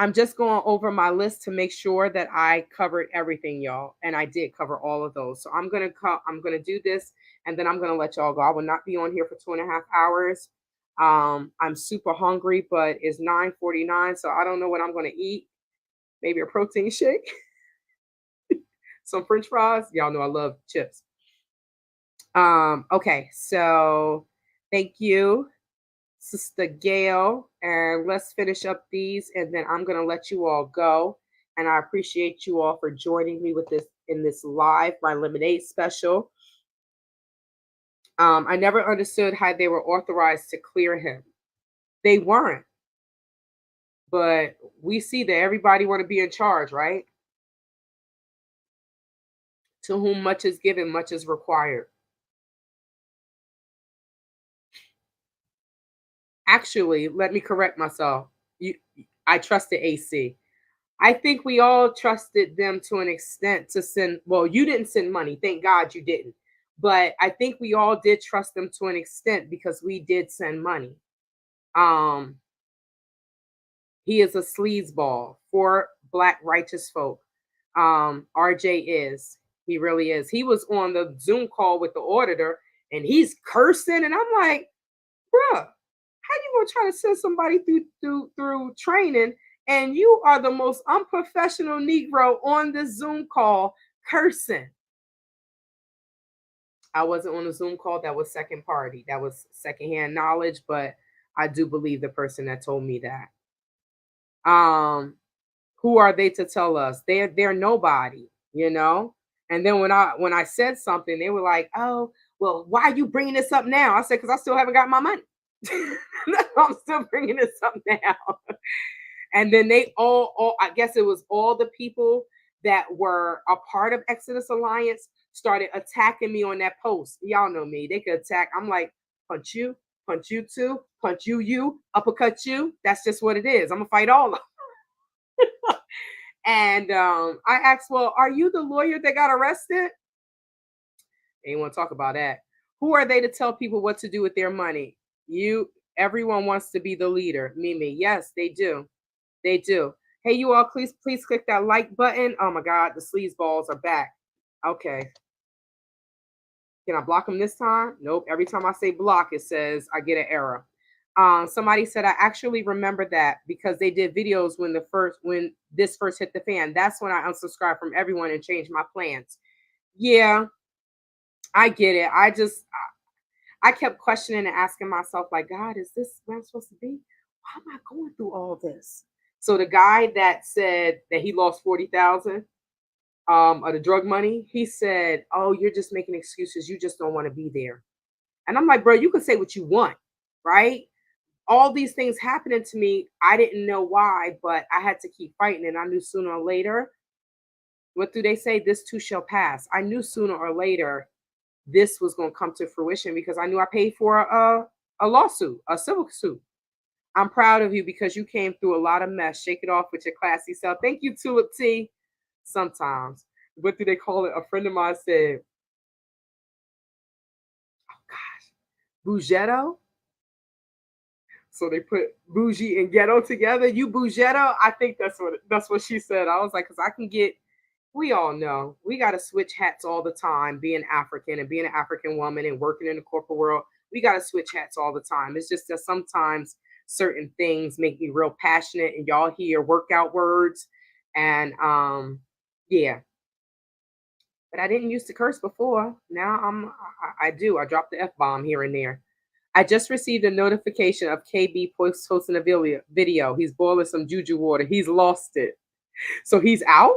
I'm just going over my list to make sure that I covered everything, y'all, and I did cover all of those. So I'm gonna do this, and then I'm gonna let y'all go. I will not be on here for 2.5 hours. I'm super hungry, but it's 9:49, so I don't know what I'm gonna eat. Maybe a protein shake, some French fries. Y'all know I love chips. Okay, so thank you, Sister Gail, and let's finish up these, and then I'm gonna let you all go. And I appreciate you all for joining me with this in this live my lemonade special. I never understood how they were authorized to clear him. They weren't, but we see that everybody want to be in charge, right? To whom much is given, much is required. Actually, let me correct myself. You, I trusted AC. I think we all trusted them to an extent to send. Well, you didn't send money. Thank God you didn't. But I think we all did trust them to an extent because we did send money. Um, he is a sleazeball for black righteous folk. RJ is. He really is. He was on the Zoom call with the auditor and he's cursing. And I'm like, bruh, how you gonna try to send somebody through training and you are the most unprofessional Negro on the Zoom call cursing? I wasn't on a Zoom call. That was second party. That was secondhand knowledge, but I do believe the person that told me that. Who are they to tell us? They're nobody, you know? And then when I said something, they were like, "Oh, well, why are you bringing this up now?" I said, "Because I still haven't got my money. I'm still bringing this up now." And then they all, I guess it was all the people that were a part of Exodus Alliance started attacking me on that post. Y'all know me. They could attack. I'm like, punch you too, punch you, uppercut you. That's just what it is. I'm gonna fight all of them. And I asked, well, are you the lawyer that got arrested? They didn't want to talk about that. Who are they to tell people what to do with their money? You, everyone wants to be the leader. Mimi, yes, they do. They do. Hey, you all, please click that like button. Oh my God, the sleaze balls are back. Okay. Can I block them this time? Nope. Every time I say block, it says I get an error. Somebody said I actually remember that because they did videos when this first hit the fan. That's when I unsubscribed from everyone and changed my plans. Yeah, I get it. I kept questioning and asking myself, like, God, is this where I'm supposed to be? Why am I going through all this? So the guy that said that he lost 40,000 of the drug money, he said, "Oh, you're just making excuses. You just don't want to be there." And I'm like, bro, you can say what you want, right? All these things happening to me, I didn't know why, but I had to keep fighting. And I knew sooner or later, what do they say? This too shall pass. I knew sooner or later this was going to come to fruition because I knew I paid for a lawsuit, a civil suit. I'm proud of you because you came through a lot of mess. Shake it off with your classy self. Thank you, Tulip T. Sometimes. What do they call it? A friend of mine said, oh gosh, Bougetto. So they put bougie and ghetto together. You bougetto? I think that's what she said. I was like, because I can get. We all know we got to switch hats all the time. Being African and being an African woman and working in the corporate world, we got to switch hats all the time. It's just that sometimes certain things make me real passionate, and y'all hear workout words, and yeah. But I didn't used to curse before. Now I do. I drop the F bomb here and there. I just received a notification of KB posting a video. He's boiling some juju water. He's lost it. So he's out?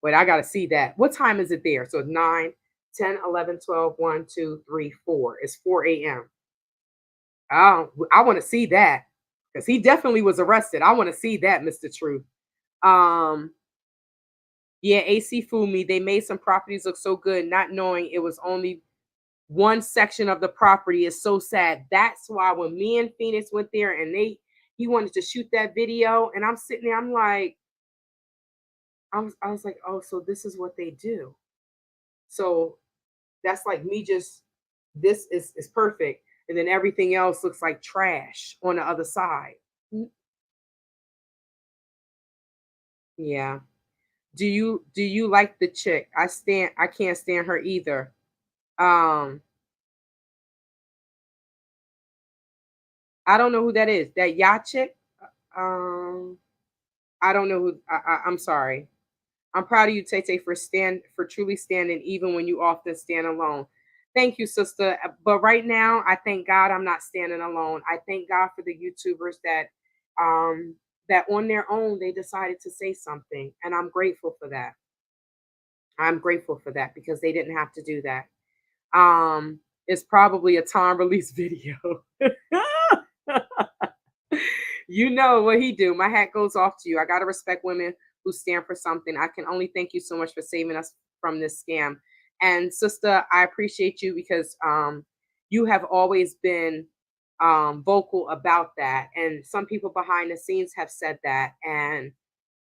Wait, I got to see that. What time is it there? So 9, 10, 11, 12, 1, 2, 3, 4. It's 4 a.m. Oh, I want to see that because he definitely was arrested. I want to see that, Mr. Truth. Um, yeah, AC fooled me. They made some properties look so good, not knowing it was only one section of the property. Is so sad. That's why when me and Phoenix went there and he wanted to shoot that video, and I'm sitting there, I'm like, I was like, oh, so this is what they do. So that's like me just this is perfect, and then everything else looks like trash on the other side. Yeah. Do you like the chick? I can't stand her either. Um, I don't know who that is. That yacht chick? Um, I don't know who. I'm sorry. I'm proud of you, Tay for truly standing even when you often stand alone. Thank you, sister. But right now, I thank God I'm not standing alone. I thank God for the YouTubers um that on their own they decided to say something, and I'm grateful for that. I'm grateful for that because they didn't have to do that. It's probably a time release video. You know what he do. My hat goes off to you. I gotta respect women who stand for something. I can only thank you so much for saving us from this scam. And sister, I appreciate you because you have always been vocal about that. And some people behind the scenes have said that. And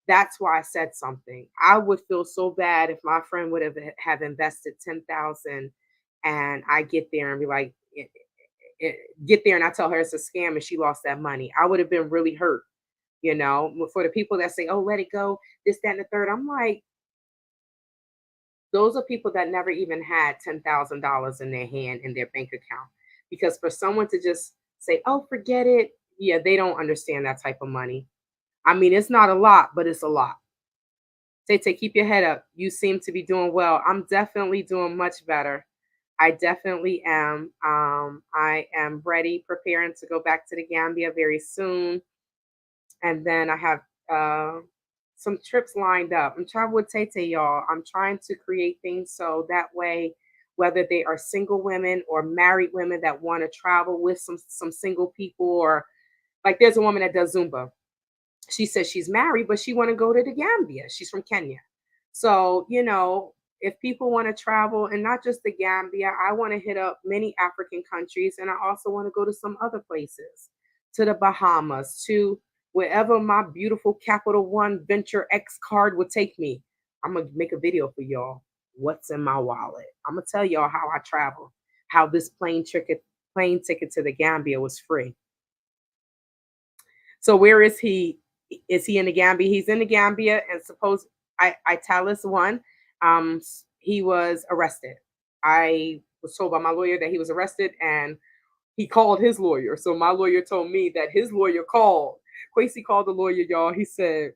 that's why I said something. I would feel so bad if my friend would have invested 10,000 and I get there and be like, get there and I tell her it's a scam and she lost that money. I would have been really hurt, you know. For the people that say, "Oh, let it go," this, that, and the third, I'm like, those are people that never even had $10,000 in their hand in their bank account. Because for someone to just say, "Oh, forget it," yeah, they don't understand that type of money. I mean, it's not a lot, but it's a lot. Tay, keep your head up. You seem to be doing well. I'm definitely doing much better. I definitely am. I am ready, preparing to go back to the Gambia very soon. And then I have some trips lined up. I'm traveling with Tay, y'all. I'm trying to create things so that way, whether they are single women or married women that want to travel with some single people, or like there's a woman that does Zumba. She says she's married, but she want to go to the Gambia. She's from Kenya. So, if people want to travel and not just the Gambia, I want to hit up many African countries and I also want to go to some other places, to the Bahamas, to wherever my beautiful Capital One Venture X card would take me. I'm going to make a video for y'all. What's in my wallet? I'm going to tell y'all how I travel, how this plane ticket to the Gambia was free. So where is he? Is he in the Gambia? He's in the Gambia, and suppose I tell us one. He was arrested. I was told by my lawyer that he was arrested, and he called his lawyer. So my lawyer told me that his lawyer called. Kwesi called the lawyer, y'all. He said,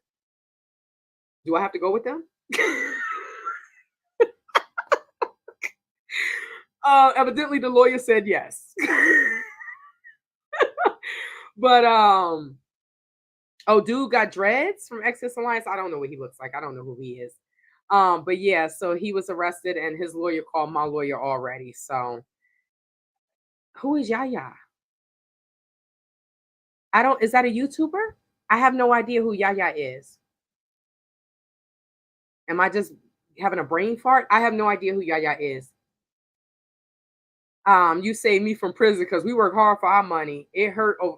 "Do I have to go with them?" Evidently, the lawyer said yes. But oh, dude got dreads from Exodus Alliance. I don't know what he looks like. I don't know who he is. But yeah, so he was arrested and his lawyer called my lawyer already. So who is Yaya? I don't is that a YouTuber? I have no idea who Yaya is. Am I just having a brain fart? I have no idea who Yaya is. You saved me from prison because we work hard for our money. It hurt over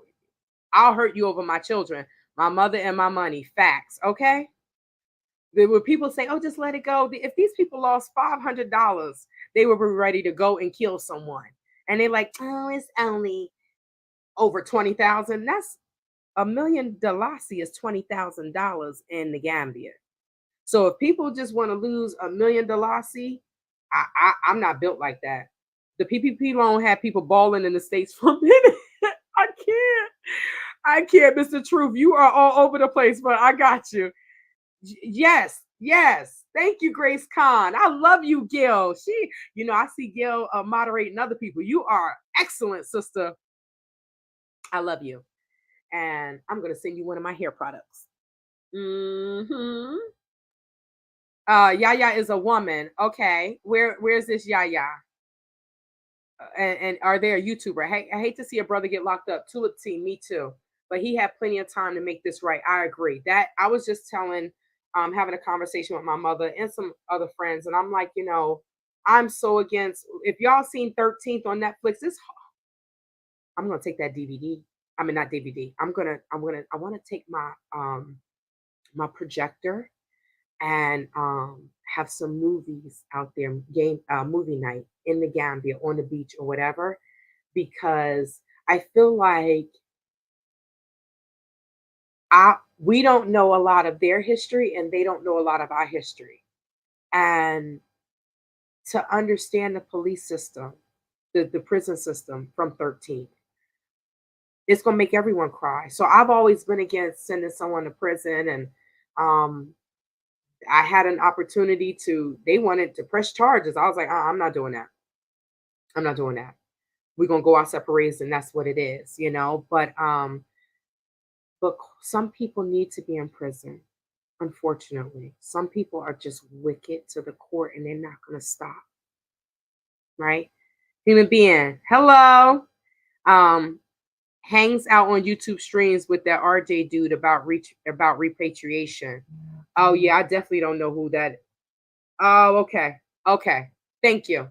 I'll hurt you over my children, my mother and my money. Facts. Okay. When people say, "Oh, just let it go," if these people lost $500, they would be ready to go and kill someone. And they're like, "Oh, it's only over 20,000." That's $1 million is $20,000 in the Gambia. So if people just want to lose $1 million, I'm not built like that. The PPP loan had people balling in the states for a minute. I can't. I can't, Mr. Truth. You are all over the place, but I got you. Yes, yes. Thank you, Grace Khan. I love you, Gail. I see Gail moderating other people. You are excellent, sister. I love you. And I'm going to send you one of my hair products. Hmm. Yaya is a woman. Okay. Where's this Yaya? And are they a YouTuber? Hey, I hate to see a brother get locked up. Tulip team, me too. But he had plenty of time to make this right. I agree. That I was just having a conversation with my mother and some other friends, and I'm like, I'm so against. If y'all seen 13th on Netflix, I'm gonna take that DVD. I mean, not DVD. I want to take my projector and have some movies out there, game movie night in the Gambia on the beach or whatever, because I feel like I we don't know a lot of their history and they don't know a lot of our history. And to understand the police system, the prison system from 13, it's going to make everyone cry. So I've always been against sending someone to prison. And um, I had an opportunity to, they wanted to press charges. I was like, I'm not doing that. I'm not doing that. We're going to go our separate ways and that's what it is, you know? But some people need to be in prison. Unfortunately, some people are just wicked to the core and they're not going to stop, right? Human being, hello. Um, Hangs out on YouTube streams with that RJ dude about about repatriation. Oh yeah, I definitely don't know who that. Oh, okay. Okay. Thank you.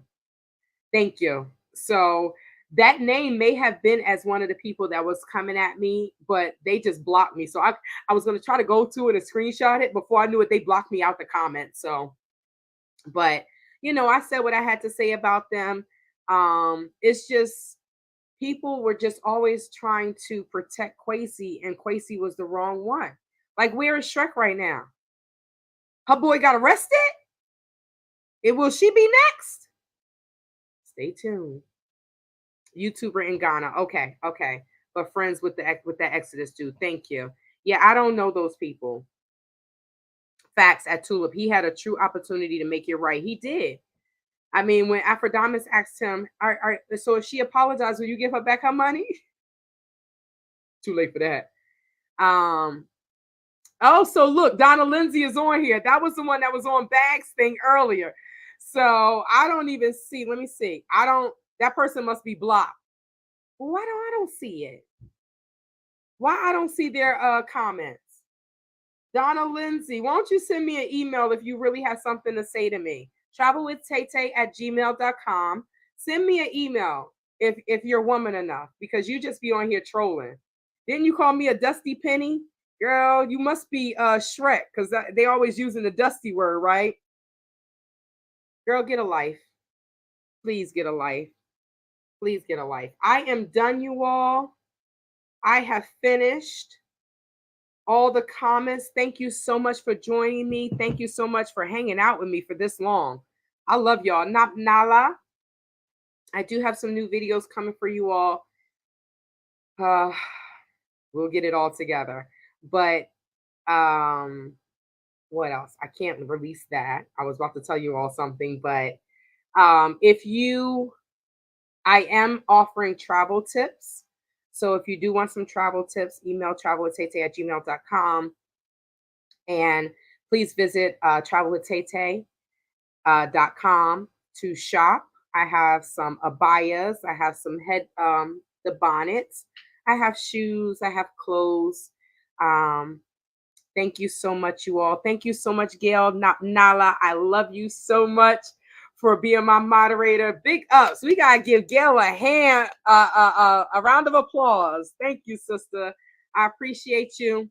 Thank you. So that name may have been as one of the people that was coming at me, but they just blocked me. So I was going to try to go to it and screenshot it. Before I knew it, they blocked me out the comments. So, but I said what I had to say about them. It's just people were just always trying to protect Kwesi, and Kwesi was the wrong one. Like, where is Shrek right now? Her boy got arrested? Will she be next? Stay tuned. YouTuber in Ghana. Okay, okay. But friends with that Exodus dude. Thank you. Yeah, I don't know those people. Facts at Tulip. He had a true opportunity to make it right. He did. I mean, when Aphrodite asked him, so if she apologized, will you give her back her money? Too late for that. Oh, so look, Donna Lindsay is on here. That was the one that was on Bags thing earlier. So I don't even see. Let me see. That person must be blocked. Why I don't see it? Why I don't see their comments? Donna Lindsay, why don't you send me an email if you really have something to say to me? travelwithtaytay@gmail.com. Send me an email if you're woman enough, because you just be on here trolling. Didn't you call me a dusty penny? Girl, you must be Shrek, because they always using the dusty word, right? Girl, get a life. Please get a life. Please get a life. I am done, you all. I have finished all the comments. Thank you so much for joining me. Thank you so much for hanging out with me for this long. I love y'all. Nala. I do have some new videos coming for you all. We'll get it all together. But what else? I can't release that. I was about to tell you all something, but I am offering travel tips. So if you do want some travel tips, email travelwithtaytay@gmail.com. And please visit travelwithtaytay.com to shop. I have some abayas. I have some the bonnets. I have shoes. I have clothes. Thank you so much, you all. Thank you so much, Gail Nala. I love you so much for being my moderator. Big ups. We gotta give Gail a hand, a round of applause. Thank you, sister. I appreciate you.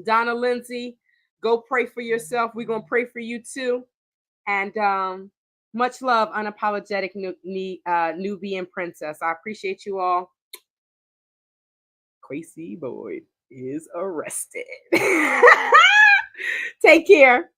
Donna Lindsay, go pray for yourself. We're gonna pray for you too. And much love, unapologetic Nubian princess. I appreciate you all. Kwesi Boyd is arrested. Take care.